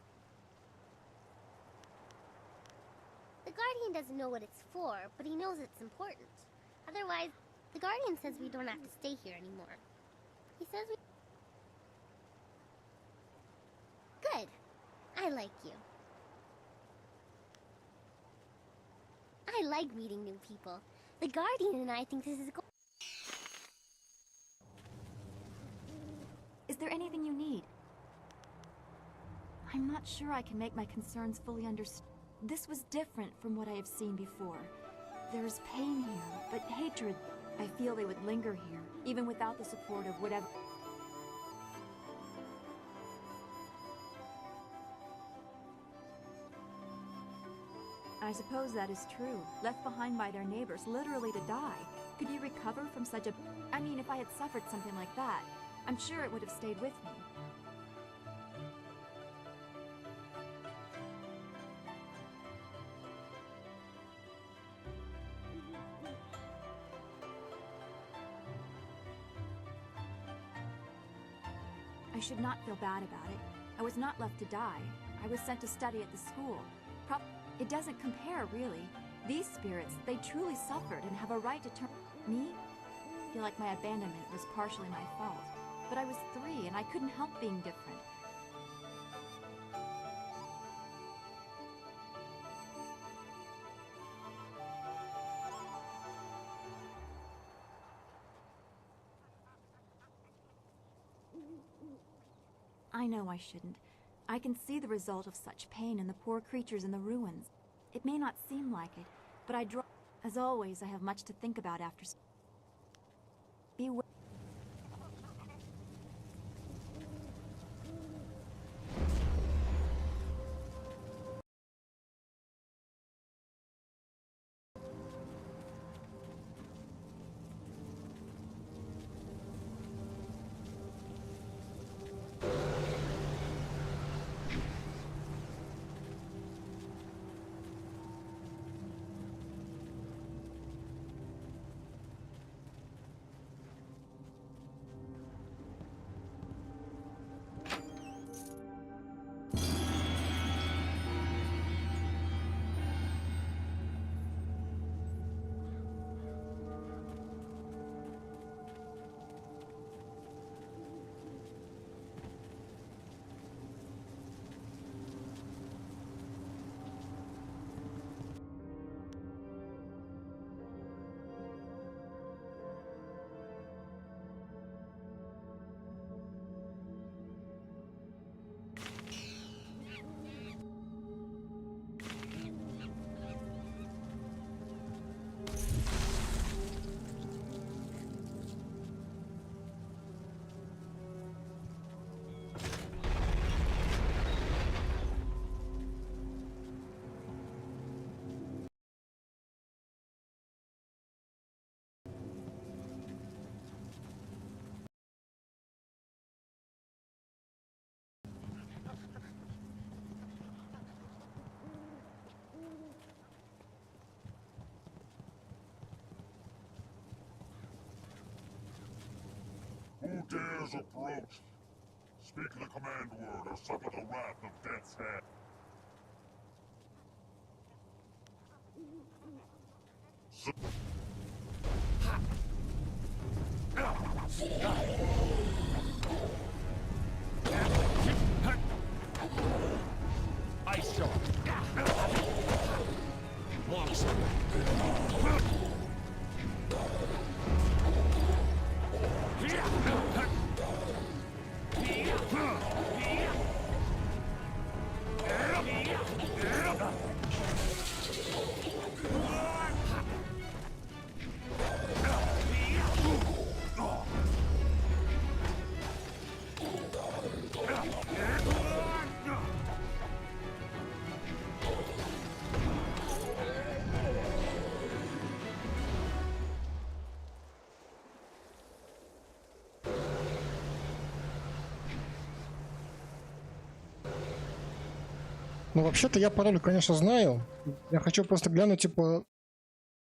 The Guardian doesn't know what it's for, but he knows it's important. Otherwise, the Guardian says we don't have to stay here anymore. He says we... Good. I like you. I like meeting new people. The Guardian and I think this is... Is there anything you need? I'm not sure I can make my concerns fully understood. This was different from what I have seen before. There is pain here, but hatred. I feel they would linger here, even without the support of whatever... I suppose that is true. Left behind by their neighbors, literally to die. Could you recover from such a... I mean, if I had suffered something like that, I'm sure it would have stayed with me. I should not feel bad about it. I was not left to die. I was sent to study at the school. It doesn't compare, really. These spirits, they truly suffered and have a right to turn... Me? I feel like my abandonment was partially my fault. but I was 3 and I couldn't help being different. I know I shouldn't. I can see the result of such pain in the poor creatures in the ruins. It may not seem like it, but I draw. As always, I have much to think about after. Beware. Who dares approach? Speak the command word or suffer the wrath of Death's Head. Ice Shot. Monster. Ну, вообще-то я пароль, конечно, знаю. Я хочу просто глянуть, типа,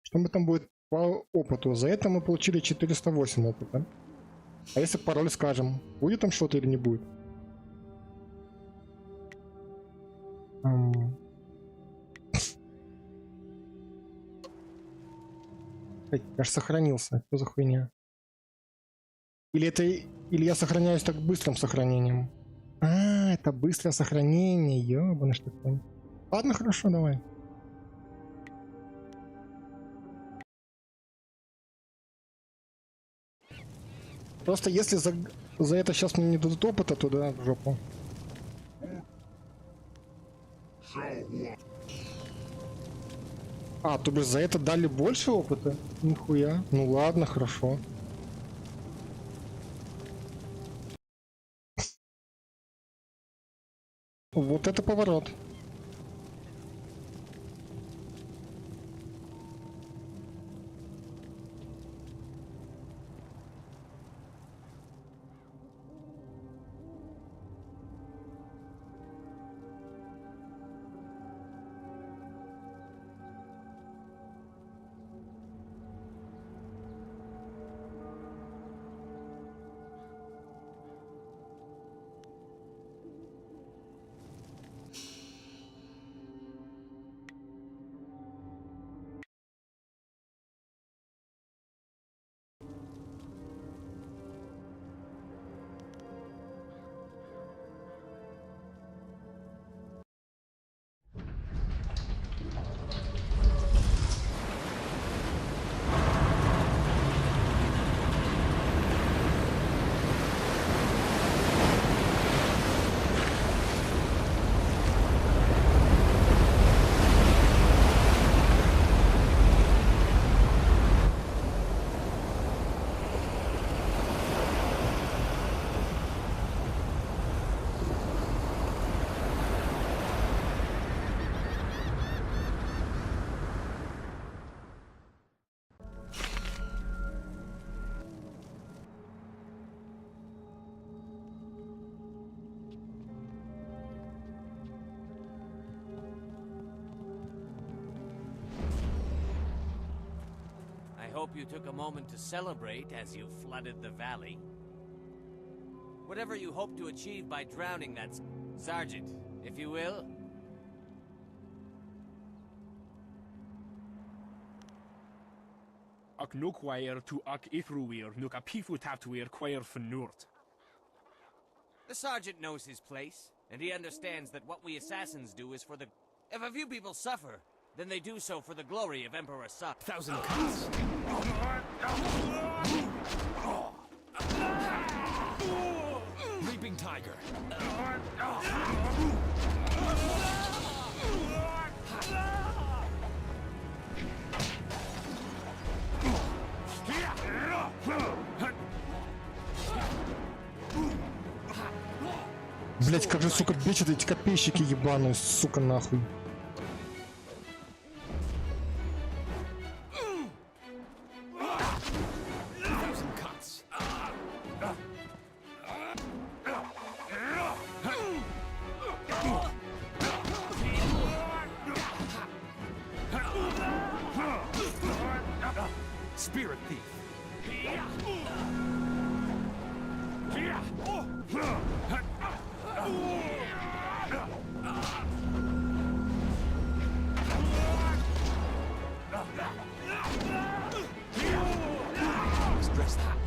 что мы там будет по опыту. За это мы получили 408 опыта. А если пароль скажем, будет там что-то или не будет? Я же сохранился. Что за хуйня? Или это... Или я сохраняюсь так быстрым сохранением? А, это быстрое сохранение. Ёбаный что такое. Ладно, хорошо, давай. Просто если за это сейчас мне не дадут опыта, то да, в жопу. А, то бишь за это дали больше опыта? Нихуя. Ну ладно, хорошо. Вот это поворот. hope you took a moment to celebrate as you flooded the valley. Whatever you hope to achieve by drowning that Sergeant, if you will. Ac nukwair to ac ithruir nuk a pifu taptuir quair fnurt. The Sergeant knows his place, and he understands that what we assassins do is for the... If a few people suffer, then they do so for the glory of Emperor Sa. Thousand cuts. Leaping tiger. Блять, как же, сука, бесит эти копейщики ебаные, сука, нахуй. Thousand cuts. Spirit thief. Stress that.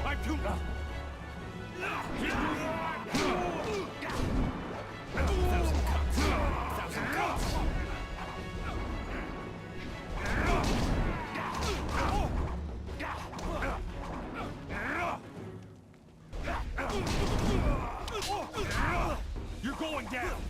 I'm too. Thousand cuts. Thousand cuts. You're going down.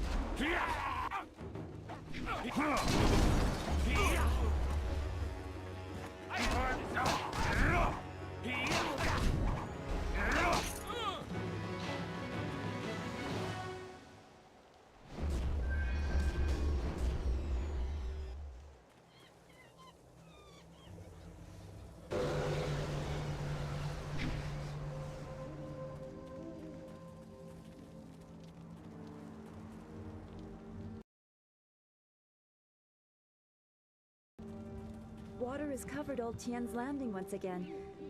Water has covered Old Tian's landing once again,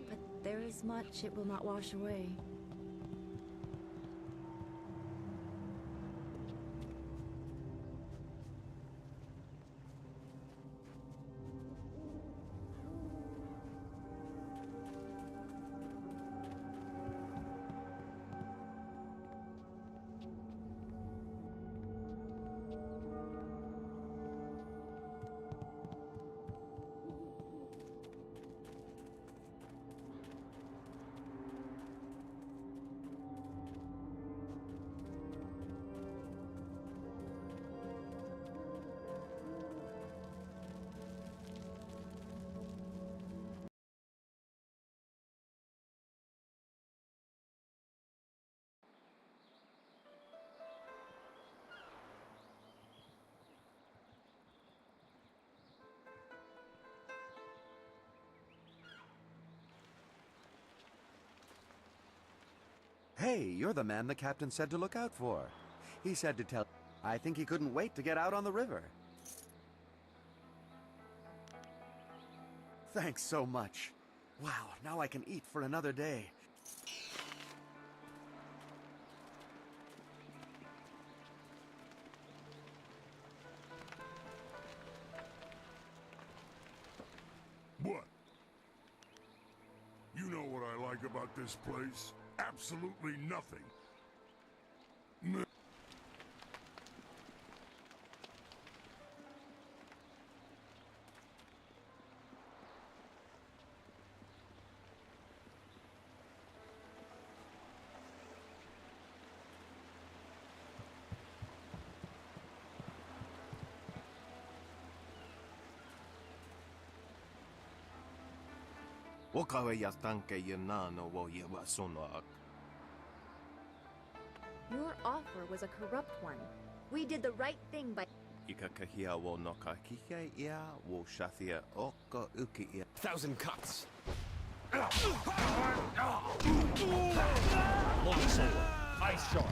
but there is much it will not wash away. Hey, you're the man the captain said to look out for. He said to tell... I think he couldn't wait to get out on the river. Thanks so much. Wow, now I can eat for another day. What? You know what I like about this place? Absolutely nothing. Your offer was a corrupt one. We did the right thing by... Thousand cuts. Long sword. Ice sharp.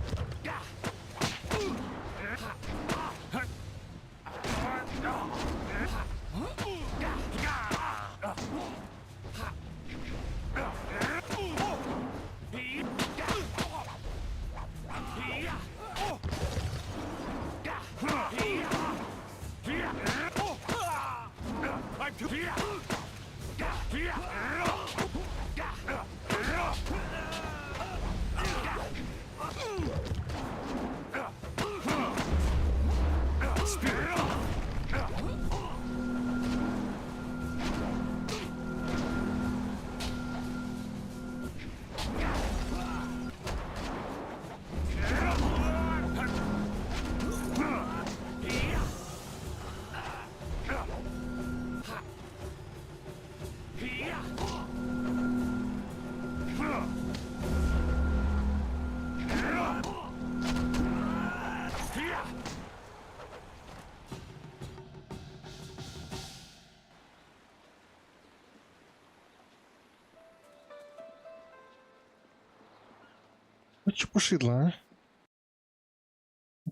Ну чё пошидло, а?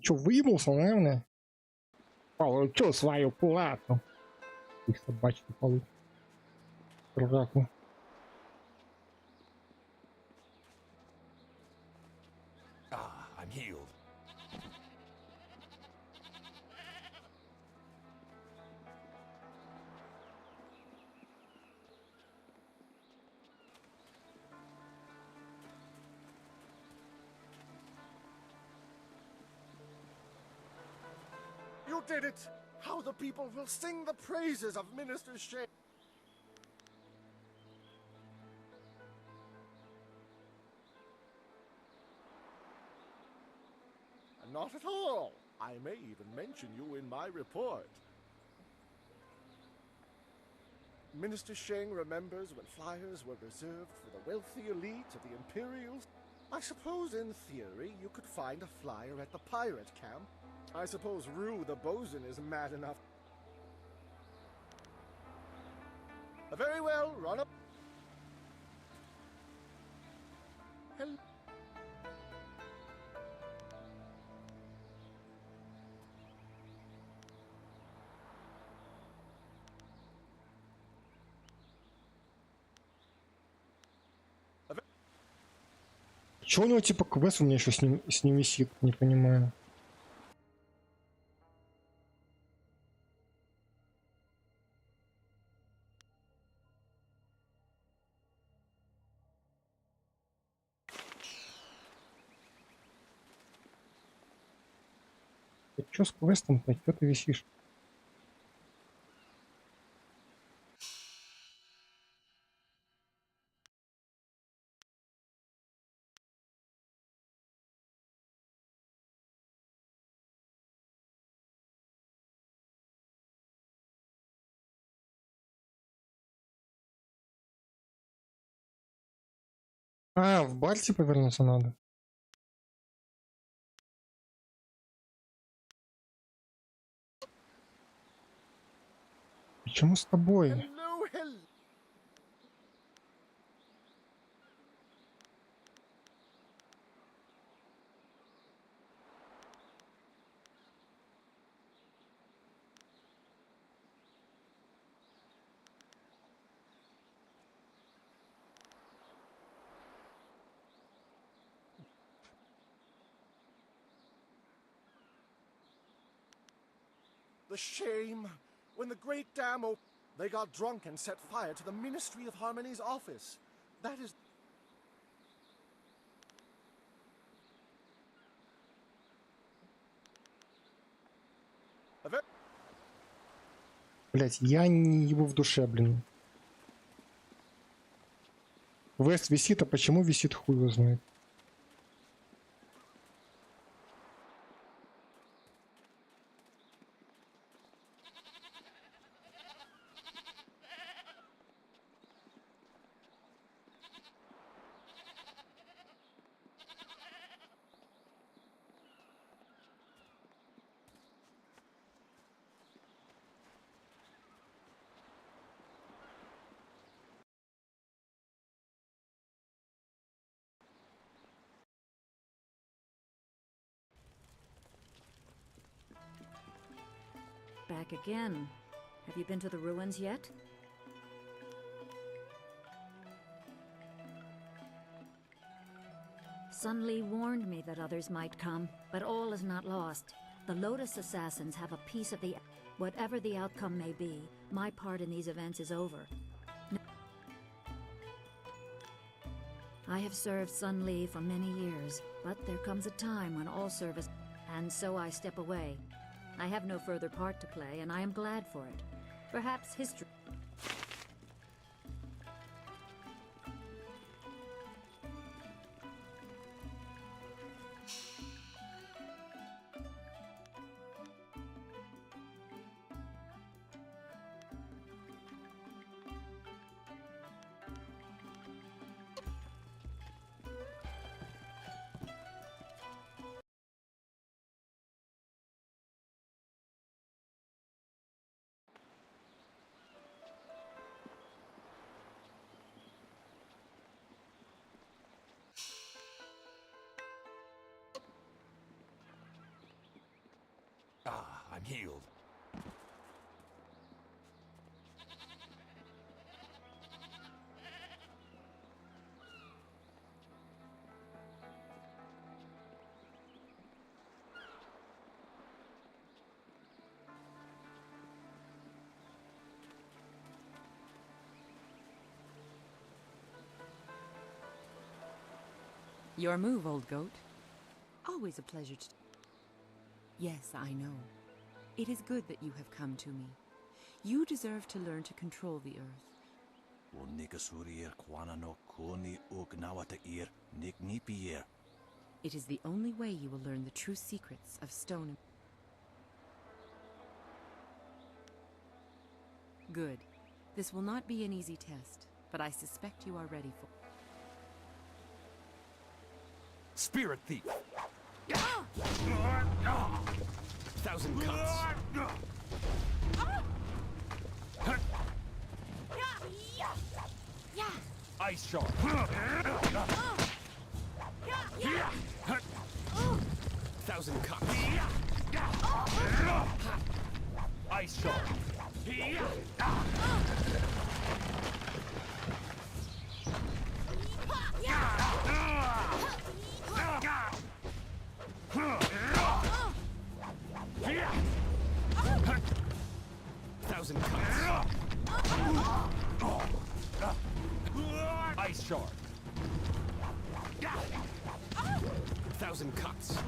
Чё, выебался, наверное? Получу свою плату. Их собачки получат. Дураку. I'm healed. You did it! How the people will sing the praises of Minister Shane. Not at all. I may even mention you in my report. Minister Sheng remembers when flyers were reserved for the wealthy elite of the Imperials. I suppose in theory you could find a flyer at the pirate camp. I suppose Rue the bosun is mad enough. Very well, run up. Hello. Чё у него типа квест у меня еще с ним висит? Не понимаю. Чё с квестом-то? Чё ты висишь? А, в Бальте повернуться надо. Почему с тобой? Hello, hello. The shame. When the Great Dam opened, they got drunk and set fire to the Ministry of Harmony's office. That is... Блять, я не его в душе, блин. Квест висит, а почему висит, хуй его знает. back again. Have you been to the ruins yet? Sun Li warned me that others might come, but all is not lost. The Lotus Assassins have a piece of the... Whatever the outcome may be, my part in these events is over. I have served Sun Li for many years, but there comes a time when all service... And so I step away. I have no further part to play, and I am glad for it. Perhaps history... Ah, I'm healed. Your move, old goat. Always a pleasure to... Yes, I know. It is good that you have come to me. You deserve to learn to control the earth. It is the only way you will learn the true secrets of stone. Good. This will not be an easy test, but I suspect you are ready for... Spirit thief! Thousand cuts! Ice shard! Thousand cuts! Ice shard! Thousand cuts! Ice shard! Thousand cuts!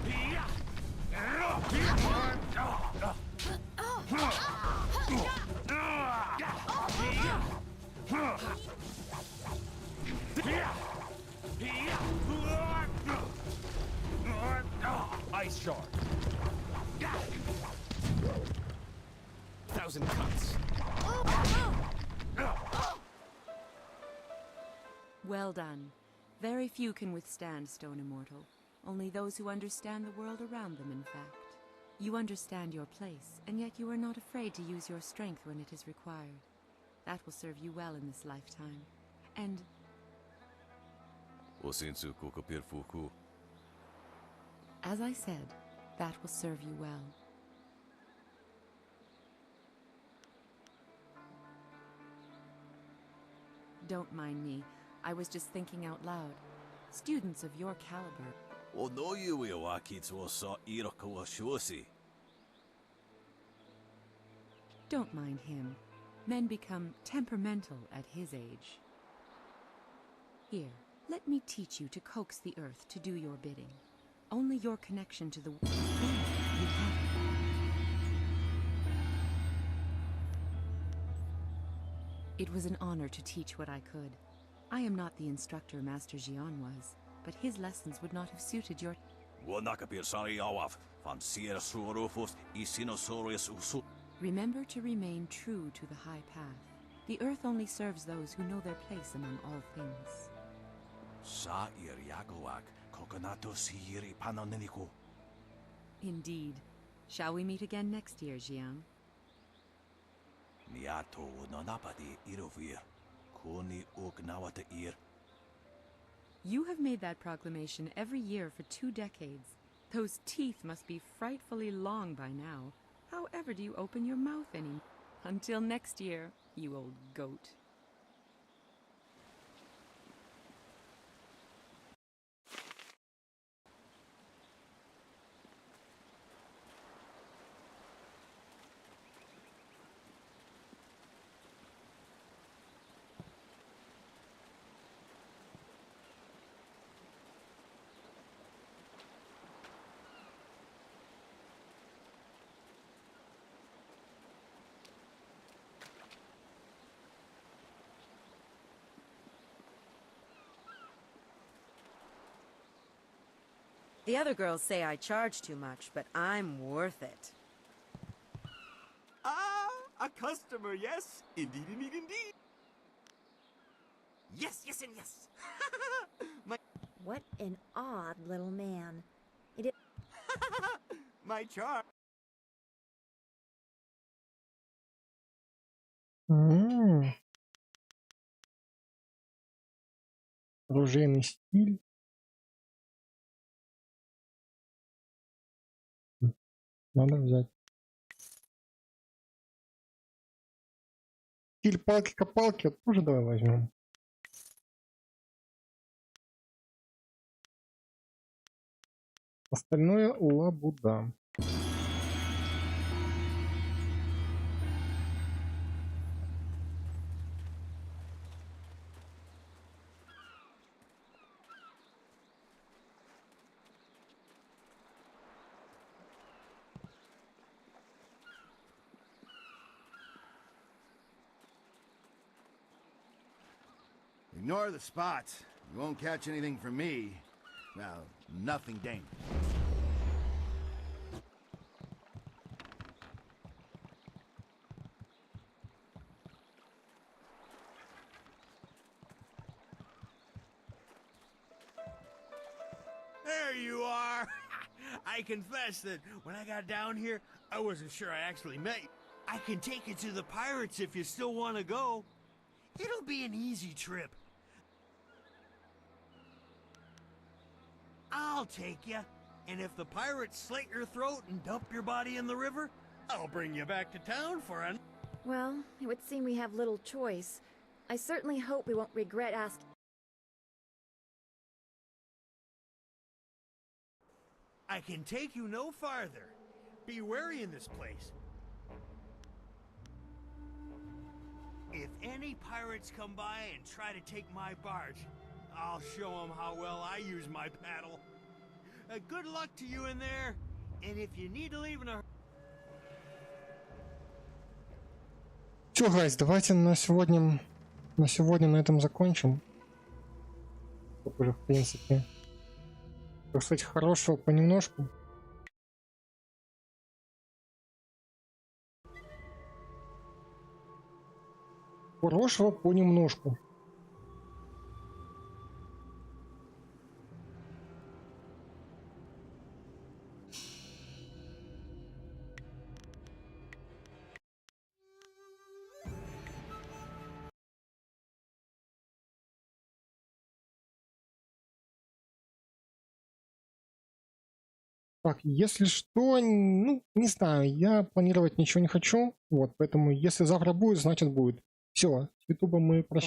Ice shard! Thousand cuts! Well done. Very few can withstand Stone Immortal. Only those who understand the world around them, in fact. You understand your place, and yet you are not afraid to use your strength when it is required. That will serve you well in this lifetime. And... as I said, that will serve you well. Don't mind me. I was just thinking out loud. Students of your caliber... Don't mind him. Men become temperamental at his age. Here, let me teach you to coax the earth to do your bidding. Only your connection to the world you have. It was an honor to teach what I could. I am not the instructor Master Jian was, but his lessons would not have suited your... Remember to remain true to the high path. The earth only serves those who know their place among all things. Indeed. Shall we meet again next year, Jiang? You have made that proclamation every year for 2 decades. Those teeth must be frightfully long by now. However do you open your mouth anymore? Until next year, you old goat. The other girls say I charge too much, but I'm worth it. Ah, a customer, yes? Indeed, indeed, indeed. Yes, yes, and yes. What an odd little man. It is. My charm. Оружейный стиль. Надо взять. Стиль палки-копалки тоже давай возьмем. Остальное лабуда. Ignore the spots. You won't catch anything from me. Well, nothing dangerous. There you are. I confess that when I got down here, I wasn't sure I actually met you. I can take you to the pirates if you still want to go. It'll be an easy trip. I'll take you, and if the pirates slit your throat and dump your body in the river, I'll bring you back to town for a... Well, it would seem we have little choice. I certainly hope we won't regret asking. I can take you no farther. Be wary in this place. If any pirates come by and try to take my barge, I'll show them how well I use my paddle. Good luck to you in there, and if you need to leave in a... Все, гайз, давайте на сегодня на этом закончим. Тут уже, в принципе, так сказать, хорошего понемножку. Хорошего понемножку. Так, если что, ну, не знаю, я планировать ничего не хочу, вот, поэтому если завтра будет, значит будет. Все, с Ютуба мы прощаемся.